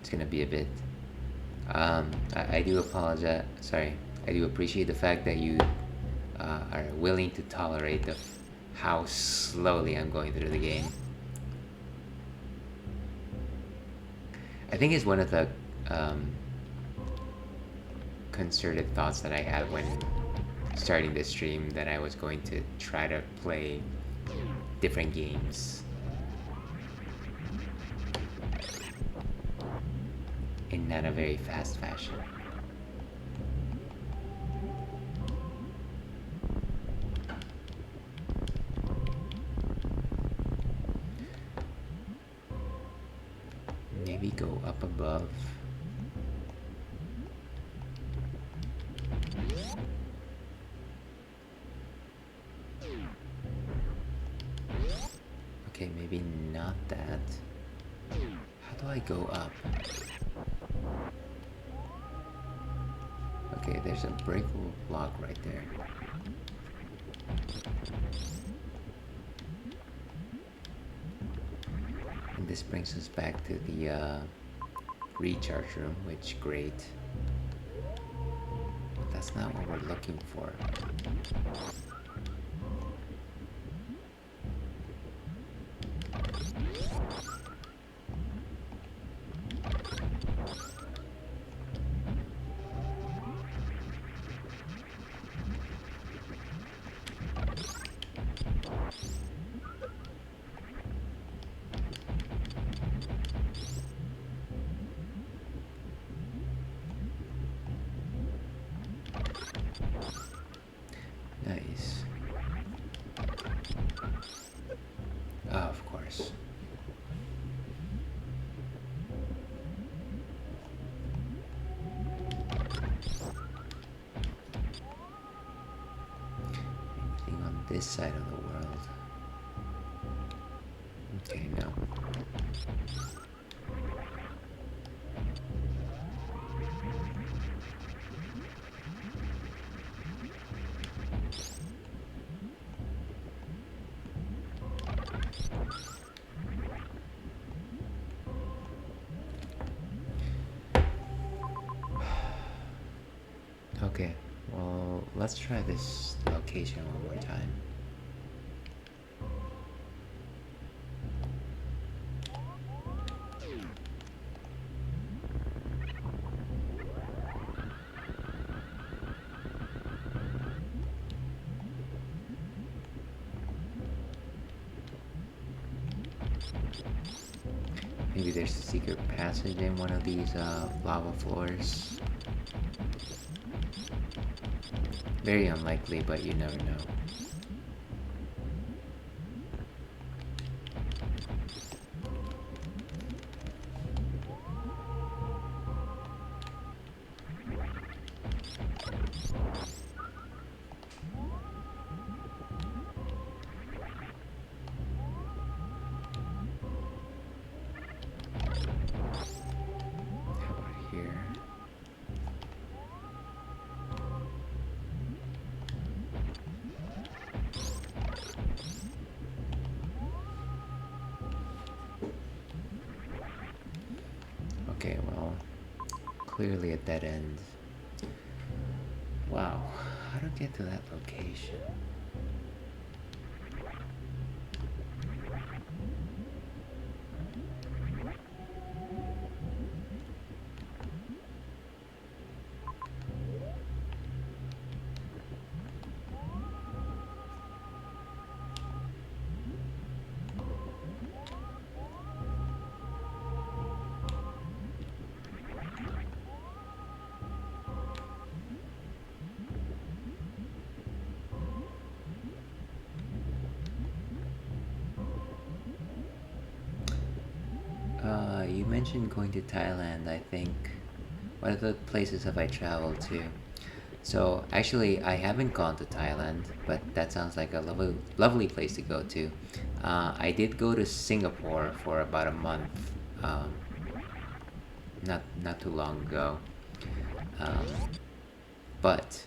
it's gonna be a bit. I do apologize. Sorry, I do appreciate the fact that you are willing to tolerate how slowly I'm going through the game. I think it's one of the concerted thoughts that I had when starting this stream, that I was going to try to play different games in not a very fast fashion. Maybe go up above. Okay, maybe not that. How do I go up? Okay, there's a breakable block right there. And this brings us back to the recharge room, which great. But that's not what we're looking for. Nice. Oh, of course. Anything on this side of the world? Okay, well, let's try this location one more time. Maybe there's a secret passage in one of these lava floors. Very unlikely, but you never know. How about here? Okay, well, clearly a dead end. Wow, how to get to that location? You mentioned going to Thailand, I think. What other places have I traveled to? So, actually, I haven't gone to Thailand, but that sounds like a lovely place to go to. I did go to Singapore for about a month, um, not too long ago. Um, but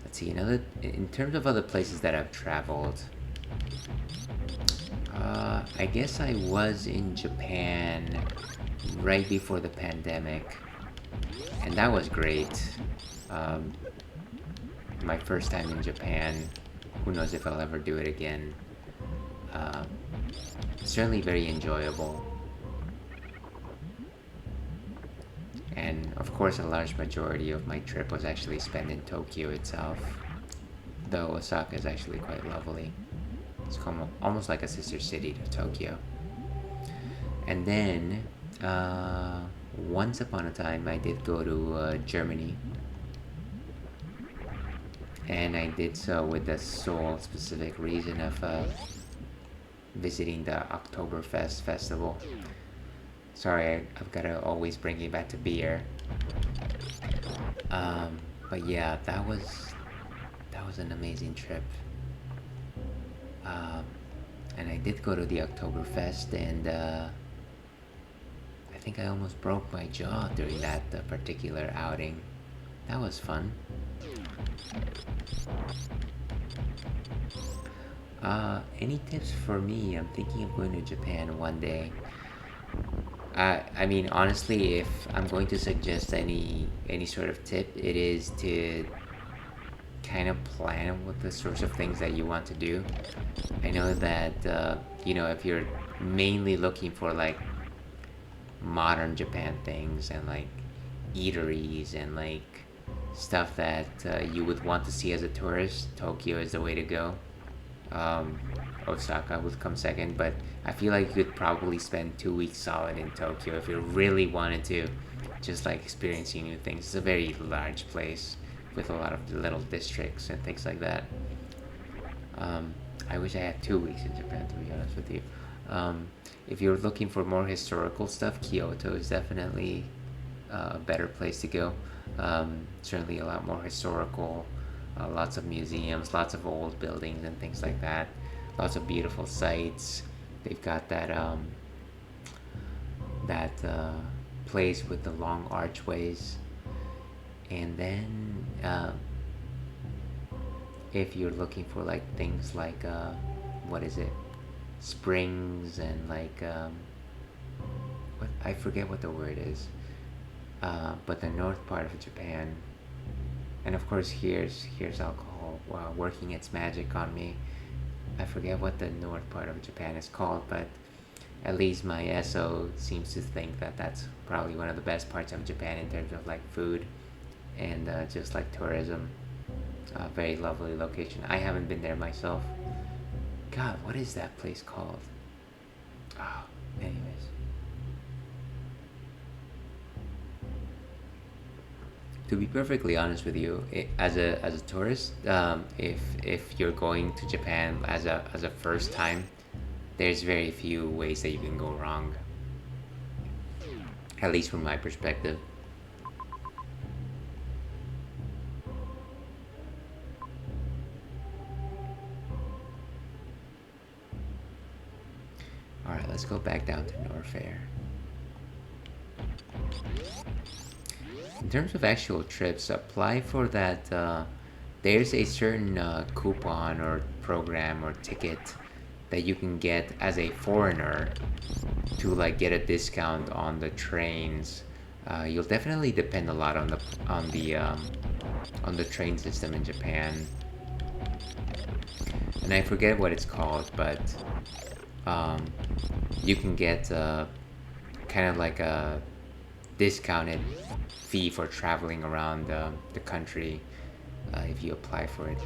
let's see, another in terms of other places that I've traveled, I guess I was in Japan right before the pandemic, and that was great. Um, my first time in Japan. Who knows if I'll ever do it again. Um, Certainly very enjoyable. And of course, a large majority of my trip was actually spent in Tokyo itself, though Osaka is actually quite lovely. It's almost like a sister city to Tokyo. And then, once upon a time, I did go to Germany, and I did so with the sole specific reason of visiting the Oktoberfest festival. Sorry, I've got to always bring you back to beer. But yeah, that was an amazing trip. Um, and I did go to the Oktoberfest, and I think I almost broke my jaw during that particular outing. That was fun. Any tips for me? I'm thinking of going to Japan one day. I mean, honestly, if I'm going to suggest any sort of tip, it is to kind of plan what the sorts of things that you want to do. I know that if you're mainly looking for like modern Japan things and like eateries and like stuff that you would want to see as a tourist, Tokyo is the way to go. Um, Osaka would come second, but I feel like you could probably spend 2 weeks solid in Tokyo if you really wanted to, just like experiencing new things. It's a very large place with a lot of little districts and things like that. Um, I wish I had 2 weeks in Japan, to be honest with you. Um, if you're looking for more historical stuff, Kyoto is definitely a better place to go. Certainly a lot more historical, lots of museums, lots of old buildings and things like that. Lots of beautiful sights. They've got that place with the long archways, and then if you're looking for like things like what is it, springs and like what I forget what the word is, but the north part of Japan, And of course, here's alcohol working its magic on me. I forget what the north part of Japan is called, but at least my SO seems to think that that's probably one of the best parts of Japan in terms of like food and just like tourism. Very lovely location. I haven't been there myself. God, what is that place called? Oh, anyways. To be perfectly honest with you, as a tourist, if you're going to Japan as a first time, there's very few ways that you can go wrong. At least from my perspective. All right, let's go back down to Norfair. In terms of actual trips, apply for that. There's a certain coupon or program or ticket that you can get as a foreigner to like get a discount on the trains. You'll definitely depend a lot on the train system in Japan, and I forget what it's called, but um, you can get kind of like a discounted fee for traveling around the country if you apply for it.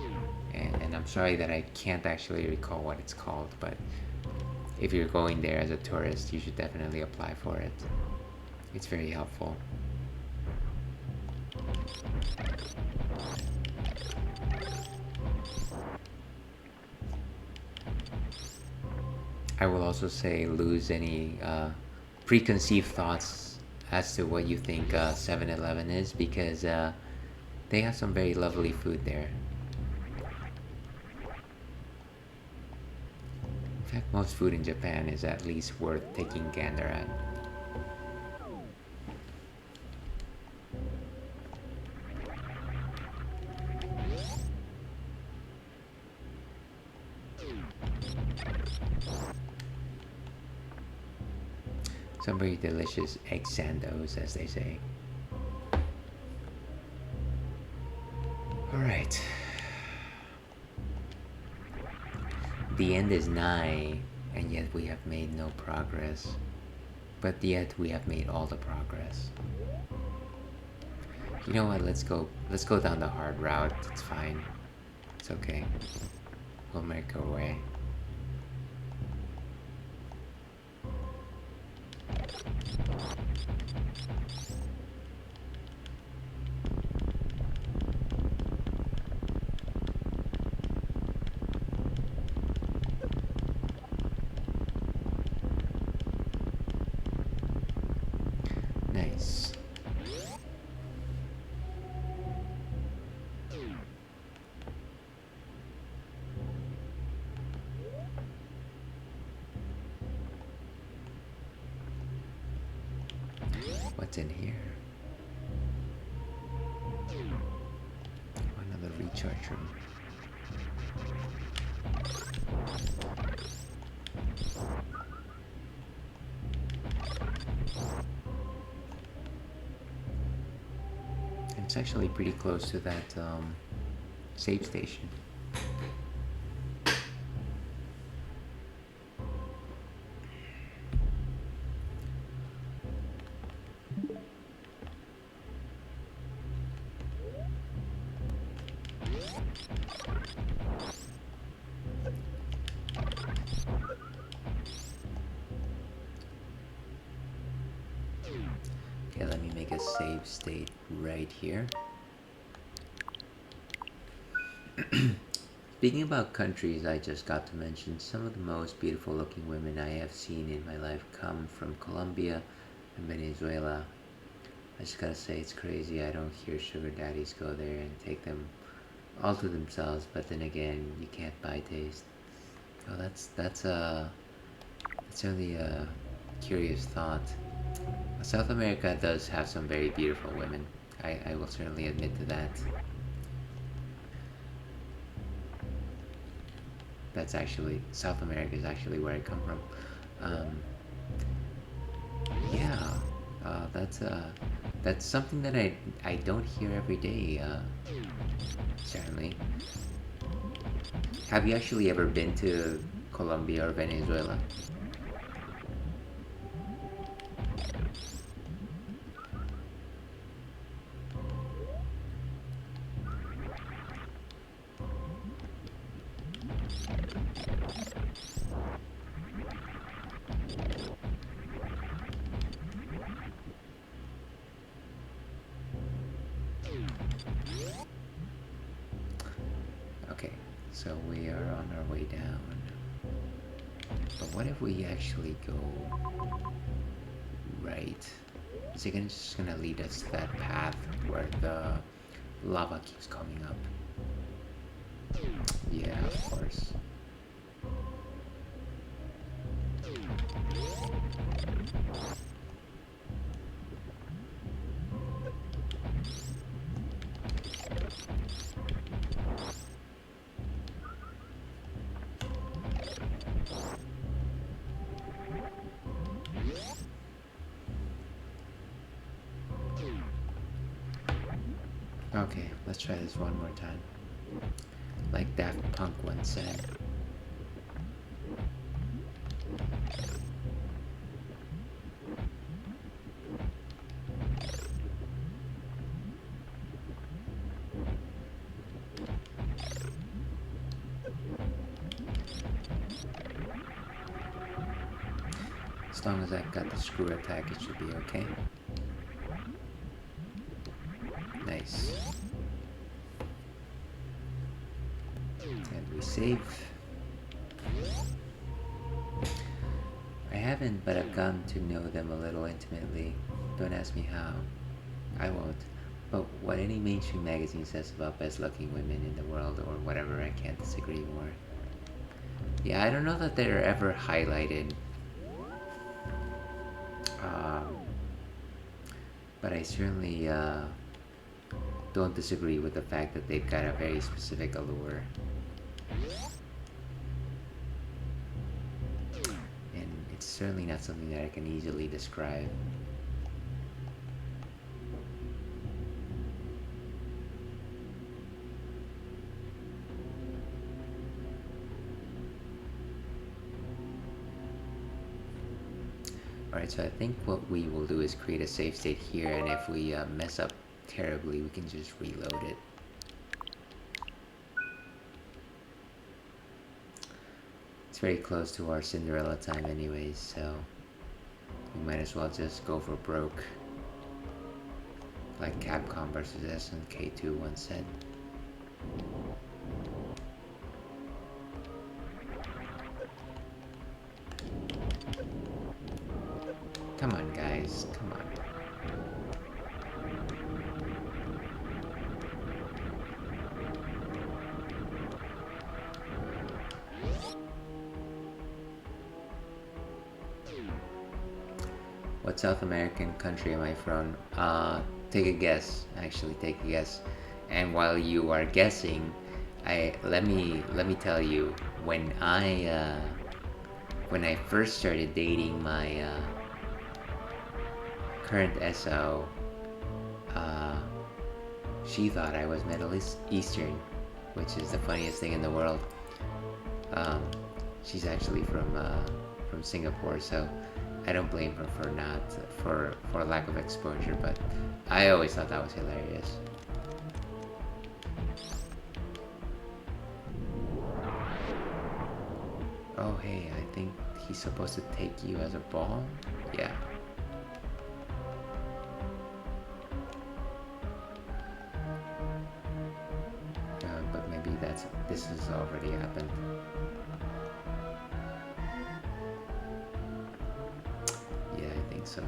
And I'm sorry that I can't actually recall what it's called, but if you're going there as a tourist, you should definitely apply for it. It's very helpful. I will also say lose any preconceived thoughts as to what you think 7-Eleven is because they have some very lovely food there. In fact, most food in Japan is at least worth taking a gander at. Some very delicious egg sandos, as they say. Alright. The end is nigh, and yet we have made no progress. But yet we have made all the progress. You know what, let's go down the hard route. It's fine. It's okay. We'll make our way. Nice. What's in here? Another recharge room. It's actually pretty close to that save station. Okay, let me make a save state right here. Speaking about countries, I just got to mention some of the most beautiful looking women I have seen in my life come from Colombia and Venezuela. I just gotta say, it's crazy. I don't hear sugar daddies go there and take them all to themselves, but then again, you can't buy taste. Oh, that's certainly a curious thought. South America does have some very beautiful women. I will certainly admit to that. That's actually South America is actually where I come from. Yeah, that's That's something that I don't hear every day, certainly. Have you actually ever been to Colombia or Venezuela? Okay, so we are on our way down. But what if we actually go right? Is it just gonna lead us to that path where the lava keeps coming up? Yeah, of course. Okay, let's try this one more time. Like Daft Punk once said. As long as I've got the screw attack, it should be okay. Nice. And we save. I haven't, but I've gotten to know them a little intimately. Don't ask me how. I won't. But what any mainstream magazine says about best looking women in the world or whatever, I can't disagree more. Yeah, I don't know that they're ever highlighted. But I certainly don't disagree with the fact that they've got a very specific allure. And it's certainly not something that I can easily describe. Alright, so I think what we will do is create a save state here, and if we mess up terribly, we can just reload it. It's very close to our Cinderella time anyways, so we might as well just go for broke. Like Capcom versus SNK2 once said. Come on, guys. Come on. What South American country am I from? Take a guess. Actually, take a guess. And while you are guessing, let me tell you, when I first started dating my current SO, she thought I was Middle Eastern, which is the funniest thing in the world. She's actually from Singapore, so I don't blame her for lack of exposure, but I always thought that was hilarious. Oh hey, I think he's supposed to take you as a ball? Yeah. But maybe this has already happened. Yeah, I think so.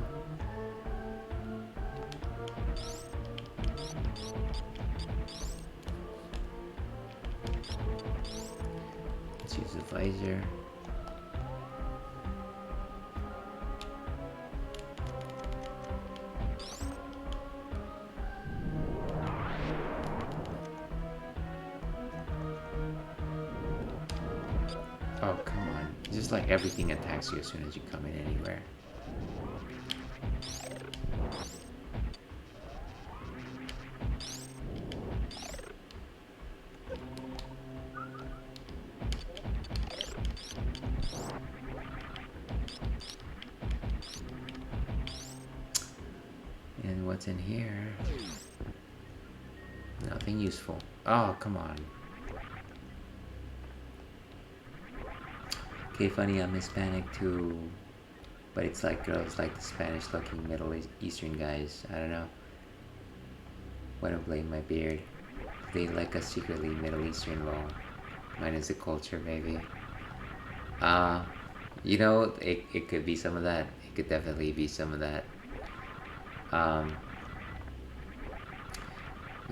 Let's use the visor. Oh, come on. It's just like everything attacks you as soon as you come in anywhere. what's in here. Nothing useful. Oh, come on. Okay, funny, I'm Hispanic too. But it's like girls like the Spanish looking Middle Eastern guys. I don't know. Why don't blame my beard? They like us secretly Middle Eastern law. Minus the culture, maybe. Uh, it could be some of that. It could definitely be some of that. Um,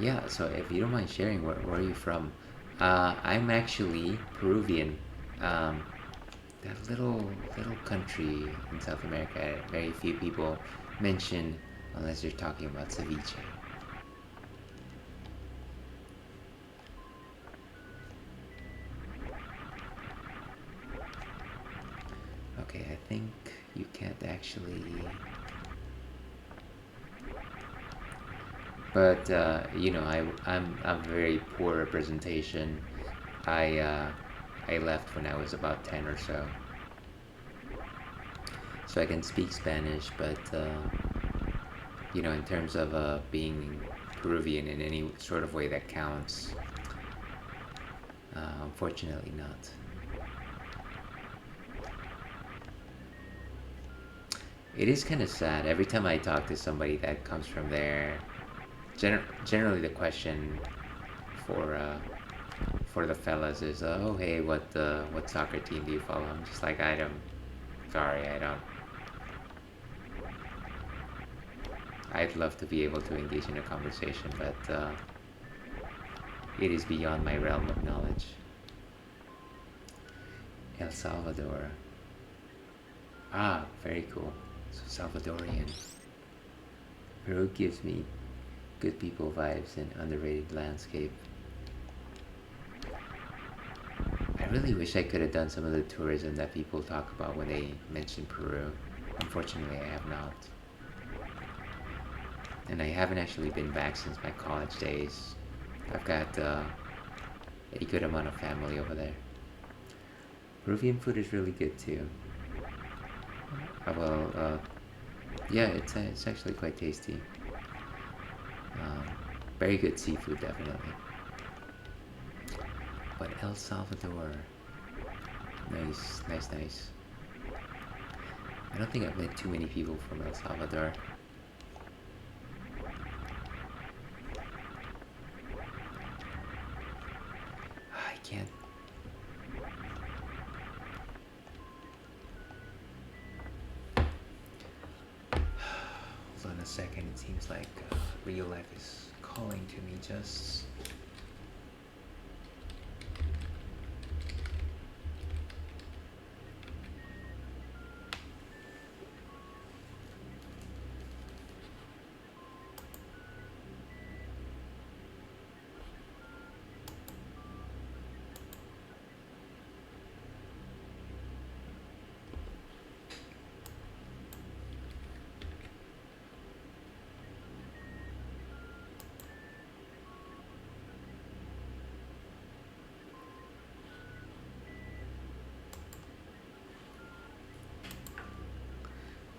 yeah, so if you don't mind sharing, where are you from? I'm actually Peruvian. Um, that little country in South America, very few people mention unless you're talking about ceviche. Okay, I think you can't actually. But I'm very poor representation. I uh, I left when I was about 10 or so, so I can speak Spanish. But in terms of being Peruvian in any sort of way that counts, unfortunately not. It is kind of sad. Every time I talk to somebody that comes from there, generally the question for uh, for the fellas is, oh hey, what soccer team do you follow? I'm just like, I don't. Sorry, I don't. I'd love to be able to engage in a conversation, but it is beyond my realm of knowledge. El Salvador. Ah, very cool. So Salvadorian. Peru gives me good people vibes and underrated landscape. I really wish I could have done some of the tourism that people talk about when they mention Peru. Unfortunately, I have not. And I haven't actually been back since my college days. I've got a good amount of family over there. Peruvian food is really good too. Yeah, it's actually quite tasty. Um, Very good seafood, definitely. But El Salvador, nice, nice, nice. I don't think I've met too many people from El Salvador. I can't. Hold on a second. It seems like real life is calling to me just.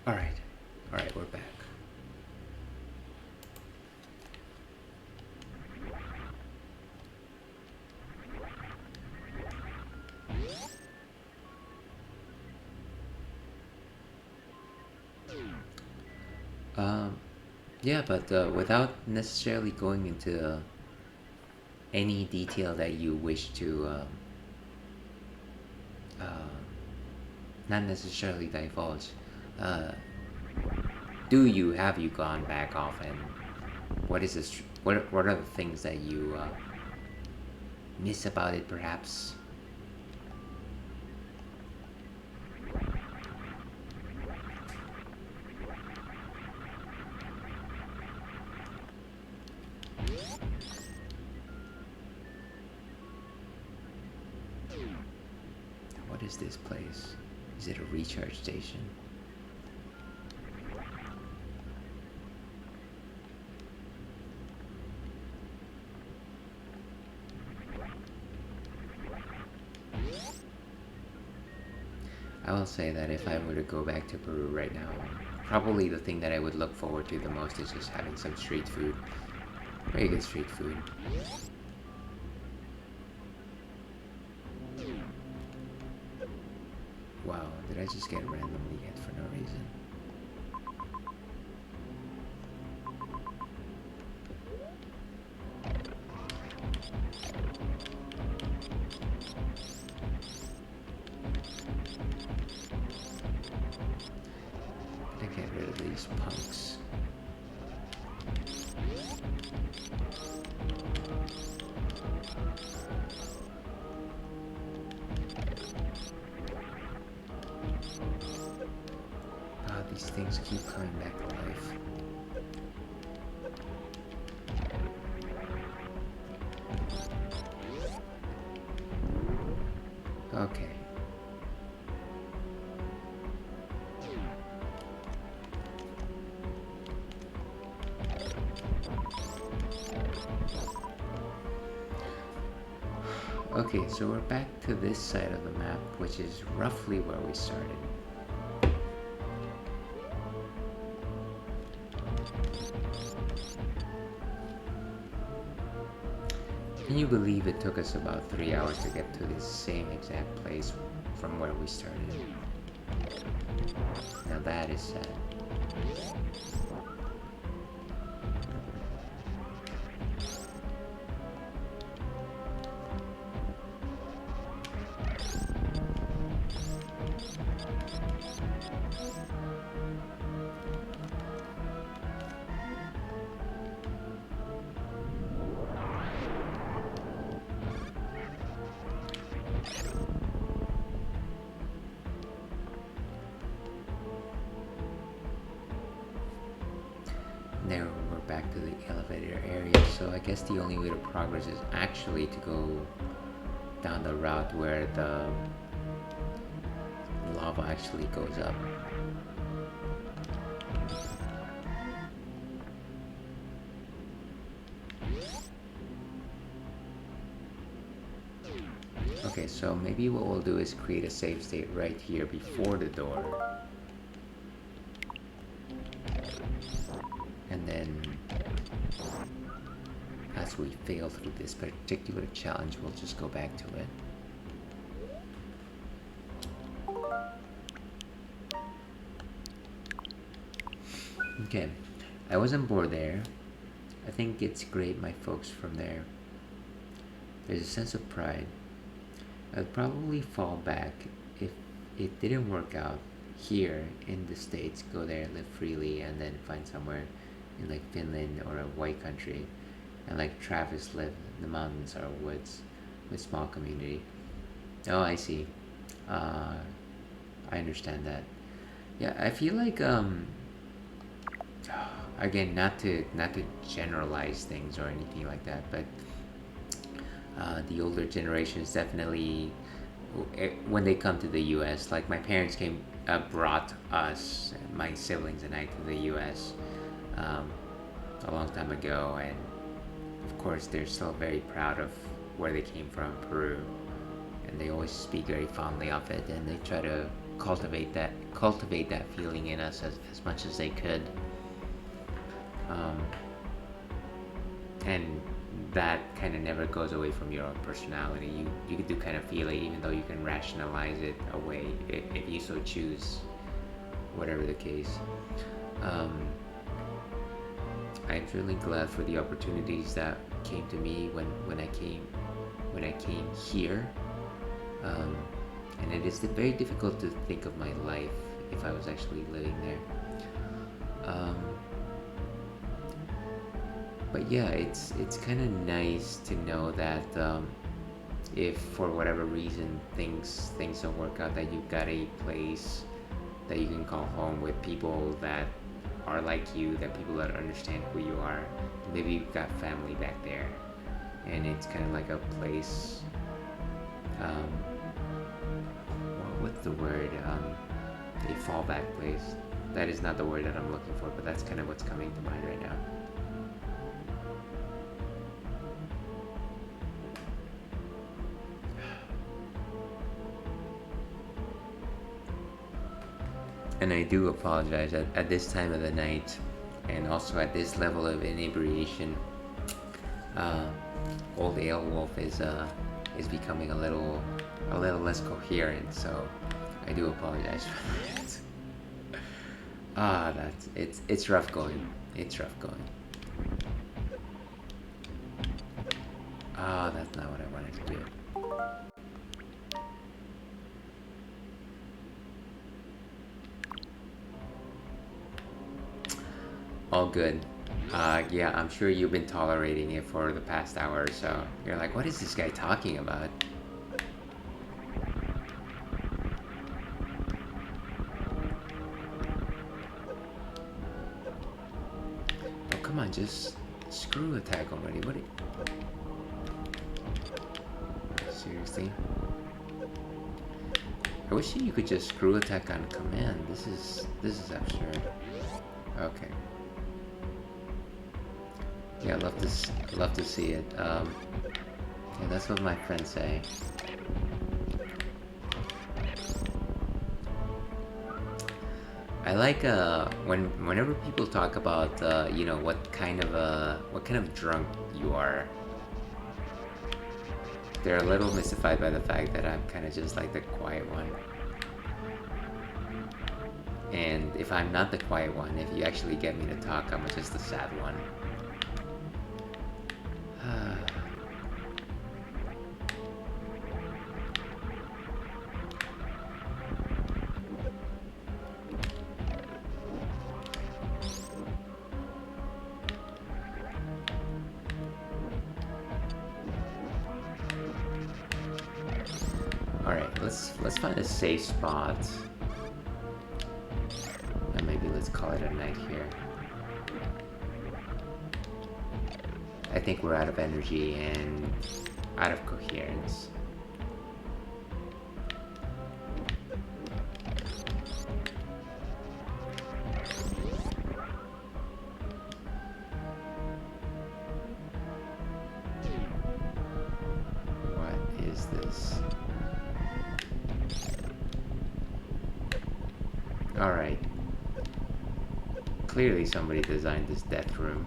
Alright, alright, we're back. Um, yeah, but without necessarily going into any detail that you wish to uh, not necessarily divulge, uh, have you gone back often? What is this? What are the things that you miss about it, perhaps? What is this place? Is it a recharge station? I will say that if I were to go back to Peru right now, Probably the thing that I would look forward to the most is just having some street food. Very good street food. Wow, did I just get randomly hit for no reason? Gotta get rid of these punks. These things keep coming back to life. Okay. Okay, so we're back to this side of the map, which is roughly where we started. Can you believe it took us about 3 hours to get to the same exact place from where we started? Now that is sad. There we're back to the elevator area, so I guess the only way to progress is actually to go down the route where the lava actually goes up. Okay, so maybe what we'll do is create a save state right here before the door. And then, as we fail through this particular challenge, we'll just go back to it. Okay, I wasn't bored there. I think it's great my folks from there. There's a sense of pride. I'd probably fall back if it didn't work out here in the States, go there, live freely, and then find somewhere in like Finland or a white country, and like Travis live in the mountains or woods with small community. Oh, I see. I understand that. Yeah, I feel like again, not to generalize things or anything like that, but the older generations definitely, when they come to the U.S., like my parents brought us, my siblings and I, to the U.S. A long time ago, and of course they're still very proud of where they came from, Peru, and they always speak very fondly of it, and they try to cultivate that feeling in us as much as they could. And that kind of never goes away from your own personality. You do kind of feel it, even though you can rationalize it away if you so choose, whatever the case. I'm really glad for the opportunities that came to me when I came here, and it is very difficult to think of my life if I was actually living there. But yeah, it's kind of nice to know that if for whatever reason things don't work out, that you've got a place that you can call home with people that are like you, that people that understand who you are. Maybe you've got family back there, and it's kind of like a place. What's the word? A fallback place. That is not the word that I'm looking for, but that's kind of what's coming to mind right now. And I do apologize at this time of the night, and also at this level of inebriation. Uh, Old Ale Wolf is becoming a little less coherent, so I do apologize for that. It's rough going. It's rough going. That's not what I wanted to do. All good. Yeah, I'm sure you've been tolerating it for the past hour or so. You're like, what is this guy talking about? Oh, come on, just screw attack already. What? Seriously? I wish you could just screw attack on command. This is absurd. Okay. Yeah, love to see it. Yeah, that's what my friends say. I like whenever people talk about you know, what kind of drunk you are. They're a little mystified by the fact that I'm kind of just like the quiet one. And if I'm not the quiet one, if you actually get me to talk, I'm just the sad one. Alright, let's find a safe spot. And maybe let's call it a night here. I think we're out of energy and out of coherence. What is this? Alright. Clearly somebody designed this death room.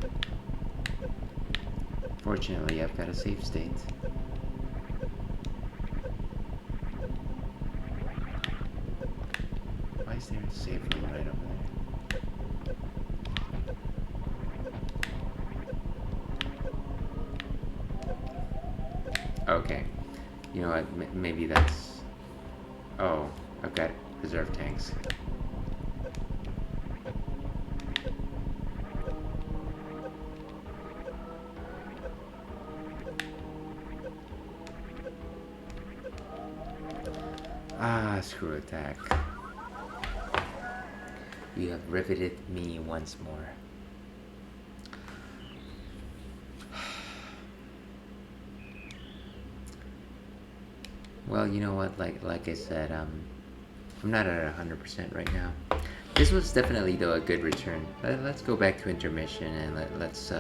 Fortunately, I've got a save state. Why is there a save room right over there? Okay. You know what? Maybe that's... Oh, I've got reserve tanks. Screw attack. You have riveted me once more. Well, you know what? Like I said, I'm not at 100% right now. This was definitely though a good return. Let's go back to intermission and let's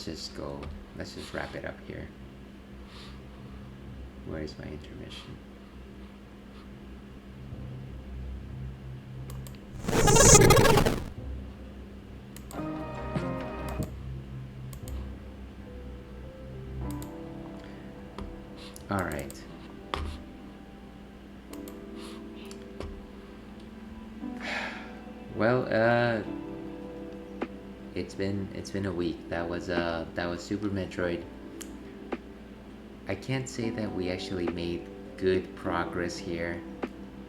just wrap it up here. Where is my intermission? All right. Well, it's been a week. That was Super Metroid. I can't say that we actually made good progress here,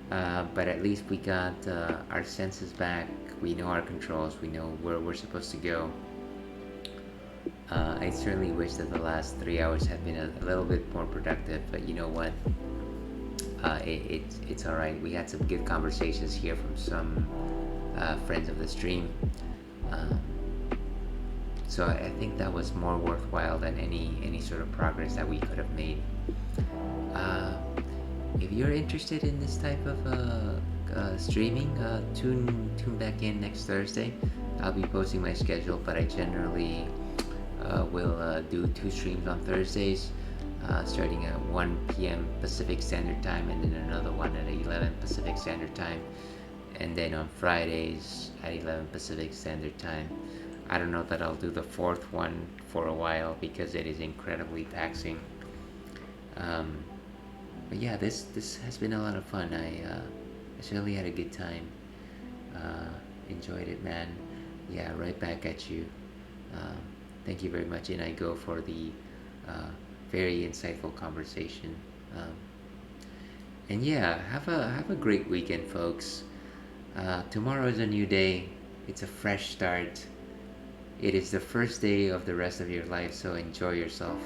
but at least we got our senses back. We know our controls. We know where we're supposed to go. I certainly wish that the last 3 hours had been a little bit more productive, but you know what? It's all right. We had some good conversations here from some friends of the stream. So I think that was more worthwhile than any sort of progress that we could have made. If you're interested in this type of streaming, tune back in next Thursday. I'll be posting my schedule, but I generally will do 2 streams on Thursdays, starting at 1 p.m. Pacific Standard Time, and then another one at 11 Pacific Standard Time. and then on Fridays at 11 Pacific Standard Time. I don't know that I'll do the fourth one for a while because it is incredibly taxing. Um, but yeah, this has been a lot of fun. I certainly had a good time. Uh, Enjoyed it, man. Yeah, right back at you. Um, Thank you very much, and I go for the uh, very insightful conversation. Um, and yeah, have a great weekend, folks. Tomorrow is a new day. It's a fresh start. It is the first day of the rest of your life, so enjoy yourself.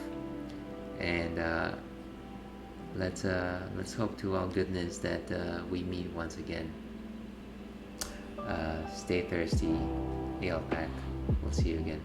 And let's hope to all goodness that we meet once again. Stay thirsty. Hail pack. We'll see you again.